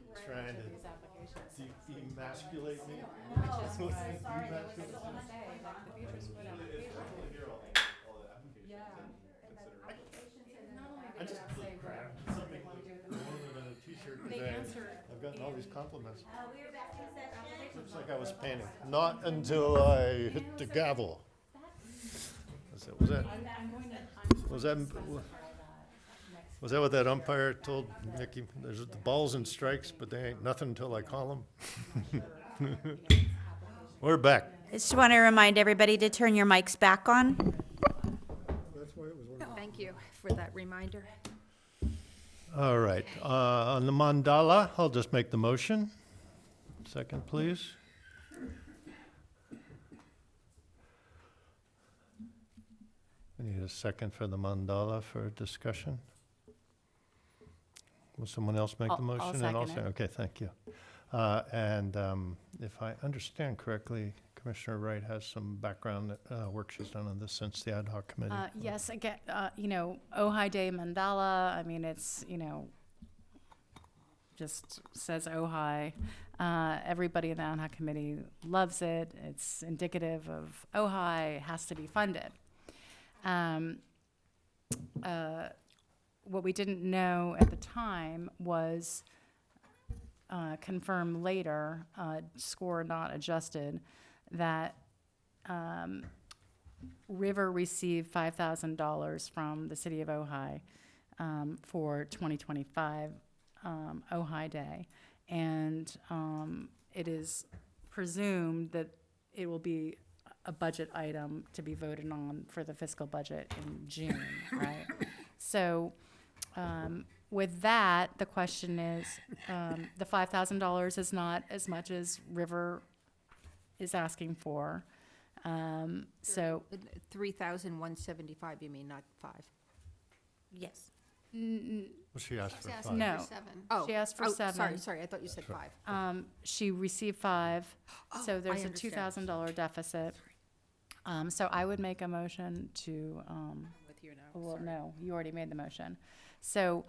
was.
Trying to
These applications.
emasculate me?
Sorry, that was just to say, like, the Beatrice Wood
It's
application.
cool to hear all the applications
Yeah.
and consider.
Applications and then.
Not only
I
did
just
that say what
something
they want to do with the
more than a t-shirt
They
today.
answered
I've gotten all these
in-
compliments.
applications.
Looks like I was painting. Not until I hit the gavel. Was that,
I'm going to
was that, was that what that umpire told Nikki? There's the balls and strikes, but they ain't nothing until I call them. We're back.
I just want to remind everybody to turn your mics back on.
That's why it was one of the.
Thank you for that reminder.
All right, on the mandala, I'll just make the motion. Second, please. I need a second for the mandala for discussion. Will someone else make the
I'll
motion? And
second it.
Okay, thank you. And if I understand correctly, Commissioner Wright has some background work she's done on this since the ad hoc committee.
Yes, again, Ojai Day Mandala, I mean, it's, just says Ojai. Everybody in the ad hoc committee loves it. It's indicative of Ojai, it has to be funded. What we didn't know at the time was confirmed later, score not adjusted, that River received $5,000 from the city of Ojai for 2025 Ojai Day. And it is presumed that it will be a budget item to be voted on for the fiscal budget in June, right? So with that, the question is, the $5,000 is not as much as River is asking for. So
3,175, you mean, not 5?
Yes.
Well, she asked
She's
for
asking
5.
No.
for 7.
Oh,
She asked for
oh,
7.
Sorry, I thought you said
Sure.
5.
She received 5,
Oh,
so there's
I
a
understand.
$2,000 deficit. So I would make a motion to,
With you now,
well,
sorry.
no, you already made the motion. So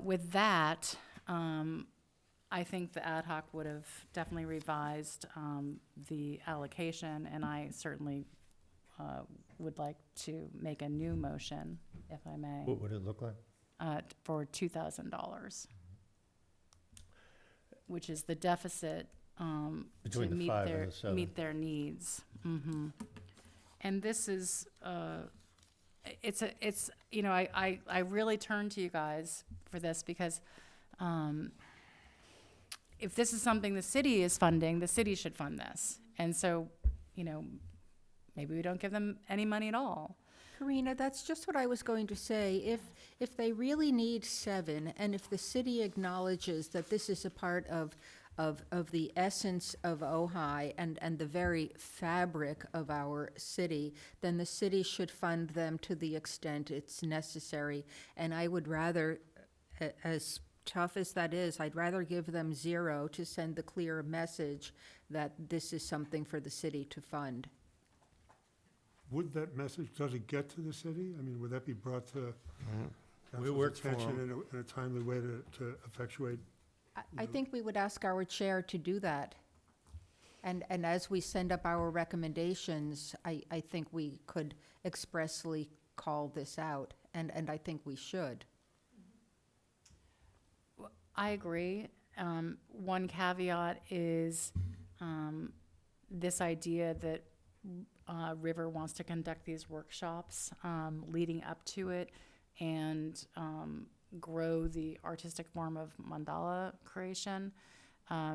with that, I think the ad hoc would have definitely revised the allocation, and I certainly would like to make a new motion, if I may,
What would it look like?
for $2,000, which is the deficit to
Between the
meet
5 and
their,
the 7.
meet their needs. And this is, it's, I really turn to you guys for this because if this is something the city is funding, the city should fund this. And so, maybe we don't give them any money at all.
Karina, that's just what I was going to say. If they really need 7, and if the city acknowledges that this is a part of of the essence of Ojai and the very fabric of our city, then the city should fund them to the extent it's necessary. And I would rather, as tough as that is, I'd rather give them 0 to send the clear message that this is something for the city to fund.
Would that message, does it get to the city? I mean, would that be brought to
We work
council's
for
attention in a timely way to effectuate?
I think we would ask our chair to do that. And as we send up our recommendations, I think we could expressly call this out, and I think we should.
I agree. One caveat is this idea that River wants to conduct these workshops leading up to it and grow the artistic form of mandala creation.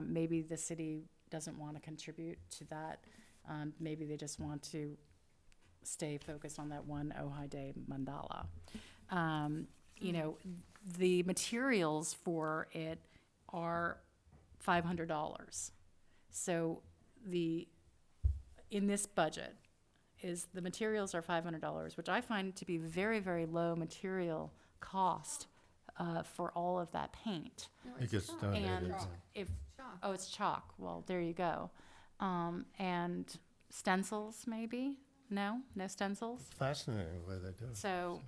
Maybe the city doesn't want to contribute to that. Maybe they just want to stay focused on that one Ojai Day mandala. You know, the materials for it are $500. So in this budget is the materials are $500, which I find to be very, very low material cost for all of that paint.
It gets donated.
And if, oh, it's chalk, well, there you go. And stencils, maybe? No stencils?
Fascinating the way they do it.
So,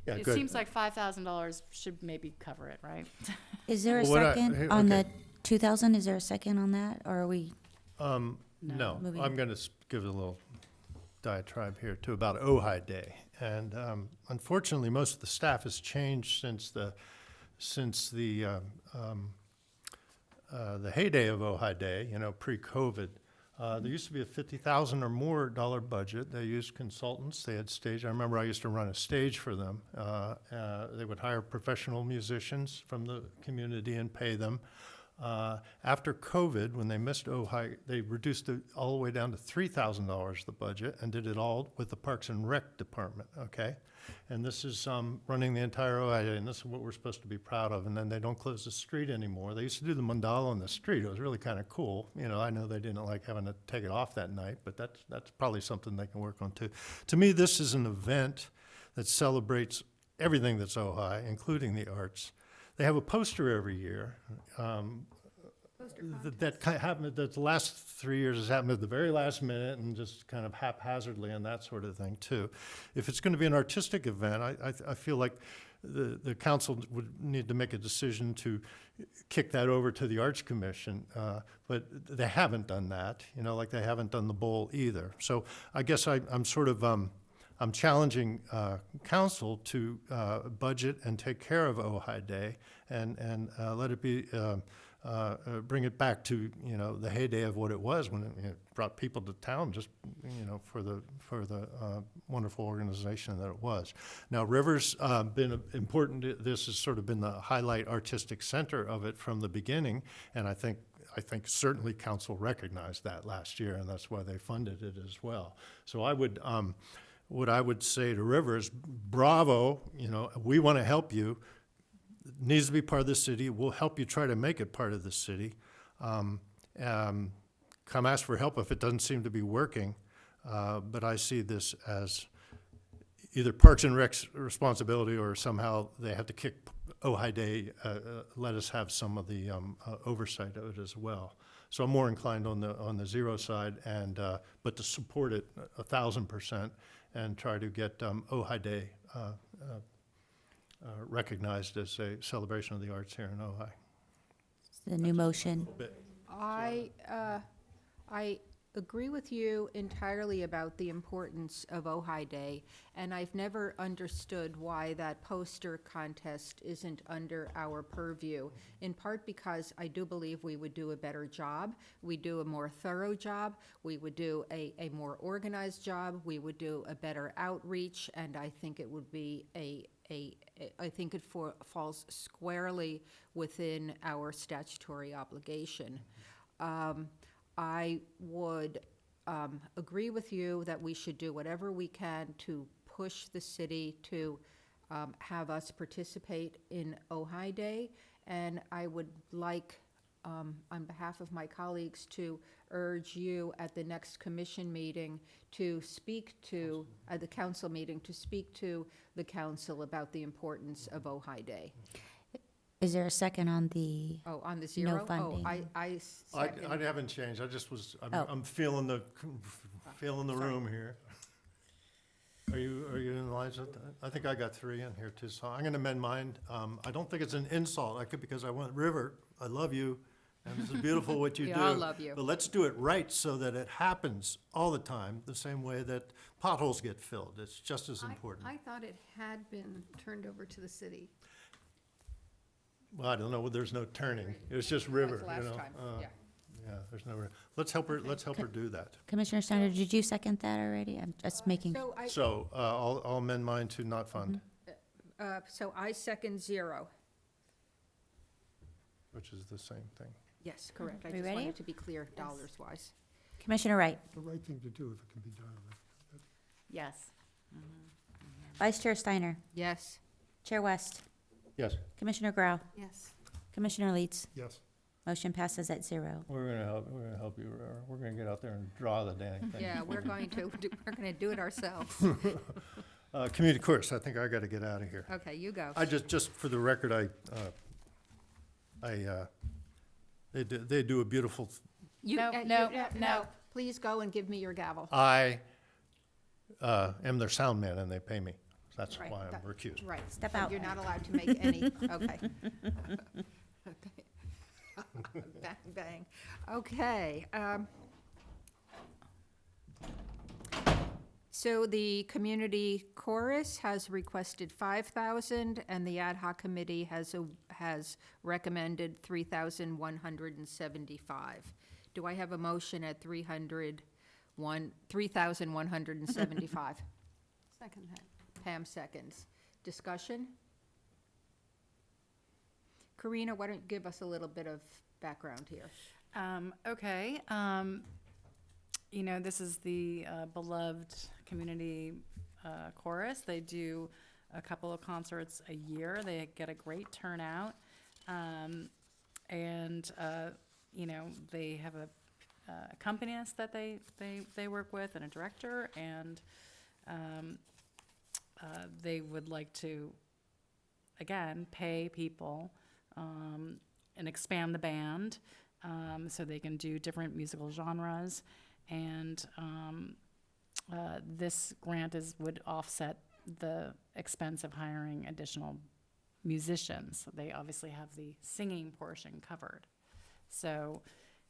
Yeah,
it
good.
seems like $5,000 should maybe cover it, right?
Is there a
Well, what I-
second
hey,
on the
okay.
2,000? Is there a second on that, or are we?
No,
Moving
I'm
on.
going to give a little diatribe here too about Ojai Day. And unfortunately, most of the staff has changed since the heyday of Ojai Day, you know, pre-COVID. There used to be a $50,000 or more budget. They used consultants. They had stage. I remember I used to run a stage for them. They would hire professional musicians from the community and pay them. After COVID, when they missed Ojai, they reduced it all the way down to $3,000 the budget and did it all with the Parks and Rec department, okay? And this is running the entire Ojai, and this is what we're supposed to be proud of. And then they don't close the street anymore. They used to do the mandala on the street. It was really kind of cool. You know, I know they didn't like having to take it off that night, but that's probably something they can work on too. To me, this is an event that celebrates everything that's Ojai, including the arts. They have a poster every year. That kind of happened, that the last 3 years has happened at the very last minute and just kind of haphazardly and that sort of thing too. If it's going to be an artistic event, I feel like the council would need to make a decision to kick that over to the Arts Commission, but they haven't done that, you know, like they haven't done the bowl either. So I guess I'm sort of, I'm challenging council to budget and take care of Ojai Day and let it be, bring it back to, you know, the heyday of what it was when it brought people to town just, you know, for the wonderful organization that it was. Now, River's been important. This has sort of been the highlight artistic center of it from the beginning, and I think certainly council recognized that last year, and that's why they funded it as well. So I would, what I would say to River is, bravo, you know, we want to help you. It needs to be part of the city. We'll help you try to make it part of the city. Come ask for help if it doesn't seem to be working. But I see this as either Parks and Rec's responsibility or somehow they have to kick Ojai Day, let us have some of the oversight of it as well. So I'm more inclined on the zero side, and but to support it 1,000% and try to get Ojai Day recognized as a celebration of the arts here in Ojai.
The new motion.
I agree with you entirely about the importance of Ojai Day, and I've never understood why that poster contest isn't under our purview, in part because I do believe we would do a better job. We do a more thorough job. We would do a more organized job. We would do a better outreach, and I think it would be I think it falls squarely within our statutory obligation. I would agree with you that we should do whatever we can to push the city to have us participate in Ojai Day, And I would like, on behalf of my colleagues, to urge you at the next commission meeting to speak to, at the council meeting, to speak to the council about the importance of Ojai Day.
Is there a second on the,
Oh, on the zero? Oh,
funding.
I
I
second.
haven't changed, I just was,
Oh.
I'm feeling the
Sorry.
room here. Are you in line with that? I think I got 3 in here too, so I'm gonna amend mine. I don't think it's an insult, because I went, River, I love you, and it's beautiful what you do.
Yeah, I love you.
But let's do it right so that it happens all the time, the same way that potholes get filled. It's just as important.
I thought it had been turned over to the city.
Well, I don't know, there's no turning, it's just
That
river,
was
you
last
know?
time, yeah.
Yeah, there's no, let's help her do that.
Commissioner Steiner, did you second that already? I'm just making,
So I,
So, I'll amend mine to not fund,
so I second zero.
which is the same thing.
Yes, correct. I
We
just
ready?
wanted to be clear dollars-wise.
Commissioner Wright,
The right thing to do if it can be done.
Yes.
Vice Chair Steiner,
Yes.
Chair West,
Yes.
Commissioner Grau,
Yes.
Commissioner Leeds.
Yes.
Motion passes at 0.
We're gonna help you, we're gonna get out there and draw the dang thing.
Yeah, we're going to do it ourselves.
Community course, I think I gotta get out of here.
Okay, you go.
I just for the record, they do a beautiful,
You-
No, no.
Please go and give me your gavel.
I am their sound man and they pay me. That's
Right,
why I'm
that-
recused.
Right.
Step
but
out.
You're not allowed to make any, okay. Bang, bang. Okay. So the community chorus has requested 5,000, and the ad hoc committee has recommended 3,175. Do I have a motion at 3,175?
Second that.
Pam seconds. Discussion? Karina, why don't you give us a little bit of background here?
Okay, you know, this is the beloved community chorus. They do a couple of concerts a year. They get a great turnout. And, you know, they have a accompanist that they work with and a director, and they would like to, again, pay people and expand the band so they can do different musical genres. And this grant would offset the expense of hiring additional musicians. They obviously have the singing portion covered. So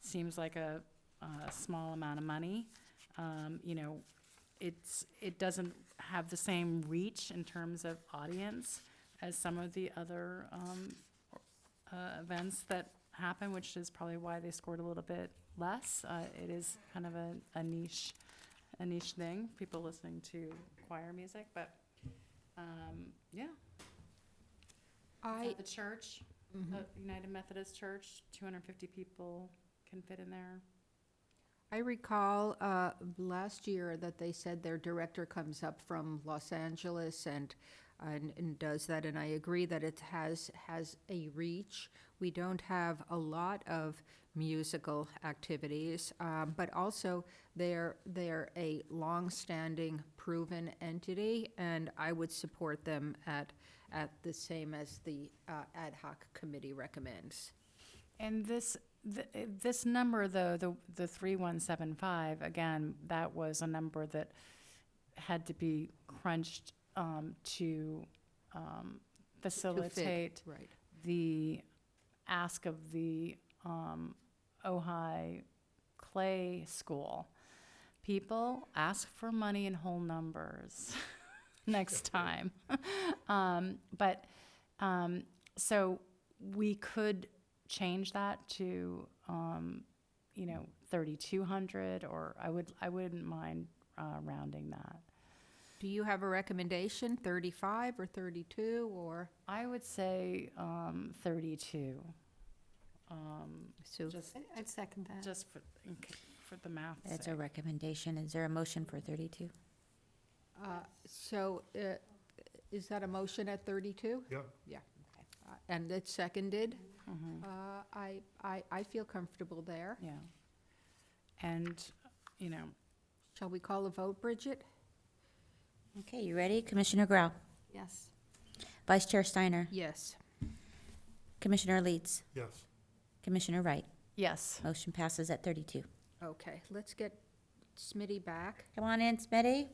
seems like a small amount of money. You know, it doesn't have the same reach in terms of audience as some of the other events that happen, which is probably why they scored a little bit less. It is kind of a niche thing, people listening to choir music, but yeah. At the church, United Methodist Church, 250 people can fit in there.
I recall last year that they said their director comes up from Los Angeles and does that, and I agree that it has a reach. We don't have a lot of musical activities, but also they're a long-standing, proven entity, and I would support them at the same as the ad hoc committee recommends.
And this number, though, the 3175, again, that was a number that had to be crunched to facilitate
Right.
the ask of the Ojai Clay School. People ask for money in whole numbers next time. So we could change that to, 3,200, or I wouldn't mind rounding that.
Do you have a recommendation, 35 or 32, or?
I would say 32.
So
I'd second that.
Just for the math's
That's
sake.
a recommendation. Is there a motion for 32?
So is that a motion at 32?
Yeah.
Yeah, and it's seconded. I feel comfortable there.
Yeah. And, you know,
Shall we call a vote, Bridget?
Okay, you ready? Commissioner Grau,
Yes.
Vice Chair Steiner,
Yes.
Commissioner Leeds,
Yes.
Commissioner Wright.
yes.
Motion passes at 32.
Okay, let's get Smitty back.
Come on in, Smitty.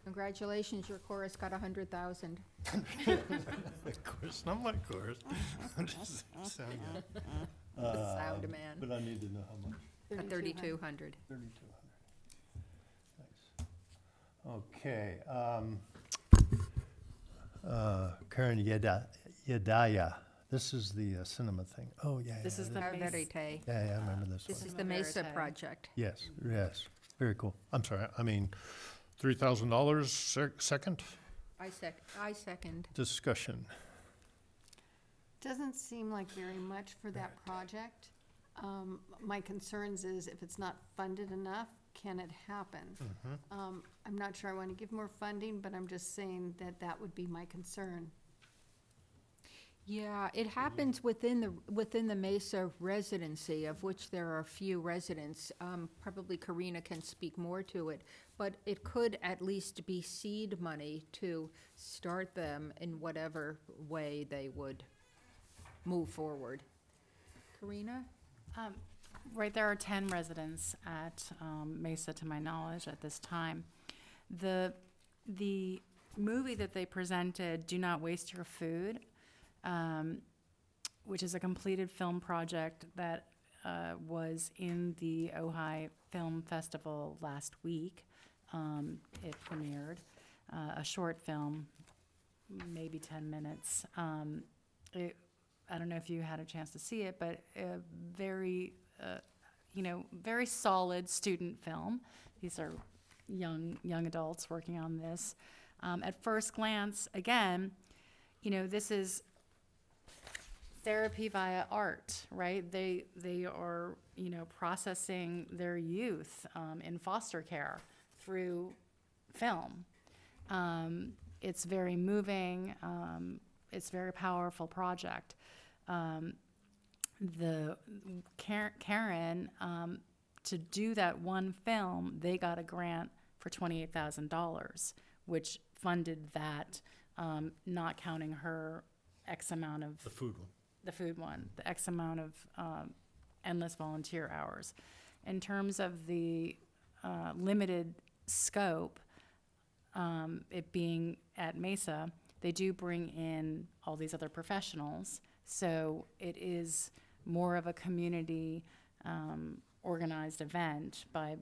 Congratulations, your chorus got 100,000.
Chorus, not my chorus. Just sound good.
Sound man.
But I need to know how much.
3,200.
3,200. Nice. Okay. Karen Yedaya. This is the cinema thing. Oh, yeah.
This is the
Our
Mesa-
verite.
Yeah, I remember this
This
one.
is the Mesa
Verite.
project.
Yes, yes. Very cool. I'm sorry. I mean, $3,000 second
I second.
discussion.
Doesn't seem like very much for that project. My concerns is if it's not funded enough, can it happen? I'm not sure I want to give more funding, but I'm just saying that that would be my concern.
Yeah, it happens within the Mesa residency, of which there are a few residents. Probably Karina can speak more to it, but it could at least be seed money to start them in whatever way they would move forward. Karina?
Right, there are 10 residents at Mesa, to my knowledge, at this time. The movie that they presented, Do Not Waste Your Food, which is a completed film project that was in the Ojai Film Festival last week. It premiered, a short film, maybe 10 minutes. I don't know if you had a chance to see it, but a very, very solid student film. These are young adults working on this. At first glance, again, this is therapy via art, right? They are, processing their youth in foster care through film. It's very moving. It's a very powerful project. Karen, to do that one film, they got a grant for $28,000, which funded that, not counting her X amount of
The food one.
the food one, the X amount of endless volunteer hours. In terms of the limited scope, it being at Mesa, they do bring in all these other professionals. So it is more of a community organized event by,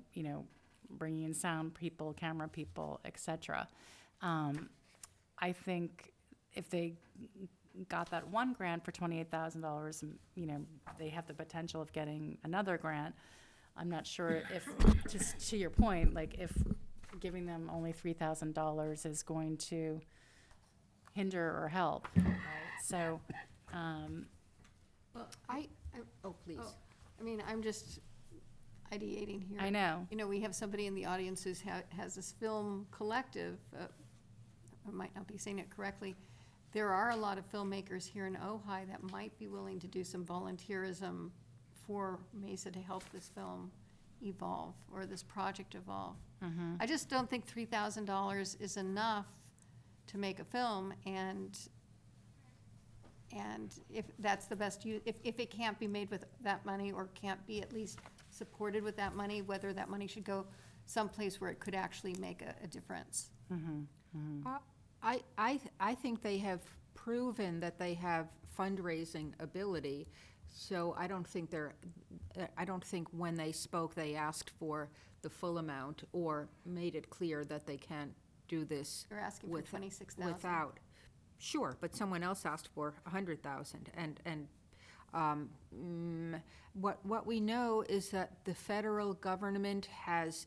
bringing in sound people, camera people, et cetera. I think if they got that one grant for $28,000, they have the potential of getting another grant. I'm not sure if, to your point, like if giving them only $3,000 is going to hinder or help, right? So,
Well,
Oh, please.
I'm just ideating here.
I know.
We have somebody in the audience who's has this film collective. I might not be saying it correctly. There are a lot of filmmakers here in Ojai that might be willing to do some volunteerism for Mesa to help this film evolve, or this project evolve. I just don't think $3,000 is enough to make a film, and if that's the best use, if it can't be made with that money, or can't be at least supported with that money, whether that money should go someplace where it could actually make a difference.
I think they have proven that they have fundraising ability, so I don't think when they spoke, they asked for the full amount or made it clear that they can't do this
They're asking for $26,000.
without. Sure, but someone else asked for 100,000, and what we know is that the federal government has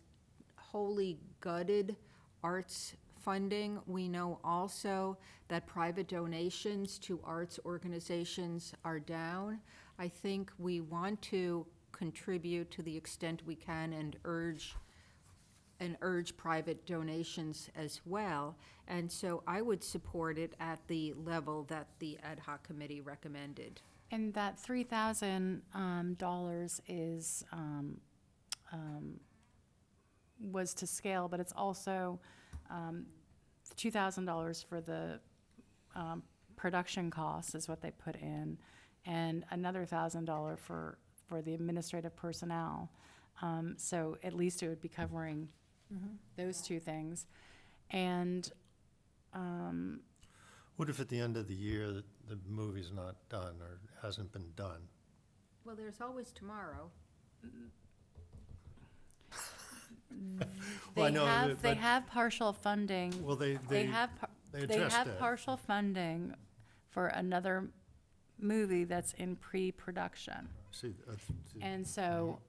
wholly gutted arts funding. We know also that private donations to arts organizations are down. I think we want to contribute to the extent we can and urge and urge private donations as well. And so I would support it at the level that the ad hoc committee recommended.
And that $3,000 is, was to scale, but it's also $2,000 for the production costs is what they put in, and another $1,000 for the administrative personnel. So at least it would be covering those two things. And
What if at the end of the year the movie's not done or hasn't been done?
Well, there's always tomorrow.
Well, I know,
they
but-
have partial funding.
Well, they addressed
have
that.
partial funding for another movie that's in pre-production.
See,
And so,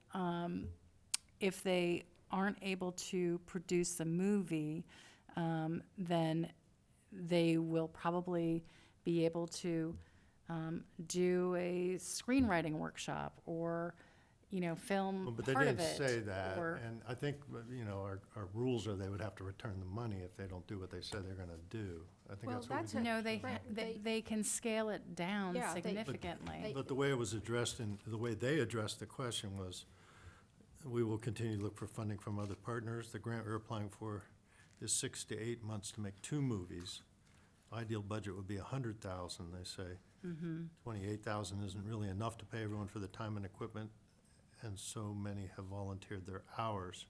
if they aren't able to produce the movie, then they will probably be able to do a screenwriting workshop or, film
well, but they
part of
didn't
it.
say that,
or-
and I think, our rules are they would have to return the money if they don't do what they said they're gonna do. I think
Well,
that's what we
that's
did.
No,
Right,
they can scale it down
Yeah, they-
significantly.
But the way it was addressed and the way they addressed the question was, we will continue to look for funding from other partners. The grant we're applying for is 6 to 8 months to make 2 movies. Ideal budget would be 100,000, they say. 28,000 isn't really enough to pay everyone for the time and equipment, and so many have volunteered their hours.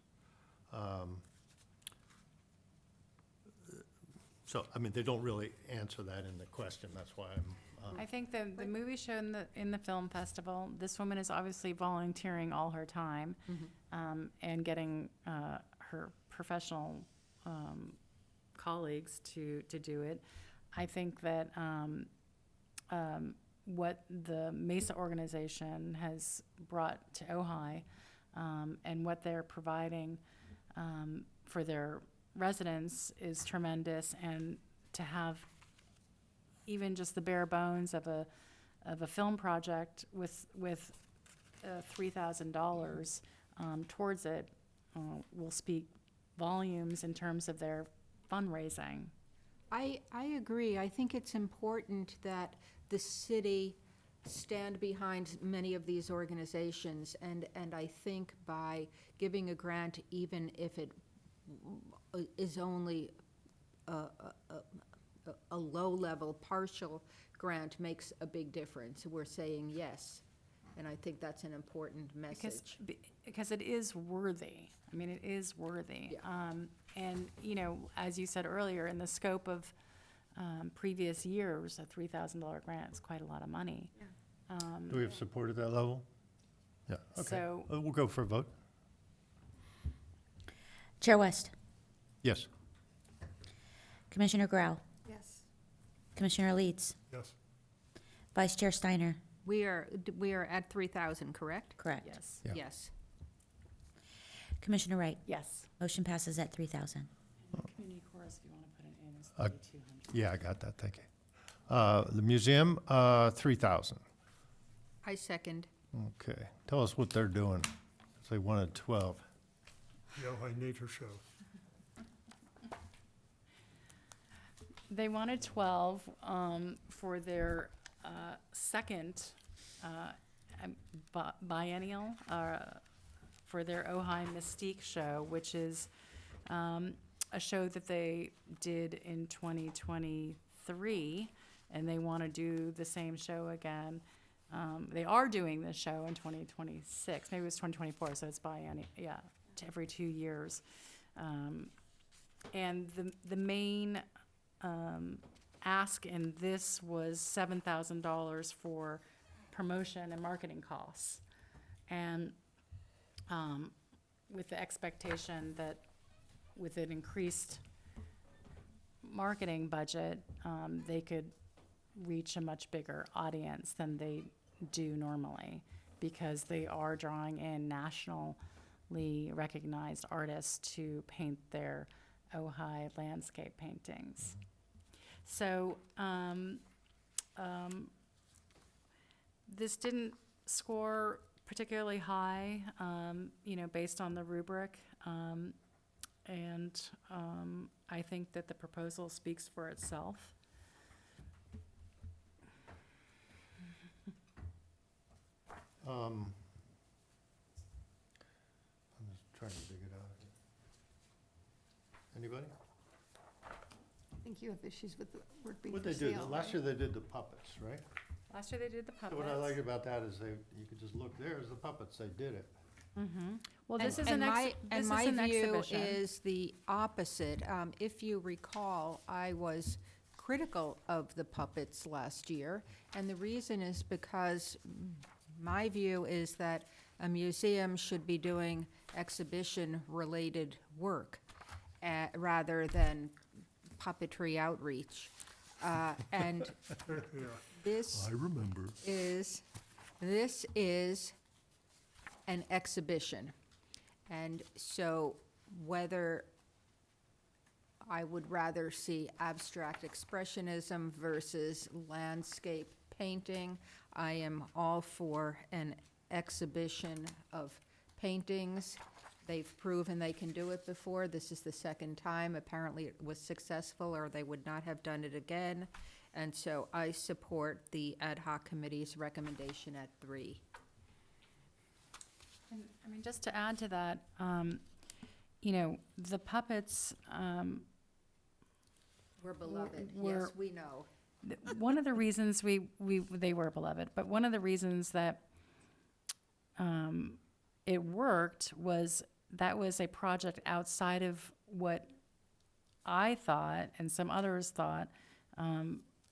So, I mean, they don't really answer that in the question, that's why I'm,
I think the movie shown in the film festival, this woman is obviously volunteering all her time, and getting her professional colleagues to do it. I think that what the Mesa organization has brought to Ojai, and what they're providing for their residents is tremendous, and to have even just the bare bones of a film project with $3,000 towards it will speak volumes in terms of their fundraising.
I agree. I think it's important that the city stand behind many of these organizations, and I think by giving a grant, even if it is only a low-level partial grant, makes a big difference. We're saying yes, and I think that's an important message.
Because it is worthy. I mean, it is worthy.
Yeah.
And, as you said earlier, in the scope of previous years, a $3,000 grant is quite a lot of money.
do we have support at that level? Yeah, okay.
So-
We'll go for a vote.
Chair West,
Yes.
Commissioner Grau,
Yes.
Commissioner Leeds,
Yes.
Vice Chair Steiner.
We are at 3,000, correct?
Correct.
Yes.
Yeah.
Yes.
Commissioner Wright.
Yes.
Motion passes at 3,000.
Community chorus, if you want to put it in, is
Uh,
3,200.
Yeah, I got that, thank you. The museum, 3,000.
I second.
Okay, tell us what they're doing. They wanted 12.
The Ojai Nature Show.
They wanted 12 for their second biennial, for their Ojai Mystique show, which is a show that they did in 2023, and they want to do the same show again. They are doing this show in 2026. Maybe it was 2024, so it's every 2 years. And the main ask in this was $7,000 for promotion and marketing costs. And with the expectation that with an increased marketing budget, they could reach a much bigger audience than they do normally, because they are drawing in nationally recognized artists to paint their Ojai landscape paintings. So this didn't score particularly high, based on the rubric. And I think that the proposal speaks for itself.
I'm just trying to dig it out. Anybody?
I think you have issues with the work being
What
for
they do,
sale,
last
right?
year they did the puppets, right?
Last year they did the
So
puppets.
what I like about that is you could just look, there's the puppets, they did it.
Well, this
And-
is
and
an
my-
this is
And
an
my view
exhibition.
is the opposite. If you recall, I was critical of the puppets last year, and the reason is because my view is that a museum should be doing exhibition-related work rather than puppetry outreach. And this
remember.
this is an exhibition. And so whether I would rather see abstract expressionism versus landscape painting, I am all for an exhibition of paintings. They've proven they can do it before. This is the second time. Apparently it was successful, or they would not have done it again. And so I support the ad hoc committee's recommendation at 3.
And, I mean, just to add to that, you know, the puppets,
We're beloved,
We're-
yes, we know.
one of the reasons they were beloved, but one of the reasons that it worked was that was a project outside of what I thought and some others thought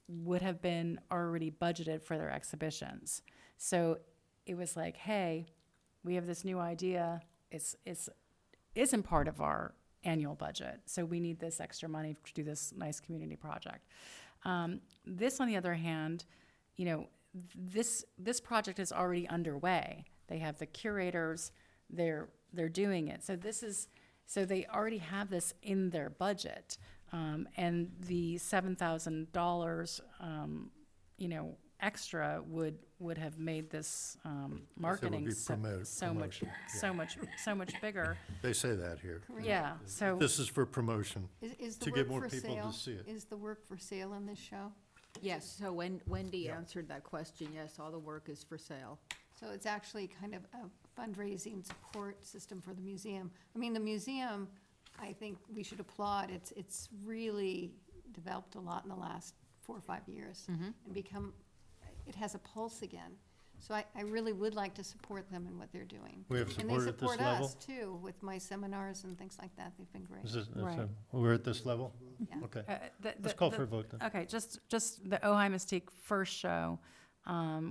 would have been already budgeted for their exhibitions. So it was like, hey, we have this new idea. Isn't part of our annual budget, so we need this extra money to do this nice community project. This, on the other hand, you know, this project is already underway. They have the curators, they're doing it. So they already have this in their budget. And the $7,000, you know, extra would have made this marketing
be
so much bigger.
They say that here.
Yeah, so.
This is for promotion.
Is the
to get
work
more
for
people to
sale-
see it.
Is the work for sale in this show?
Yes, so Wendy
Yeah.
answered that question, yes, all the work is for sale.
So it's actually kind of a fundraising support system for the museum. I mean, the museum, I think we should applaud. It's really developed a lot in the last 4 or 5 years and it has a pulse again. So I really would like to support them in what they're doing.
We have
And they
support at this
support
level?
us too, with my seminars and things like that. They've been great.
Right.
We're at this level?
Yeah.
Okay.
The-
Let's
the-
call
the-
for a vote then.
Okay, just the Ojai Mystique first show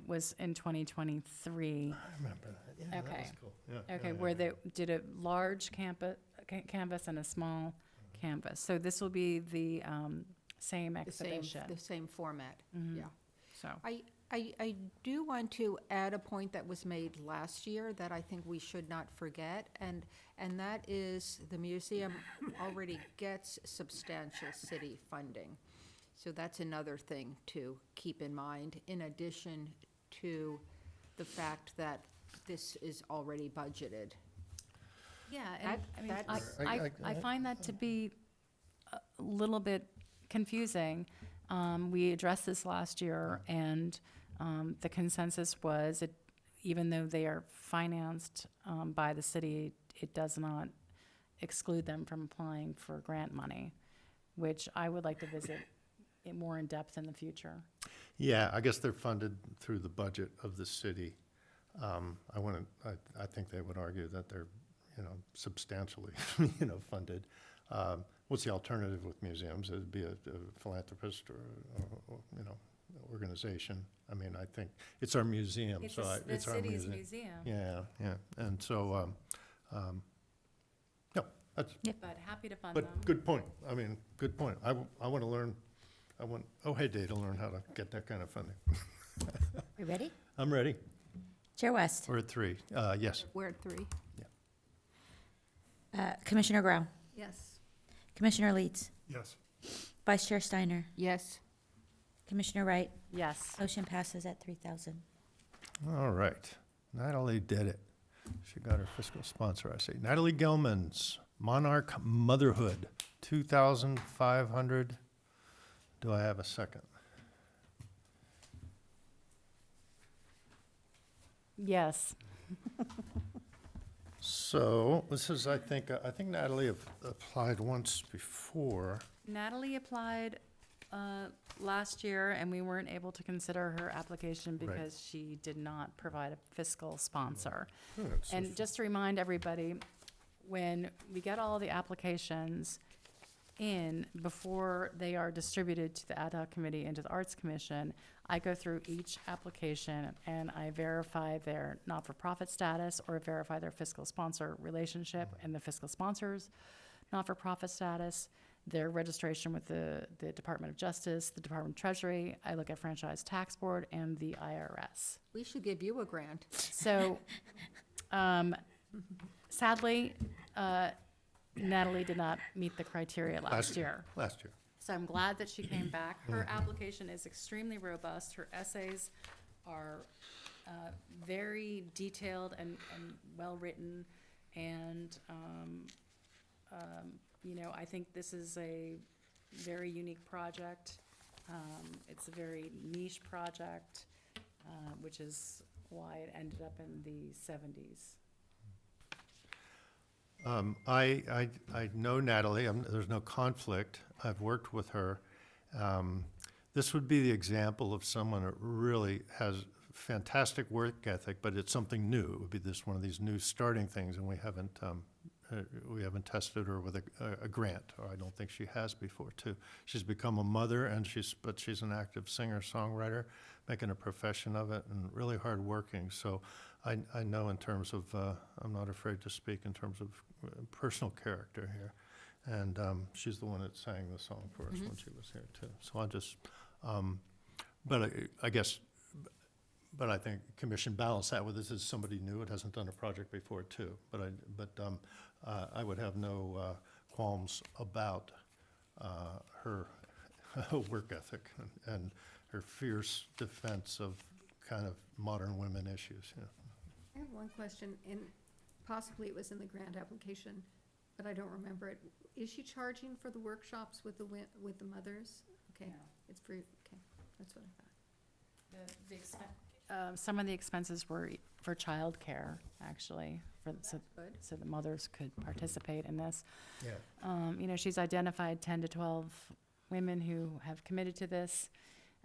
was in 2023.
I remember that. Yeah, that
Okay.
was cool. Yeah,
Okay,
yeah,
where
yeah.
they did a large canvas and a small canvas. So this will be the same
The same,
exhibition.
the same format,
Mhm.
yeah.
So,
I do want to add a point that was made last year that I think we should not forget, and that is the museum already gets substantial city funding. So that's another thing to keep in mind, in addition to the fact that this is already budgeted.
yeah, and I mean,
That's-
I find that to be a little bit confusing. We addressed this last year, and the consensus was, even though they are financed by the city, it does not exclude them from applying for grant money, which I would like to visit it more in depth in the future.
Yeah, I guess they're funded through the budget of the city. I think they would argue that they're, substantially, funded. What's the alternative with museums? It'd be a philanthropist or, organization. I mean, I think it's our museum,
It's
so
the
it's our
city's
museum.
museum,
Yeah, and so, no, that's,
but happy to fund them.
but good point. I mean, good point. I want to learn, I want Ojai Day to learn how to get that kind of funding.
You ready?
I'm ready.
Chair West,
We're at 3. Yes.
We're at 3.
Commissioner Grau,
Yes.
Commissioner Leeds,
Yes.
Vice Chair Steiner,
Yes,
Commissioner Wright.
Yes.
Motion passes at 3,000.
All right. Natalie did it. She got her fiscal sponsor, I see. Natalie Gelman's Monarch Motherhood, 2,500. Do I have a second?
Yes.
So this is, I think Natalie applied once before.
Natalie applied last year, and we weren't able to consider her application
Right.
because she did not provide a fiscal sponsor.
Oh, so
And just to remind everybody, when we get all the applications in before they are distributed to the ad hoc committee and to the Arts Commission, I go through each application and I verify their not-for-profit status or verify their fiscal sponsor relationship and the fiscal sponsor's not-for-profit status, their registration with the Department of Justice, the Department of Treasury. I look at Franchise Tax Board and the IRS.
We should give you a grant.
So, sadly, Natalie did not meet the criteria last year.
Last year.
So I'm glad that she came back. Her application is extremely robust. Her essays are very detailed and well-written. And, you know, I think this is a very unique project. It's a very niche project, which is why it ended up in the 70s.
I know Natalie, there's no conflict, I've worked with her. This would be the example of someone that really has fantastic work ethic, but it's something new. It would be one of these new starting things, and we haven't tested her with a grant, or I don't think she has before, too. She's become a mother, but she's an active singer-songwriter, making a profession of it, and really hardworking. So I know in terms of, I'm not afraid to speak in terms of personal character here. And she's the one that sang the song for us when she was here, too. So I just, but I think Commission balanced that with this is somebody new. It hasn't done a project before, too. But I would have no qualms about her work ethic and her fierce defense of kind of modern women issues. Yeah.
I have one question, and possibly it was in the grant application, but I don't remember it. Is she charging for the workshops with the mothers? Okay,
No.
it's free, okay, that's what I thought.
Some of the expenses were for childcare, actually, so the mothers could participate in this.
Yeah.
You know, she's identified 10 to 12 women who have committed to this.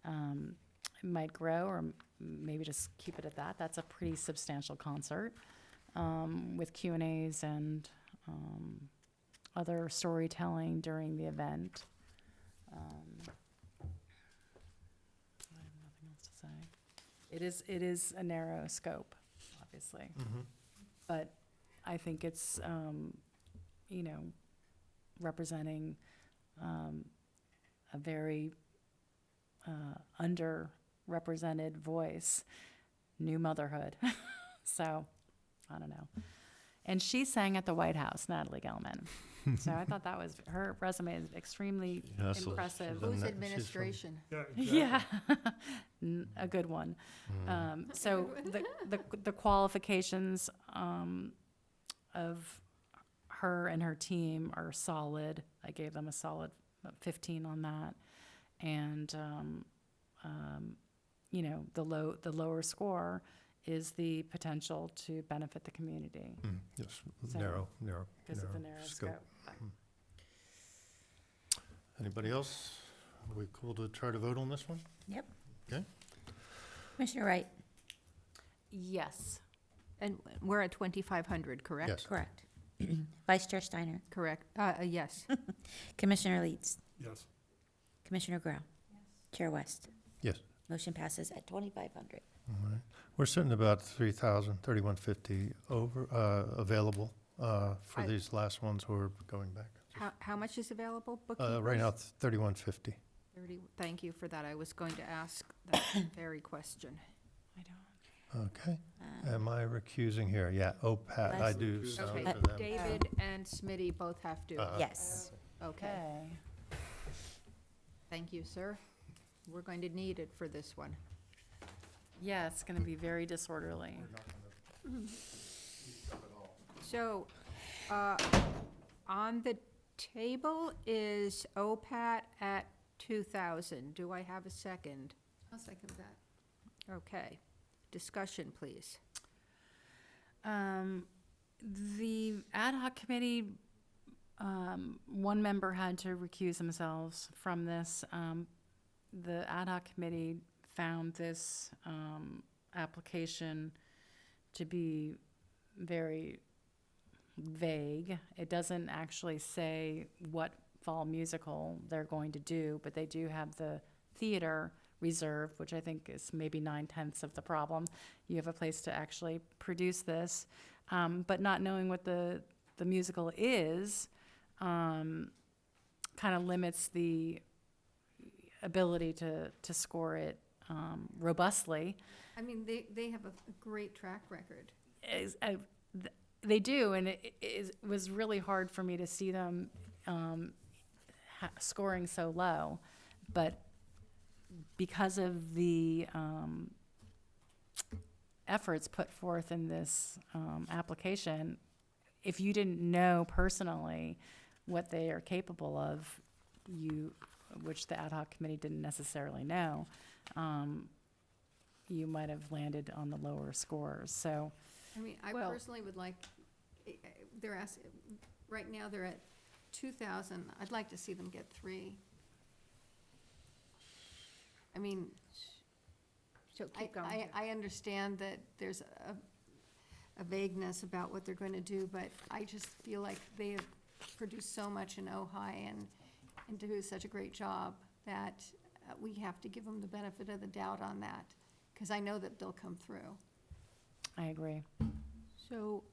It might grow, or maybe just keep it at that. That's a pretty substantial concert with Q&As and other storytelling during the event. I have nothing else to say. It is a narrow scope, obviously, but I think it's you know, representing a very underrepresented voice, new motherhood. So, I don't know. And she sang at the White House, Natalie Gelman. So I thought that was, her resume is extremely
Yeah, so
impressive.
she's
Whose
from-
administration?
Yeah, exactly.
Yeah, a good one. So the qualifications of her and her team are solid. I gave them a solid 15 on that. And, you know, the lower score is the potential to benefit the community
Yes,
So,
narrow
because of the narrow scope.
Anybody else? Are we cool to try to vote on this one?
Yep.
Okay.
Commissioner Wright?
Yes.
And we're at 2,500, correct?
Yes.
Correct. Vice Chair Steiner?
Correct. Yes.
Commissioner Leeds?
Yes.
Commissioner Grau? Chair West?
Yes.
Motion passes at 2,500.
All right. We're sitting about 3,150 over, available for these last ones who are going back.
How much is available? Bookkeepers?
Right now, 3,150.
30. Thank you for that. I was going to ask that very question.
I don't.
Okay. Am I recusing here? Yeah, OPAT, I
Let's-
do sound
Okay,
for them.
David and Smitty both have to.
Yes.
Okay. Thank you, sir. We're going to need it for this one.
Yeah, it's going to be very disorderly.
So, On the table is OPAT at 2,000. Do I have a second?
I'll second that.
Okay. Discussion, please.
The ad hoc committee, one member had to recuse themselves from this. The ad hoc committee found this application to be very vague. It doesn't actually say what fall musical they're going to do, but they do have the theater reserved, which I think is maybe 9/10 of the problem. You have a place to actually produce this, but not knowing what the musical is kind of limits the ability to score it robustly.
I mean, they have a great track record.
They do, and it was really hard for me to see them scoring so low, but because of the efforts put forth in this application, if you didn't know personally what they are capable of, which the ad hoc committee didn't necessarily know, you might have landed on the lower scores. So,
I mean, I
Well-
personally would like, they're asking, right now they're at 2,000. I'd like to see them get 3. I mean,
So keep going.
I understand that there's a vagueness about what they're going to do, but I just feel like they have produced so much in Ojai and do such a great job that we have to give them the benefit of the doubt on that, because I know that they'll come through.
I agree.
So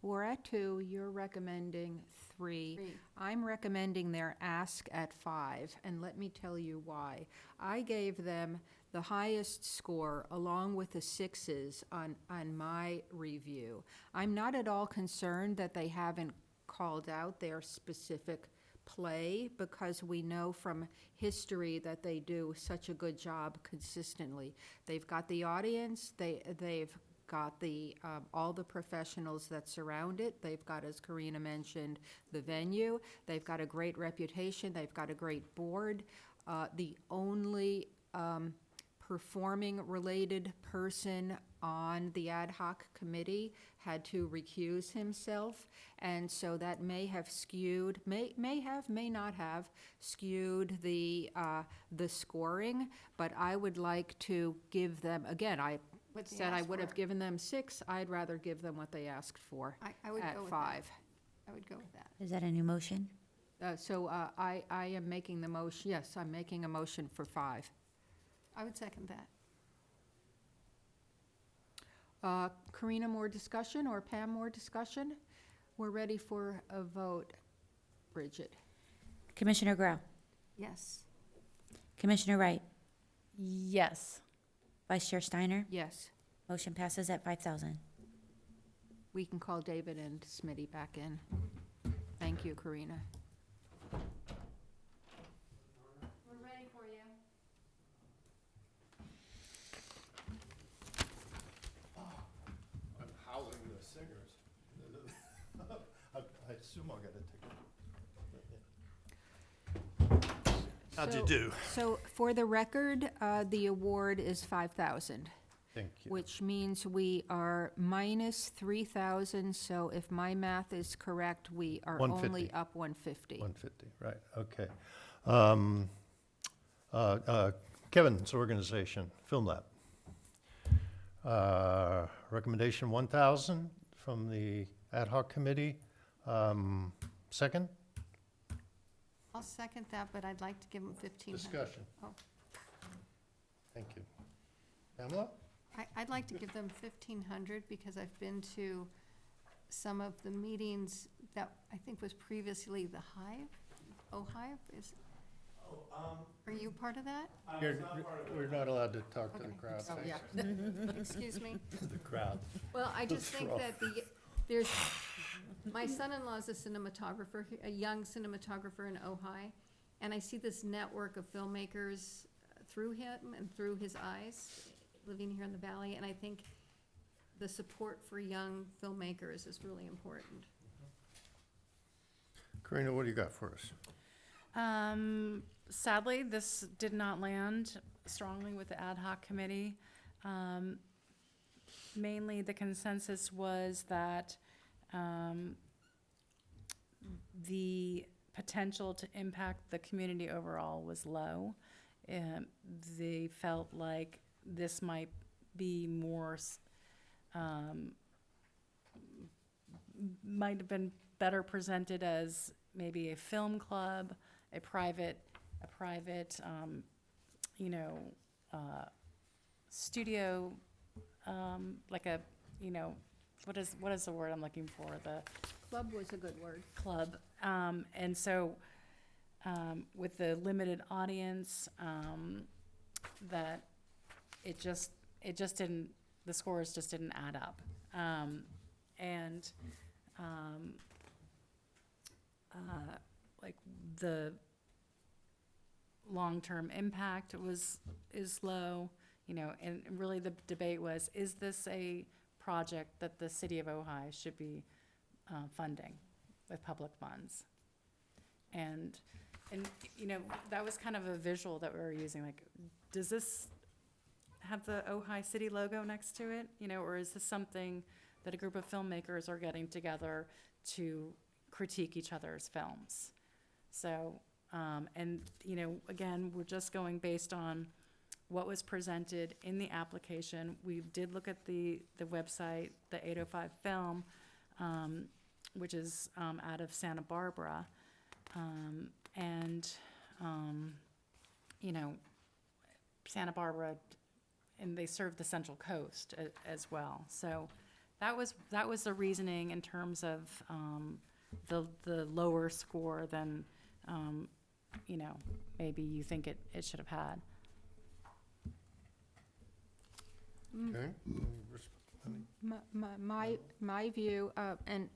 we're at 2, you're recommending 3.
3.
I'm recommending their ask at 5, and let me tell you why. I gave them the highest score along with the 6s on my review. I'm not at all concerned that they haven't called out their specific play, because we know from history that they do such a good job consistently. They've got the audience, they've got the all the professionals that surround it. They've got, as Karina mentioned, the venue. They've got a great reputation. They've got a great board. The only performing-related person on the ad hoc committee had to recuse himself, and so that may have skewed, may not have skewed the scoring. But I would like to give them, again, I
What they
said I
asked
would have
for.
given them 6. I'd rather give them what they asked for
I would
at
go with
5.
that. I would go with that.
Is that a new motion?
So I am making the motion, yes, I'm making a motion for 5.
I would second that.
Karina, more discussion, or Pam, more discussion? We're ready for a vote. Bridget?
Commissioner Grau,
Yes.
Commissioner Wright,
Yes.
Vice Chair Steiner.
Yes.
Motion passes at 5,000.
We can call David and Smitty back in. Thank you, Karina.
We're ready for you.
I'm housing the singers. I assume I'll get a ticket. How'd you
So-
do?
So for the record, the award is 5,000,
Thank you.
which means we are minus 3,000. So if my math is correct, we are only
150.
up 150.
150, right, okay. Kevin's organization, Film Lab. Recommendation 1,000 from the ad hoc committee. Second?
I'll second that, but I'd like to give them 1,500.
Discussion.
Oh.
Thank you. Pamela?
I'd like to give them 1,500 because I've been to some of the meetings that I think was previously the Hive. Ojai is, are you part of that?
We're not allowed to talk to the
Okay.
crowd.
Oh, yeah.
Excuse me?
The crowd.
Well, I just think
throw.
that there's, my son-in-law's a cinematographer, a young cinematographer in Ojai, and I see this network of filmmakers through him and through his eyes, living here in the valley, and I think the support for young filmmakers is really important.
Karina, what do you got for us?
Sadly, this did not land strongly with the ad hoc committee. Mainly, the consensus was that the potential to impact the community overall was low. They felt like this might be more, might have been better presented as maybe a film club, a private, studio, like a, what is the word I'm looking for? The
Club was a good word.
club. And so, with the limited audience, that it just didn't, the scores just didn't add up. Like the long-term impact is low, and really the debate was, is this a project that the city of Ojai should be funding with public funds? And that was kind of a visual that we were using, like, does this have the Ojai city logo next to it? Or is this something that a group of filmmakers are getting together to critique each other's films? So, again, we're just going based on what was presented in the application. We did look at the website, the 805 Film, which is out of Santa Barbara. Santa Barbara, and they serve the Central Coast as well. So that was the reasoning in terms of the lower score than maybe you think it should have had.
Okay.
My view, and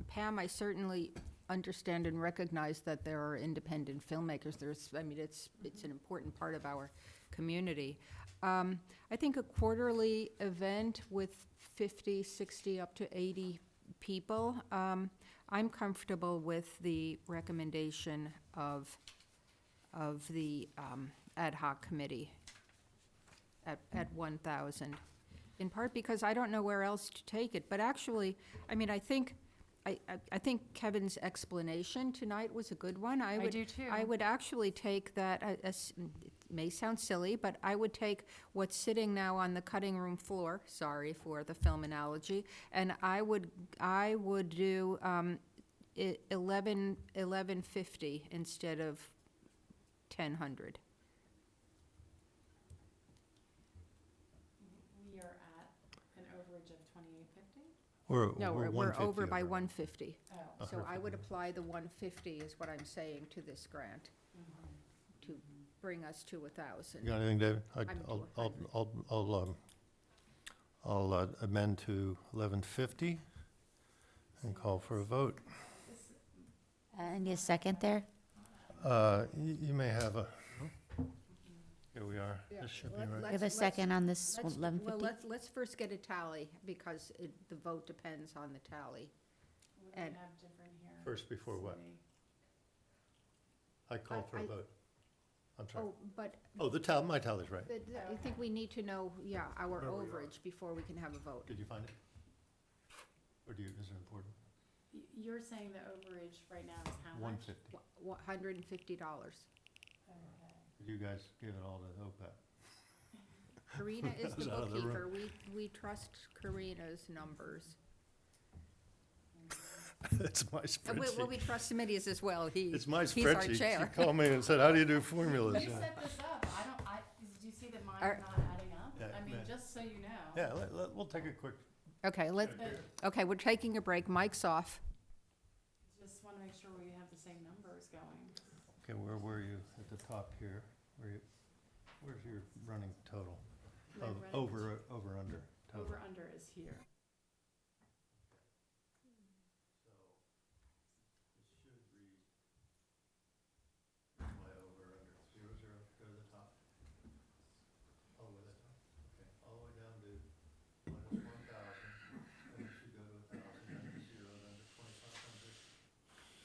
Pam, I certainly understand and recognize that there are independent filmmakers. It's an important part of our community. I think a quarterly event with 50, 60, up to 80 people, I'm comfortable with the recommendation of the ad hoc committee at 1,000. In part because I don't know where else to take it, but actually, I think Kevin's explanation tonight was a good one.
I do too.
I would actually take that, it may sound silly, but I would take what's sitting now on the cutting room floor, sorry for the film analogy, and I would do 1150 instead of 1,000.
We are at an overage of 2,850?
No, we're
150
over by
over.
150.
Oh.
So I would apply the 150 is what I'm saying to this grant, to bring us to 1,000.
You got anything, David?
I'm
I'll amend to 1150 and call for a vote.
I need a second there?
You may have a, here we are. This should be right.
We have a second on this
Well,
1150?
let's first get a tally, because the vote depends on the tally.
What do we
And-
have different here?
First before what?
City.
I called for a
I-
vote. I'm sorry.
Oh, but
Oh, my tally's right.
I think we need to know, our
Where we are.
overage before we can have a vote.
Did you find it? Or is it important?
You're saying the overage right now is how much?
150.
$150.
You guys gave it all to OPEB.
Karina is
I
the
was out of the
bookkeeper. We trust Karina's numbers.
It's my
Well, we
spreadsheet.
trust Smitty's as well.
It's my
He's our
spreadsheet.
chair.
She called me and said, how do you do formulas?
You
Yeah.
set this up, did you see that mine's
Are-
not adding up?
Yeah, yeah.
Just so you know.
Yeah, we'll take a quick,
Okay, we're taking a break. Mic's off.
Just wanna make sure we have the same numbers going.
okay, where were you at the top here? Where's your running total?
My running
Over, under total.
Over under is here.
My over, under, 0, 0, go to the top. All the way to the top, okay, all the way down to minus 1,000, and it should go to 1,000, under 0, under 2,500.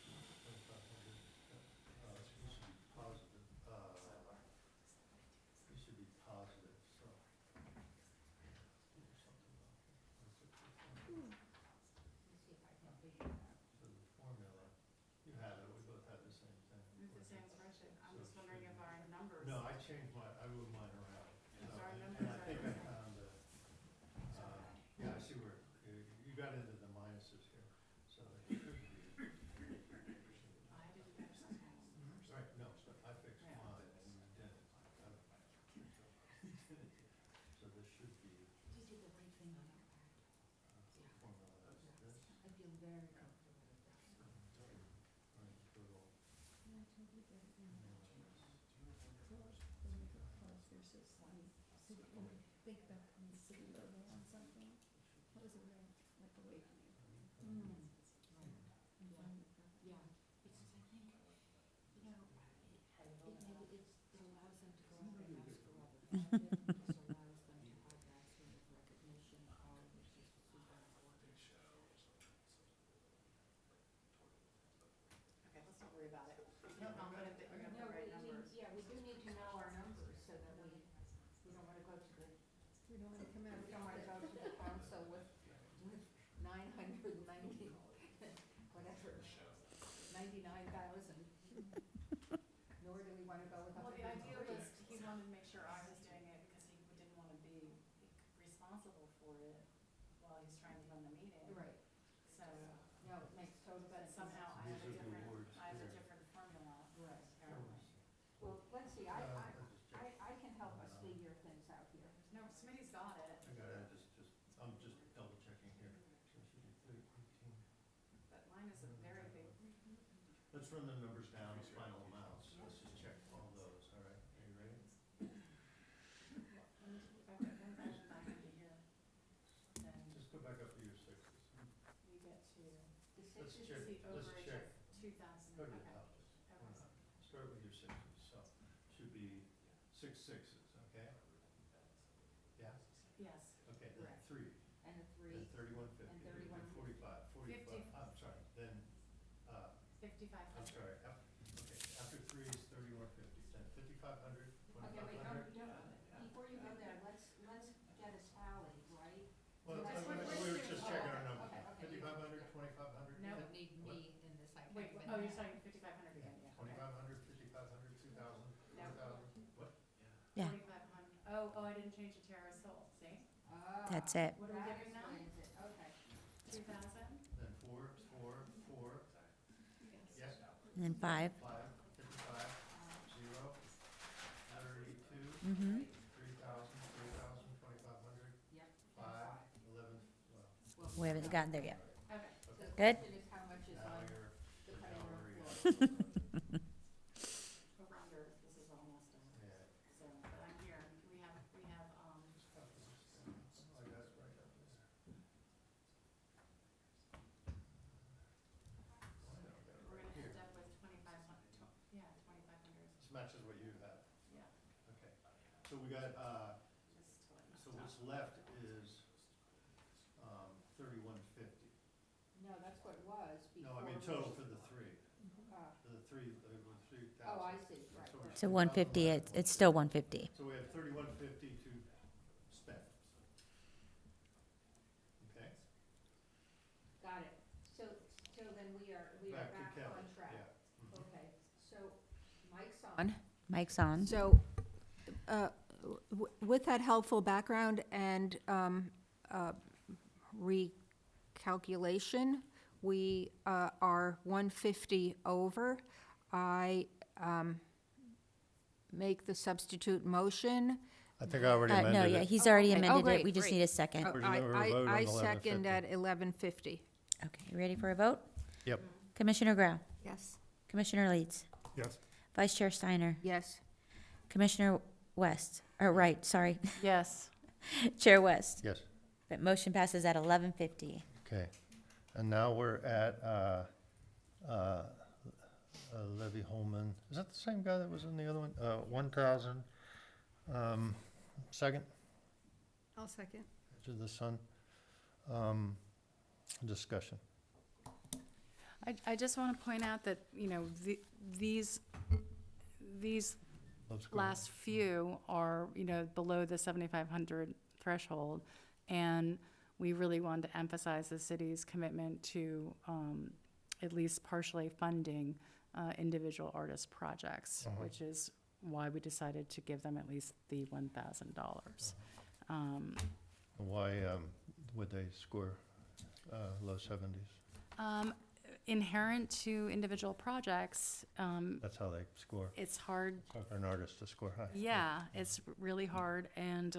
2,500.
changed I moved mine around. And I think I found yeah, I see where, you got into the minuses here, so it should be. Right, no, so I fixed mine and you didn't. So this should be.
You did the right thing on that part.
Formula is this.
I feel very comfortable with that.
Right, total.
Yeah, because I think, you know, it allows them to go out and ask for other funding, it just allows them to have that sort of recognition of, which is super important.
Okay, let's not worry about it. No, confident that you're gonna
No,
put the right
we need,
numbers.
yeah, we do need to know our numbers so that we don't wanna go to the,
We don't wanna come out
we don't wanna go to the council with 990, whatever, 99,000. Nor do we wanna go with
Well, the
103.
idea was, he wanted to make sure I was doing it because he didn't want to be responsible for it while he's trying to run the meeting.
Right,
So,
no, it makes total
but
sense.
somehow I have a
These are the
different,
awards
I have a
here.
different formula,
Right.
apparently.
Well, let's see,
I'll just check.
I can help us figure things out here.
No, Smitty's got it,
I got it, I'm just double checking here. So it should be 18.
but mine is a very big,
Let's run the numbers down as final amounts. Let's just check all those, all right? Are you ready?
I've got 1,000 back into here. Then
Just go back up to your sixes.
we get to,
Let's
this is
check,
the
let's
overage
check.
of 2,000,
Go to the
okay.
top. Start with your sixes, so should be 6 sixes, okay? Yeah,
Yes,
okay, then
Correct.
3,
And a
then
3,
3150,
And
then 45,
50.
I'm sorry, then,
5,500.
I'm sorry, okay, after 3 is 3150, then 5,500,
okay, wait,
2,500.
before you go there, let's get a tally, right?
Well,
That's what
we were just checking our numbers.
Okay, okay.
5,500, 2,500.
No.
You don't need me in this, I
Wait,
can't
oh,
even.
you're saying 5,500 again, yeah.
2,500, 5,500, 2,000,
No.
4,000, what?
Yeah.
4,500. Oh, I didn't change the Terra Sol, see?
That's it.
What are we
That
giving now?
explains it, okay.
2,000?
Then 4, 4, 4, yes,
And then 5.
5, 55, 0, 32,
Mm-hmm.
3,000, 3,000, 2,500,
Yep.
5, 11, well,
We haven't gotten there yet.
Okay.
So the
Good.
question is how much is
now
on
you're,
the
now
cutting room
we're,
floor?
Around Earth, this is all messed up.
yeah.
So, but I'm here. We have,
I got it right up there. Why not? I got it
we're
right
gonna
here.
end up with 2,500, yeah, 2,500,
This matches what you have.
yeah,
Okay. So we got,
just totally messed
so
up.
what's left is 3150.
No, that's what it was before.
No, I mean total for the 3.
Ah.
For the 3, 3,000.
Oh, I see, right,
So we're
right.
So 150, it's still 150.
So we have 3150 to spend. Okay?
Got it. So then we are
Back to
back
Kelly,
on track.
yeah. Mhm.
Okay, so Mike's on.
Mike's on.
So, with that helpful background and recalculation, we are 150 over. I make the substitute motion.
I think I already
No,
amended
yeah,
it.
he's already
Okay. Oh,
amended it.
great,
We just
great.
need a second.
We're gonna vote on
I second
1150.
at 1150.
Okay, you ready for a vote?
Yep.
Commissioner Grau,
Yes.
Commissioner Leeds,
Yes,
Vice Chair Steiner,
Yes.
Commissioner West, or right, sorry,
Yes.
Chair West.
Yes,
That motion passes at 1150.
okay. And now we're at Levy Holman. Is that the same guy that was in the other one? 1,000. Second,
I'll second.
to the Sun. Discussion.
I just want to point out that, you know, these
Let's go.
last few are, you know, below the 7,500 threshold. And we really wanted to emphasize the city's commitment to at least partially funding individual artist projects,
Uh-huh.
which is why we decided to give them at least the $1,000.
Why would they score low 70s?
Inherent to individual projects,
That's how they score.
it's hard.
It's hard for an artist to score high.
Yeah, it's really hard, and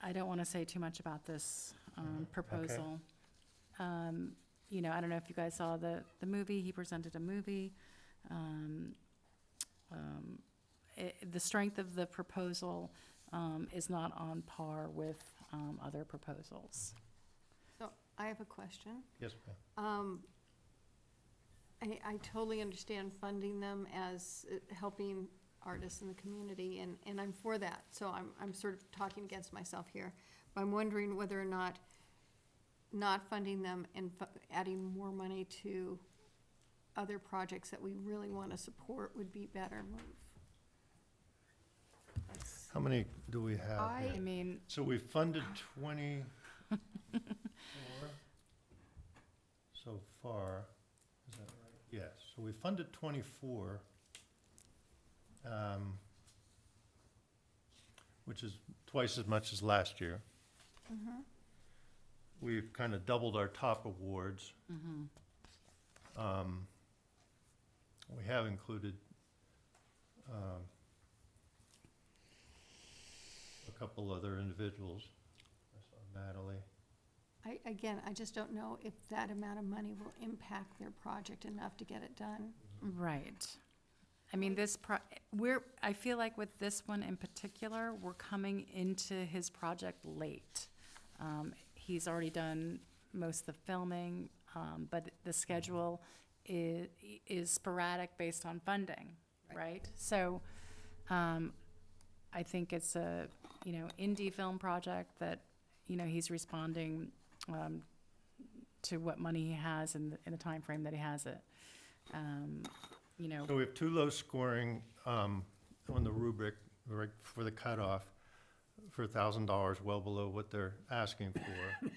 I don't want to say too much about this proposal. You know, I don't know if you guys saw the movie. He presented a movie. The strength of the proposal is not on par with other proposals.
So I have a question.
Yes, ma'am.
I totally understand funding them as helping artists in the community, and I'm for that. So I'm sort of talking against myself here. But I'm wondering whether or not funding them and adding more money to other projects that we really want to support would be better move. That's-
How many do we have
I-
here?
I mean,
So we funded 24 so far, is that right? Yes, so we funded 24, which is twice as much as last year. We've kind of doubled our top awards. We have included a couple other individuals. I saw Natalie.
I just don't know if that amount of money will impact their project enough to get it done.
right. I mean, I feel like with this one in particular, we're coming into his project late. He's already done most of the filming, but the schedule is sporadic based on funding, right? So, I think it's a, indie film project that, he's responding, to what money he has in the timeframe that he has it.
So we have two low scoring on the rubric, right, for the cutoff, for $1,000, well below what they're asking for.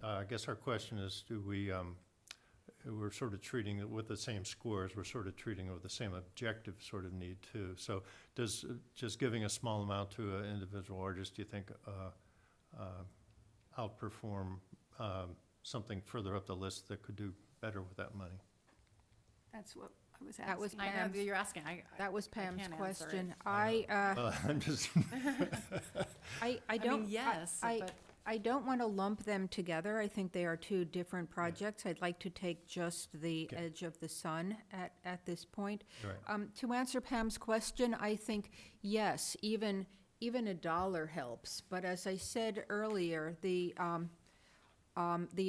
I guess our question is, we're sort of treating it with the same scores, we're sort of treating it with the same objective sort of need too. So does just giving a small amount to an individual artist, do you think, outperform something further up the list that could do better with that money?
That's what I was
That was
asking.
I know
Pam's-
that you're asking.
That was Pam's
can't answer it.
question.
I'm just,
I
I
don't.
mean, yes, but
I don't want to lump them together. I think they are two different projects. I'd like to take just the
Okay.
Edge of the Sun at this point.
right.
To answer Pam's question, I think, yes, even $1 helps. But as I said earlier, the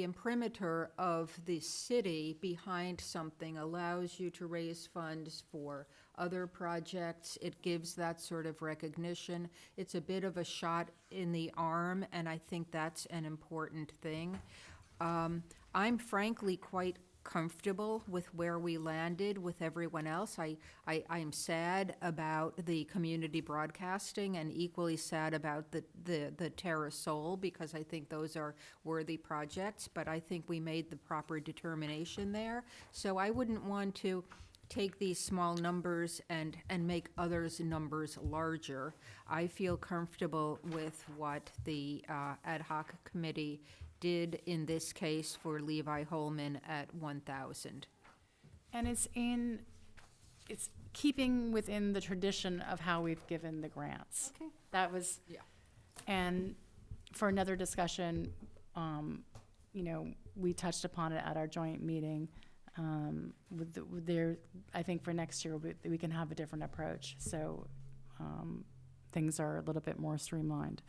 imprimatur of the city behind something allows you to raise funds for other projects. It gives that sort of recognition. It's a bit of a shot in the arm, and I think that's an important thing. I'm frankly quite comfortable with where we landed with everyone else. I'm sad about the community broadcasting and equally sad about the Terrasol, because I think those are worthy projects, but I think we made the proper determination there. So I wouldn't want to take these small numbers and make others' numbers larger. I feel comfortable with what the ad hoc committee did in this case for Levi Holman at 1,000.
and it's keeping within the tradition of how we've given the grants.
Okay.
That was.
Yeah.
And for another discussion, we touched upon it at our joint meeting. I think for next year, we can have a different approach, so things are a little bit more streamlined.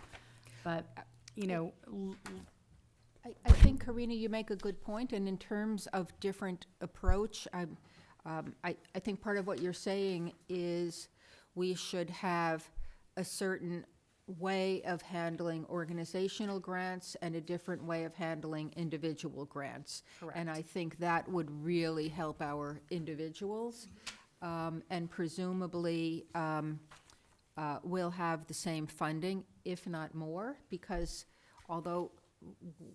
But,
I think, Karina, you make a good point, and in terms of different approach, I think part of what you're saying is we should have a certain way of handling organizational grants and a different way of handling individual grants.
Correct.
And I think that would really help our individuals, and presumably we'll have the same funding, if not more, because although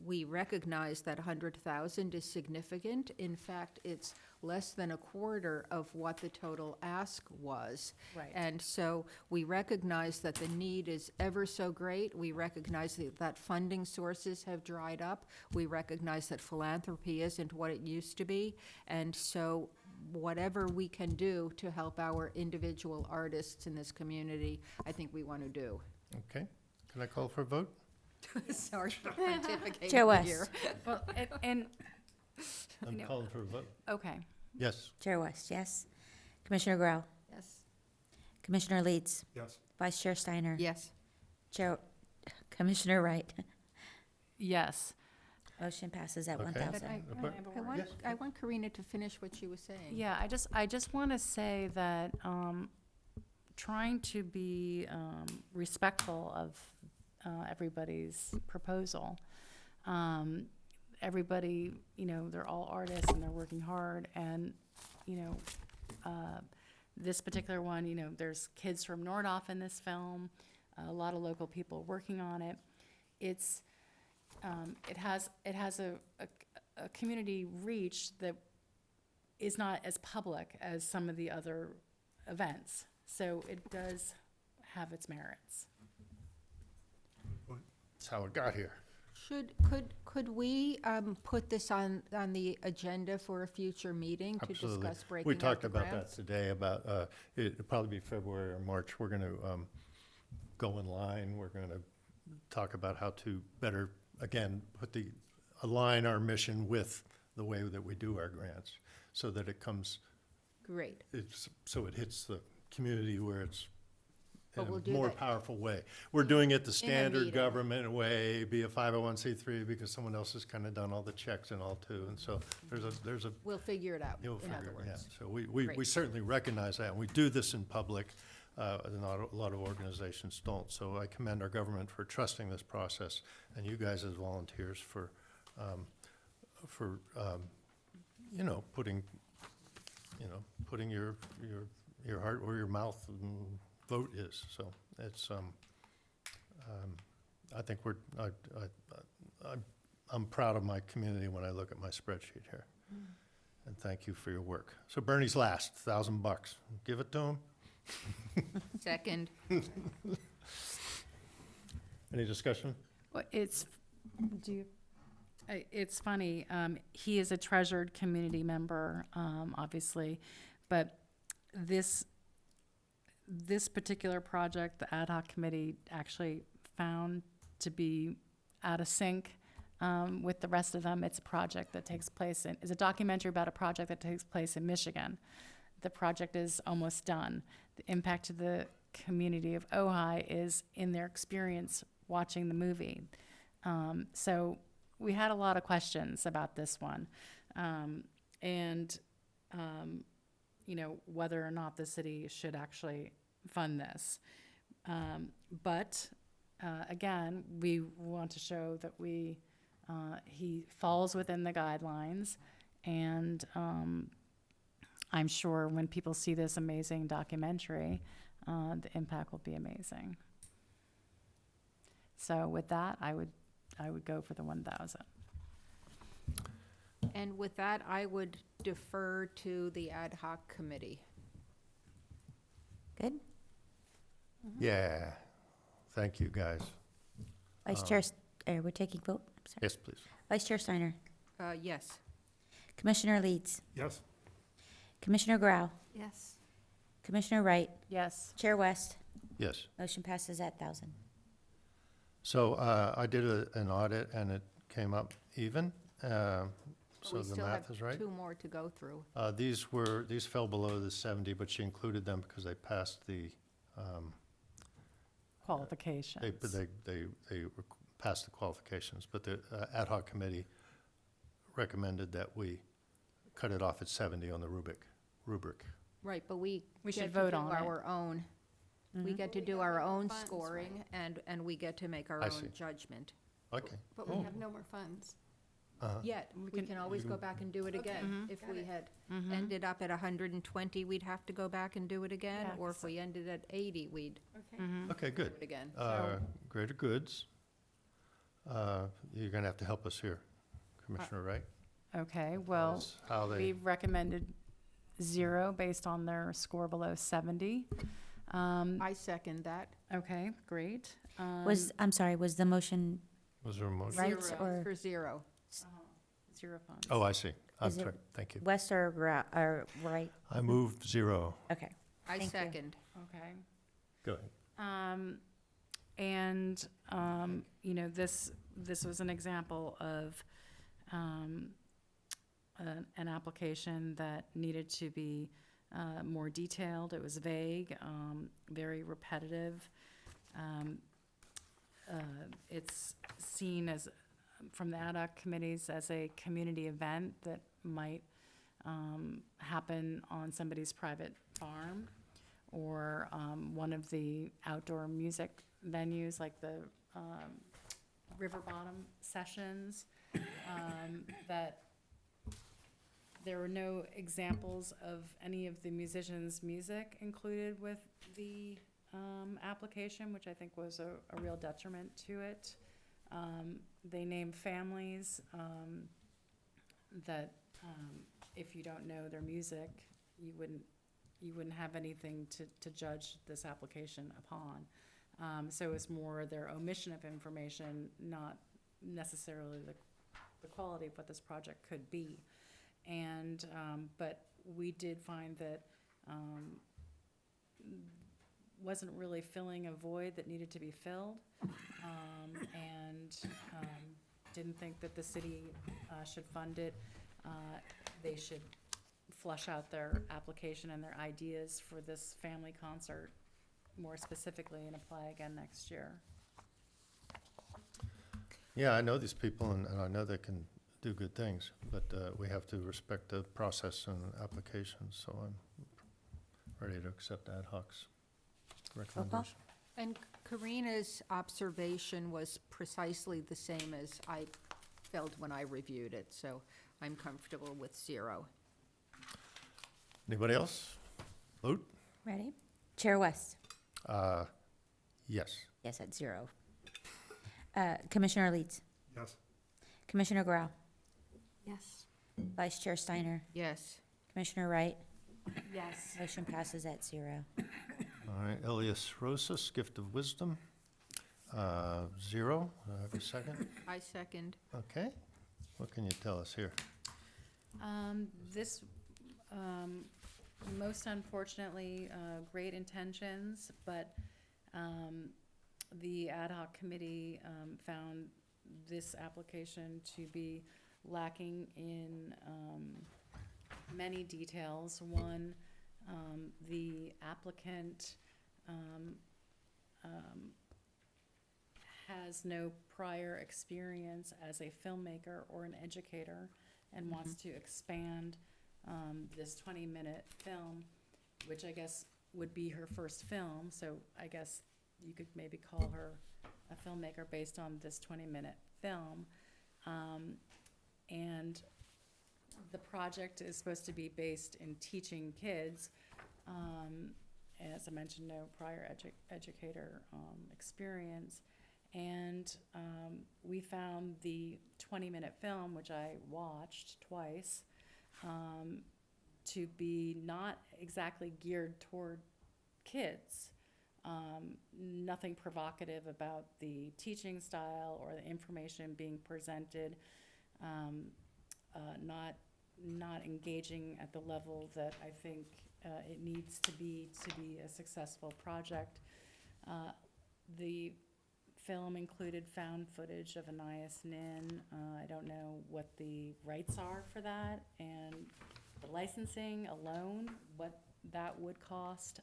we recognize that 100,000 is significant. In fact, it's less than a quarter of what the total ask was.
Right.
And so we recognize that the need is ever so great. We recognize that funding sources have dried up. We recognize that philanthropy isn't what it used to be. And so whatever we can do to help our individual artists in this community, I think we want to do.
Okay, can I call for a vote?
Sorry for pontificating
Chair West.
here.
Well, and,
I'm
know-
calling for a vote.
okay.
Yes.
Chair West, yes. Commissioner Grau,
Yes.
Commissioner Leeds,
Yes.
Vice Chair Steiner.
Yes.
Chair, Commissioner Wright.
Yes.
Motion passes at
Okay.
1,000.
But-
I want Karina to finish what she was saying.
Yeah, I just want to say that trying to be respectful of everybody's proposal. Everybody, they're all artists and they're working hard, and this particular one, there's kids from Nordoff in this film, a lot of local people working on it. It has a community reach that is not as public as some of the other events. So it does have its merits.
That's how it got here.
Could we put this on the agenda for a future meeting to
Absolutely.
discuss breaking
We
out
talked
the
about that
grants?
today, about, it'll probably be February or March. We're going to go in line. We're going to talk about how to better, again, align our mission with the way that we do our grants, so that it comes,
Great.
so it hits the community where it's in
But we'll
a
do
more
that
powerful way. We're doing it the standard
meeting.
government way, be a 501c3, because someone else has kind of done all the checks and all too. And so there's a
We'll figure it out,
You'll
in
figure
other
it, yeah.
words.
So we
Great.
certainly recognize that, and we do this in public, and not a lot of organizations don't. So I commend our government for trusting this process, and you guys as volunteers for putting your heart where your mouth and vote is. So it's, I think I'm proud of my community when I look at my spreadsheet here. And thank you for your work. So Bernie's last, $1,000. Give it to him.
Second.
Any discussion?
Well, it's funny, he is a treasured community member, obviously, but this particular project, the ad hoc committee actually found to be out of sync with the rest of them. It's a project that takes place is a documentary about a project that takes place in Michigan. The project is almost done. The impact to the community of Ojai is in their experience watching the movie. So we had a lot of questions about this one, and whether or not the city should actually fund this. But again, we want to show that he falls within the guidelines, and I'm sure when people see this amazing documentary, the impact will be amazing. So with that, I would go for the 1,000.
And with that, I would defer to the ad hoc committee.
Good?
Yeah. Thank you, guys.
Vice Chair, we're taking vote? Sorry.
Yes, please.
Vice Chair Steiner.
Yes.
Commissioner Leeds,
Yes.
Commissioner Grau,
Yes.
Commissioner Wright,
Yes.
Chair West.
Yes.
Motion passes at 1,000.
So I did an audit, and it came up even.
But
So
we
the
still
math
have
is right.
2 more to go through.
These fell below the 70, but she included them because they passed the,
Qualifications.
they passed the qualifications. But the ad hoc committee recommended that we cut it off at 70 on the rubric.
Right, but we
We should
get to
vote
do
on it.
our own. We get to
We
do
have
our
no
own
funds,
scoring, and we get to make our
I
own
see.
judgment.
Okay.
But we have no more funds.
Yet, we can always go back and do it again. If
got
we
it.
had ended up at 120, we'd have to go back and do it again,
Yeah.
or if we ended at 80, we'd
Okay.
Okay, good.
do it again.
Greater goods. you're gonna have to help us here, Commissioner Wright.
Okay, well,
That's how they,
we recommended 0 based on their score below 70.
I second that.
Okay, great.
I'm sorry, was the motion,
was there a motion?
Right,
Zero,
or-
for 0.
0 funds.
Oh, I see. I'm
Is it-
sorry, thank you.
West or right?
I move 0.
Okay.
I
Thank you.
second.
Okay.
Go ahead.
You know, this was an example of an application that needed to be more detailed. It was vague, very repetitive. It's seen as, from the ad hoc committees, as a community event that might happen on somebody's private farm or one of the outdoor music venues like the river bottom sessions, that there were no examples of any of the musicians' music included with the application, which I think was a real detriment to it. They named families that if you don't know their music, you wouldn't have anything to judge this application upon. So it was more their omission of information, not necessarily the quality of what this project could be. And, but we did find that wasn't really filling a void that needed to be filled. And didn't think that the city should fund it. They should flush out their application and their ideas for this family concert more specifically and apply again next year.
Yeah, I know these people, and I know they can do good things, but we have to respect the process and applications, so I'm ready to accept ad hoc's recommendation.
And Karina's observation was precisely the same as I felt when I reviewed it, so I'm comfortable with 0.
Anybody else? Vote?
Ready? Chair West?
Yes.
Yes, at 0. Commissioner Leeds?
Yes.
Commissioner Grau?
Yes.
Vice Chair Steiner?
Yes.
Commissioner Wright?
Yes.
Motion passes at 0.
All right, Elias Rosas, Gift of Wisdom, 0. I have a second.
I second.
Okay. What can you tell us here?
This, most unfortunately, great intentions, but the ad hoc committee found this application to be lacking in many details. One, the applicant has no prior experience as a filmmaker or an educator and wants to expand this 20-minute film, which I guess would be her first film, so I guess you could maybe call her a filmmaker based on this 20-minute film. And the project is supposed to be based in teaching kids. As I mentioned, no prior educator experience. And we found the 20-minute film, which I watched twice, to be not exactly geared toward kids. Nothing provocative about the teaching style or the information being presented. Not engaging at the level that I think it needs to be a successful project. The film included found footage of Anais Nin. I don't know what the rights are for that, and the licensing alone, what that would cost.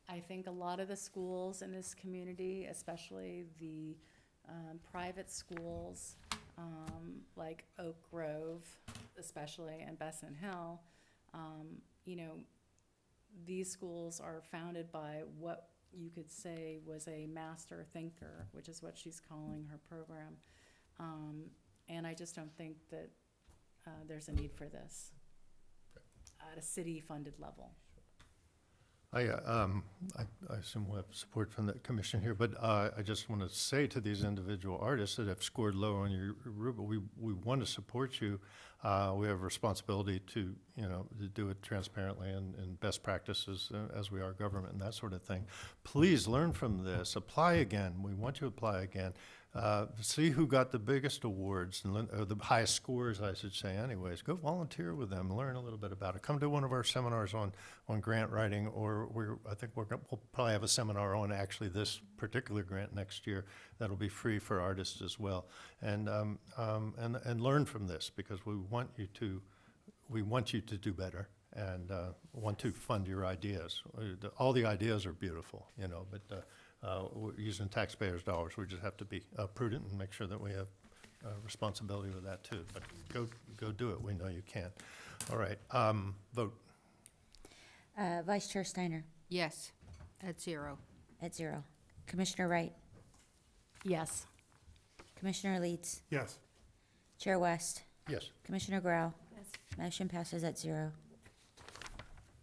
I think a lot of the schools in this community, especially the private schools, like Oak Grove especially, and Besson Hill, you know, these schools are founded by what you could say was a master thinker, which is what she's calling her program. And I just don't think that there's a need for this at a city-funded level.
I assume we'll have support from the commission here, but I just want to say to these individual artists that have scored low on your rubric, we want to support you. We have a responsibility to, to do it transparently and best practices as we are government and that sort of thing. Please learn from this. Apply again. We want you to apply again. See who got the biggest awards, or the highest scores, I should say, anyways. Go volunteer with them, learn a little bit about it. Come to one of our seminars on grant writing, or I think we'll probably have a seminar on actually this particular grant next year that'll be free for artists as well. And learn from this, because we want you to do better and want to fund your ideas. All the ideas are beautiful, but we're using taxpayers' dollars. We just have to be prudent and make sure that we have responsibility with that too. But go do it. We know you can. All right. Vote.
Vice Chair Steiner,
Yes, at 0.
at 0. Commissioner Wright,
Yes.
Commissioner Leeds,
Yes.
Chair West,
Yes.
Commissioner Grau.
Yes.
Motion passes at 0.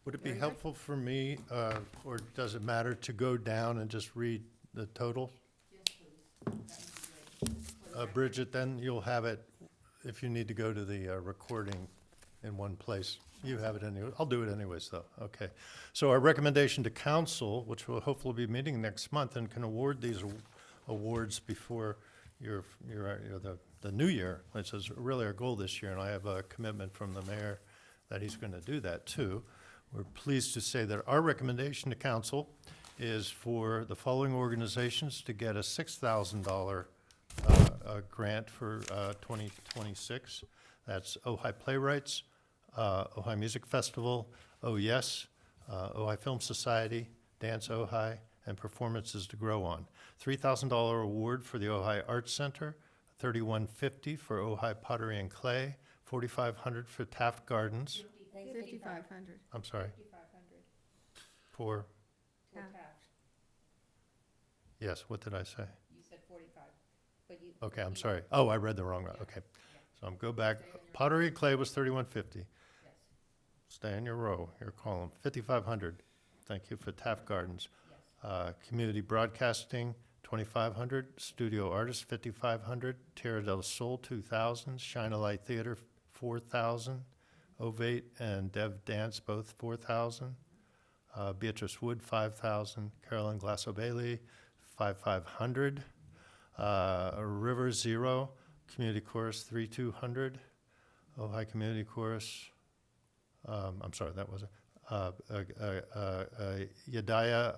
Would it be helpful for me, or does it matter to go down and just read the total? Yes, please. Bridget, then you'll have it, if you need to go to the recording in one place. You have it anyway. I'll do it anyways, though. Okay. So our recommendation to council, which will hopefully be meeting next month and can award these awards before the new year, which is really our goal this year, and I have a commitment from the mayor that he's going to do that too. We're pleased to say that our recommendation to council is for the following organizations to get a $6,000 grant for 2026. That's Ojai Playwrights, Ojai Music Festival, Oh Yes, Ojai Film Society, Dance Ojai, and Performances to Grow On. $3,000 award for the Ojai Arts Center, $3,150 for Ojai Pottery and Clay, $4,500 for Taft Gardens.
5,500.
I'm sorry. For,
Yeah.
yes, what did I say?
You said 45, but you.
Okay, I'm sorry. Oh, I read the wrong one. Okay. So I'm go back. Pottery and Clay was $3,150. Stay in your row, your column. $5,500. Thank you for Taft Gardens. Community Broadcasting, $2,500. Studio Artists, $5,500. Tierra del Sol, $2,000. Shine a Light Theater, $4,000. Ovate and Dev Dance, both $4,000. Beatrice Wood, $5,000. Carolyn Glasso Bailey, $5,500. River Zero, Community Chorus, $3,200. Ojai Community Chorus, I'm sorry, that wasn't. Yedaya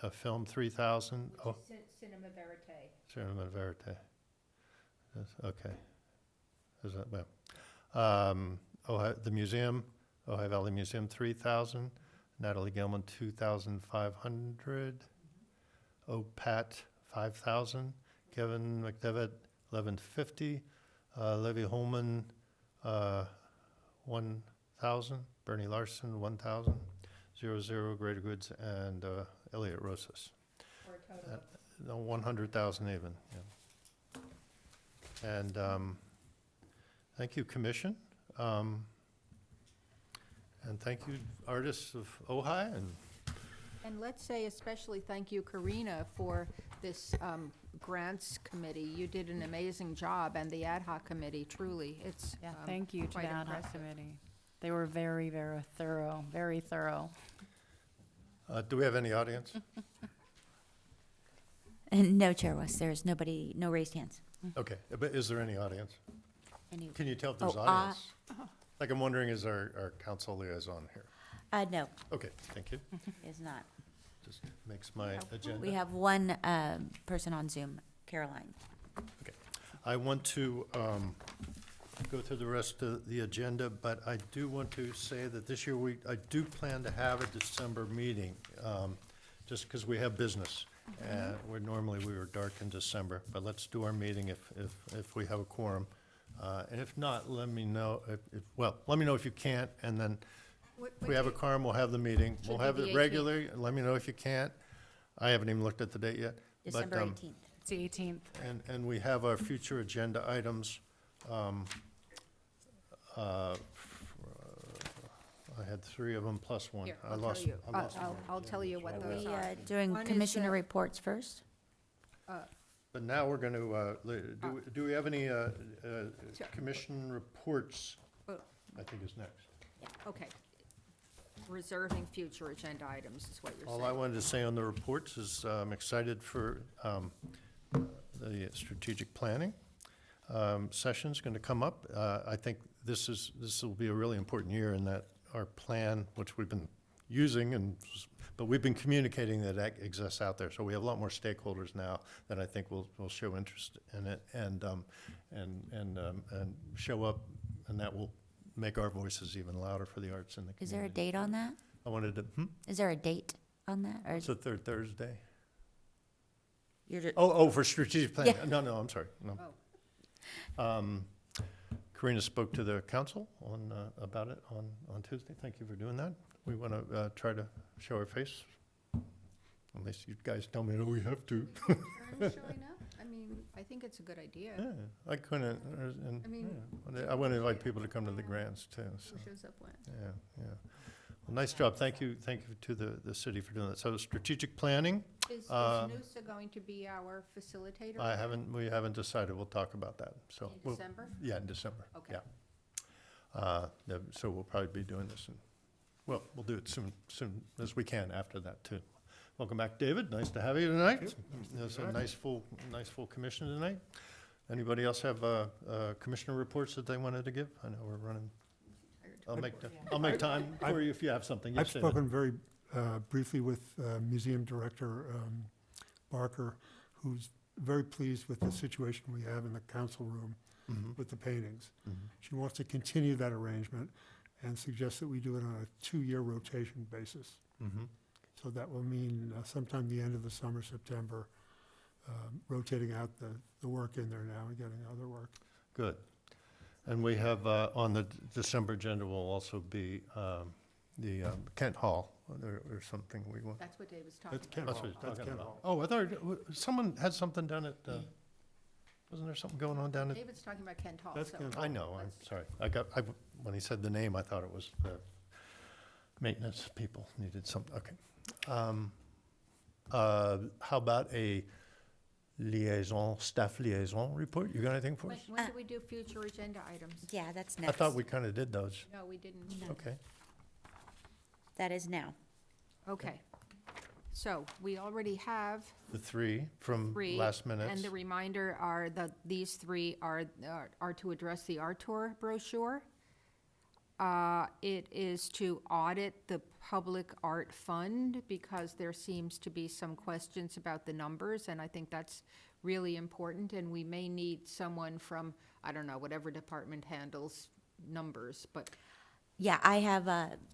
a film, $3,000. Oh,
Cinema Verite.
Cinema Verite. Okay. Is that, well, Ojai, the museum, Ojai Valley Museum, $3,000. Natalie Gilman, $2,500. Pat, $5,000. Kevin McDevitt, $1,150. Levy Holman, $1,000. Bernie Larson, $1,000. 00 Greater Goods, and Elliot Rosas.
For a total
No, 100,000 even, yeah. And thank you, Commission. And thank you, artists of Ojai.
And let's say especially thank you, Karina, for this grants committee. You did an amazing job, and the ad hoc committee, truly, it's
Yeah, thank you to the
quite
ad hoc
impressive.
committee. They were very, very thorough, very thorough.
Do we have any audience?
And no, Chair West, there's nobody, no raised hands.
Okay, but is there any audience?
Any,
Can you tell if there's
Oh,
audience? Like, I'm wondering, is our council liaison here?
no,
Okay, thank you.
is not.
Just makes my agenda.
We have one person on Zoom, Caroline.
Okay. I want to go through the rest of the agenda, but I do want to say that this year I do plan to have a December meeting, just because we have business. Where normally we were dark in December, but let's do our meeting if we have a quorum. And if not, let me know, let me know if you can't, and then if we have a quorum, we'll have the meeting. We'll
Should be
have
the
it
18th.
regularly, and let me know if you can't. I haven't even looked at the date yet. but,
December 18th.
It's the 18th.
And we have our future agenda items. I had three of them plus one.
Here,
I
I'll
lost.
tell you,
I lost
I'll tell you what
Are
those
we
are.
doing
One is
commissioner
the-
reports first?
But now we're going to, do we have any commission reports?
Oh.
I think is next.
Okay. Reserving future agenda items is what you're
All I
saying.
wanted to say on the reports is I'm excited for the strategic planning session's going to come up. I think this will be a really important year in that our plan, which we've been using, but we've been communicating that exists out there. So we have a lot more stakeholders now that I think will show interest in it and show up, and that will make our voices even louder for the arts in the community.
Is there a date on that?
I wanted to,
Is there a date on that? Or
it's the third Thursday.
you're just,
Oh, for strategic planning.
Yeah.
No, I'm sorry. No. Karina spoke to the council about it on Tuesday. Thank you for doing that. We want to try to show our face. Unless you guys tell me, no, we have to.
Ern showing up? I mean,
I think it's a good idea.
Yeah, I couldn't, and,
I mean,
yeah. I want to invite people to come to the grants too, so,
who shows up when?
yeah. Well, nice job. Thank you to the city for doing that. So strategic planning,
Is
Um,
Noosa going to be our facilitator?
we haven't decided. We'll talk about that, so.
In
we'll-
December?
Yeah, in December.
Okay.
Yeah. So we'll probably be doing this, we'll do it soon as we can after that, too. Welcome back, David. Nice to have you tonight. It's a nice full commission tonight. Anybody else have commissioner reports that they wanted to give? I know we're running. I'll make time for you if you have something.
I've
Yes, David.
spoken very briefly with Museum Director Barker, who's very pleased with the situation we have in the council room
Mhm.
with the paintings.
Mhm.
She wants to continue that arrangement and suggests that we do it on a 2-year rotation basis.
Mhm.
So that will mean sometime the end of the summer, September, rotating out the work in there now and getting other work.
Good. And we have, on the December agenda will also be the Kent Hall, or something we want.
That's what David's talking
That's
about.
Kent
That's
Hall.
what you're
That's
talking
Kent
about.
Hall.
Oh, I thought, someone had something done at, wasn't there something going on down at?
David's talking about Kent Hall,
That's
so.
Kent
I know, I'm sorry. When he said the name, I thought it was the maintenance people needed some, okay. How about a staff liaison report? You got anything for
When
us?
do we do future agenda items?
yeah, that's
I
next.
thought we kind of did those.
No, we didn't.
No.
Okay.
That is now.
Okay. So we already have
The three from
three.
last minutes.
And the reminder are that these three are to address the art tour brochure. It is to audit the public art fund because there seems to be some questions about the numbers, and I think that's really important, and we may need someone from, I don't know, whatever department handles numbers, but
Yeah, I have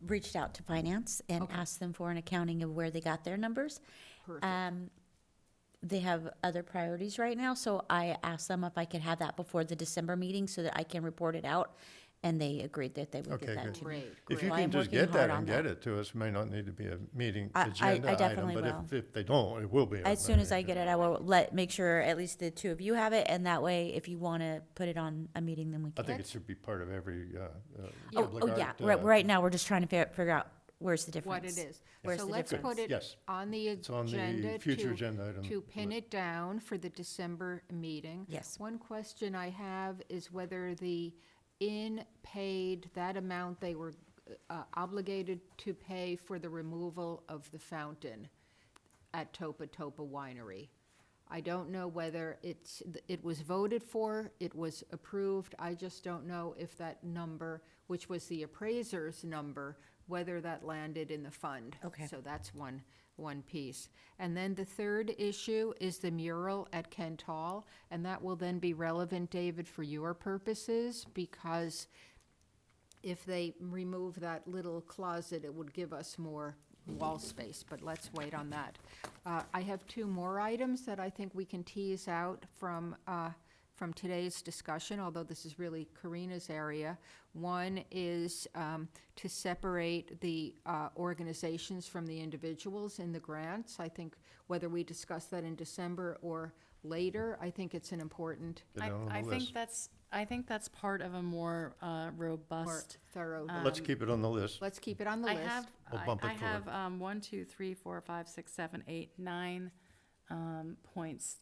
reached out to finance and
Okay.
asked them for an accounting of where they got their numbers.
perfect.
They have other priorities right now, so I asked them if I could have that before the December meeting so that I can report it out, and they agreed that they would
Okay,
get that
good.
to me.
Great,
If you
So
can
I'm
just
working
get that
hard on
and get
that.
it to us, may not need to be a meeting
I
agenda item.
definitely
But
will.
if they don't, it will be.
As soon as I get it, I will make sure at least the two of you have it, and that way, if you want to put it on a meeting, then we
I
can.
think it should be part of every
Oh,
public
oh, yeah,
art,
right now, we're just trying to figure out where's the difference.
what it is.
Where's
So
the
let's
difference?
put it
Yes.
on the
It's on the
agenda
future
to
agenda item.
to pin
list.
it down for the December meeting.
Yes.
One question I have is whether the in-paid, that amount they were obligated to pay for the removal of the fountain at Topa Topa Winery. I don't know whether it was voted for, it was approved, I just don't know if that number, which was the appraiser's number, whether that landed in the fund.
Okay.
So that's one piece. And then the third issue is the mural at Kent Hall, and that will then be relevant, David, for your purposes, because if they remove that little closet, it would give us more wall space, but let's wait on that. I have two more items that I think we can tease out from today's discussion, although this is really Karina's area. One is to separate the organizations from the individuals in the grants. I think whether we discuss that in December or later. I think it's an important,
Get it on the
I
list.
think that's part of a more
more
robust.
thorough.
Let's keep it on the list.
Let's keep it on the
I
list.
have,
We'll bump it
I have 1, 2, 3, 4, 5, 6, 7, 8, 9 points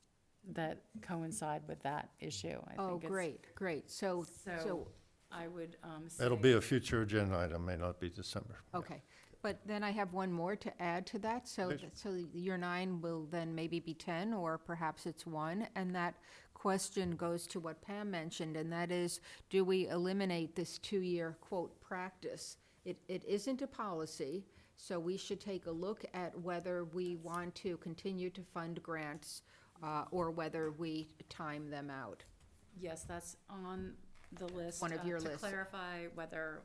that coincide with that issue. I
Oh,
think it's-
great. So,
So I would say.
It'll be a future agenda item, may not be December.
okay. But then I have one more to add to that,
Please.
so your 9 will then maybe be 10, or perhaps it's 1, and that question goes to what Pam mentioned, and that is, do we eliminate this 2-year, quote, practice? It isn't a policy, so we should take a look at whether we want to continue to fund grants, or whether we time them out.
Yes, that's on the list.
One of your
To
lists.
clarify whether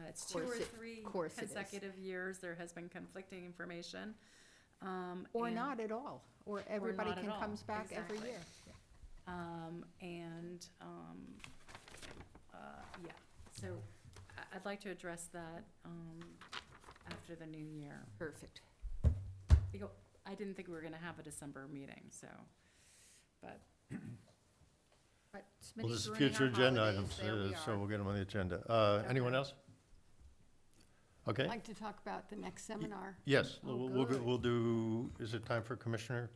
it's 2 or
Course it-
3
course it is.
consecutive years, there has been conflicting information.
Or
and-
not at all, or everybody
not at all,
comes back every
exactly.
year.
Yeah, so I'd like to address that after the new year.
Perfect.
Because I didn't think we were gonna have a December meeting, so, but
But
Well, this
Smitty's
is
ruining
future
our
agenda
holidays.
items,
There we
so
are.
we'll get them on the agenda. Anyone else? Okay,
I'd like to talk about the next seminar.
yes,
Oh,
we'll
good.
we'll do, is it time for commissioner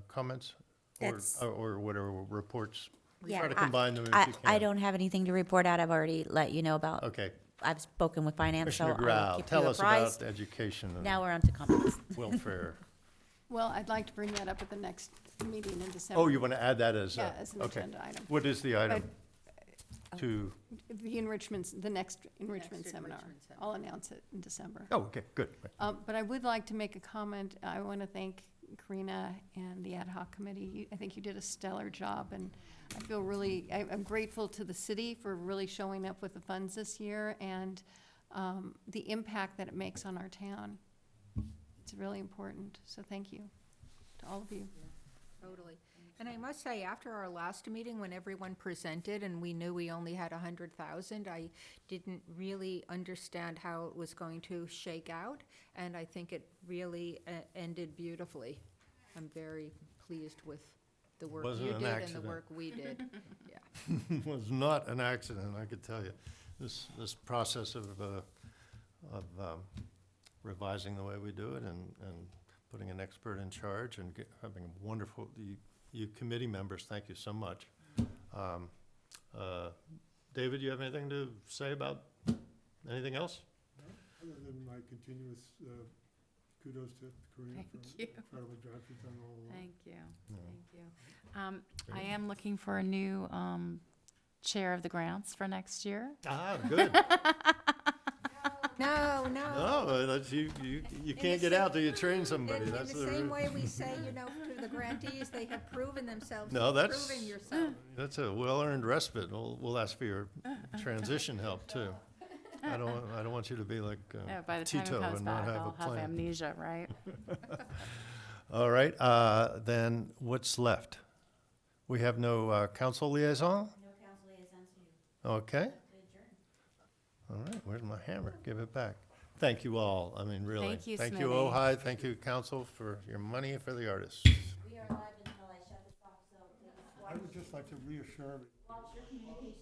comments?
That's-
Or whatever reports?
Yeah,
Try to combine them if
I
you can.
I don't have anything to report out. I've already let you know about,
Okay,
I've spoken with finance, so
Commissioner
I will
Grau,
keep
tell
you
us about
apprised.
education
Now
and
we're on to comments.
welfare.
Well, I'd like to bring that up at the next meeting in December.
Oh, you want to add that as a?
Yeah, as an
okay.
agenda item.
What is the item? To,
The enrichments, the next enrichment
Next
seminar.
enrichment seminar.
I'll announce it in December.
oh, okay, good.
But I would like to make a comment. I want to thank Karina and the ad hoc committee. I think you did a stellar job, and I feel really, I'm grateful to the city for really showing up with the funds this year and the impact that it makes on our town. It's really important, so thank you to all of you.
Totally. And I must say, after our last meeting, when everyone presented and we knew we only had 100,000, I didn't really understand how it was going to shake out, and I think it really ended beautifully. I'm very pleased with the work
Wasn't
you
an
did and the
accident.
work we did. Yeah.
Was not an accident, I could tell you. This process of revising the way we do it and putting an expert in charge and having a wonderful, you committee members, thank you so much. David, you have anything to say about anything else?
Other than my continuous kudos to Karina
Thank
for
you.
the incredible job she's done all along.
Thank you, thank you. I am looking for a new chair of the grants for next year.
Ah, good.
No.
No, that's, you can't get out till you train somebody,
In
that's
the same way we say, to the grantees, they have proven themselves.
No, that's-
Proving yourself.
That's a well-earned respite. We'll ask for your transition help too. I don't want you to be like
Yeah, by the time it
Tito
comes
and not
back,
have a
I'll have
plan.
amnesia, right?
All right, then what's left? We have no council liaison?
No council liaisons to
Okay. All right, where's my hammer? Give it back. Thank you all, I mean, really.
Thank you,
Thank you,
Smitty.
Ojai, thank you, council, for your money for the artists.
We are live until I shut this off, so please
I would just like to reassure
watch your communications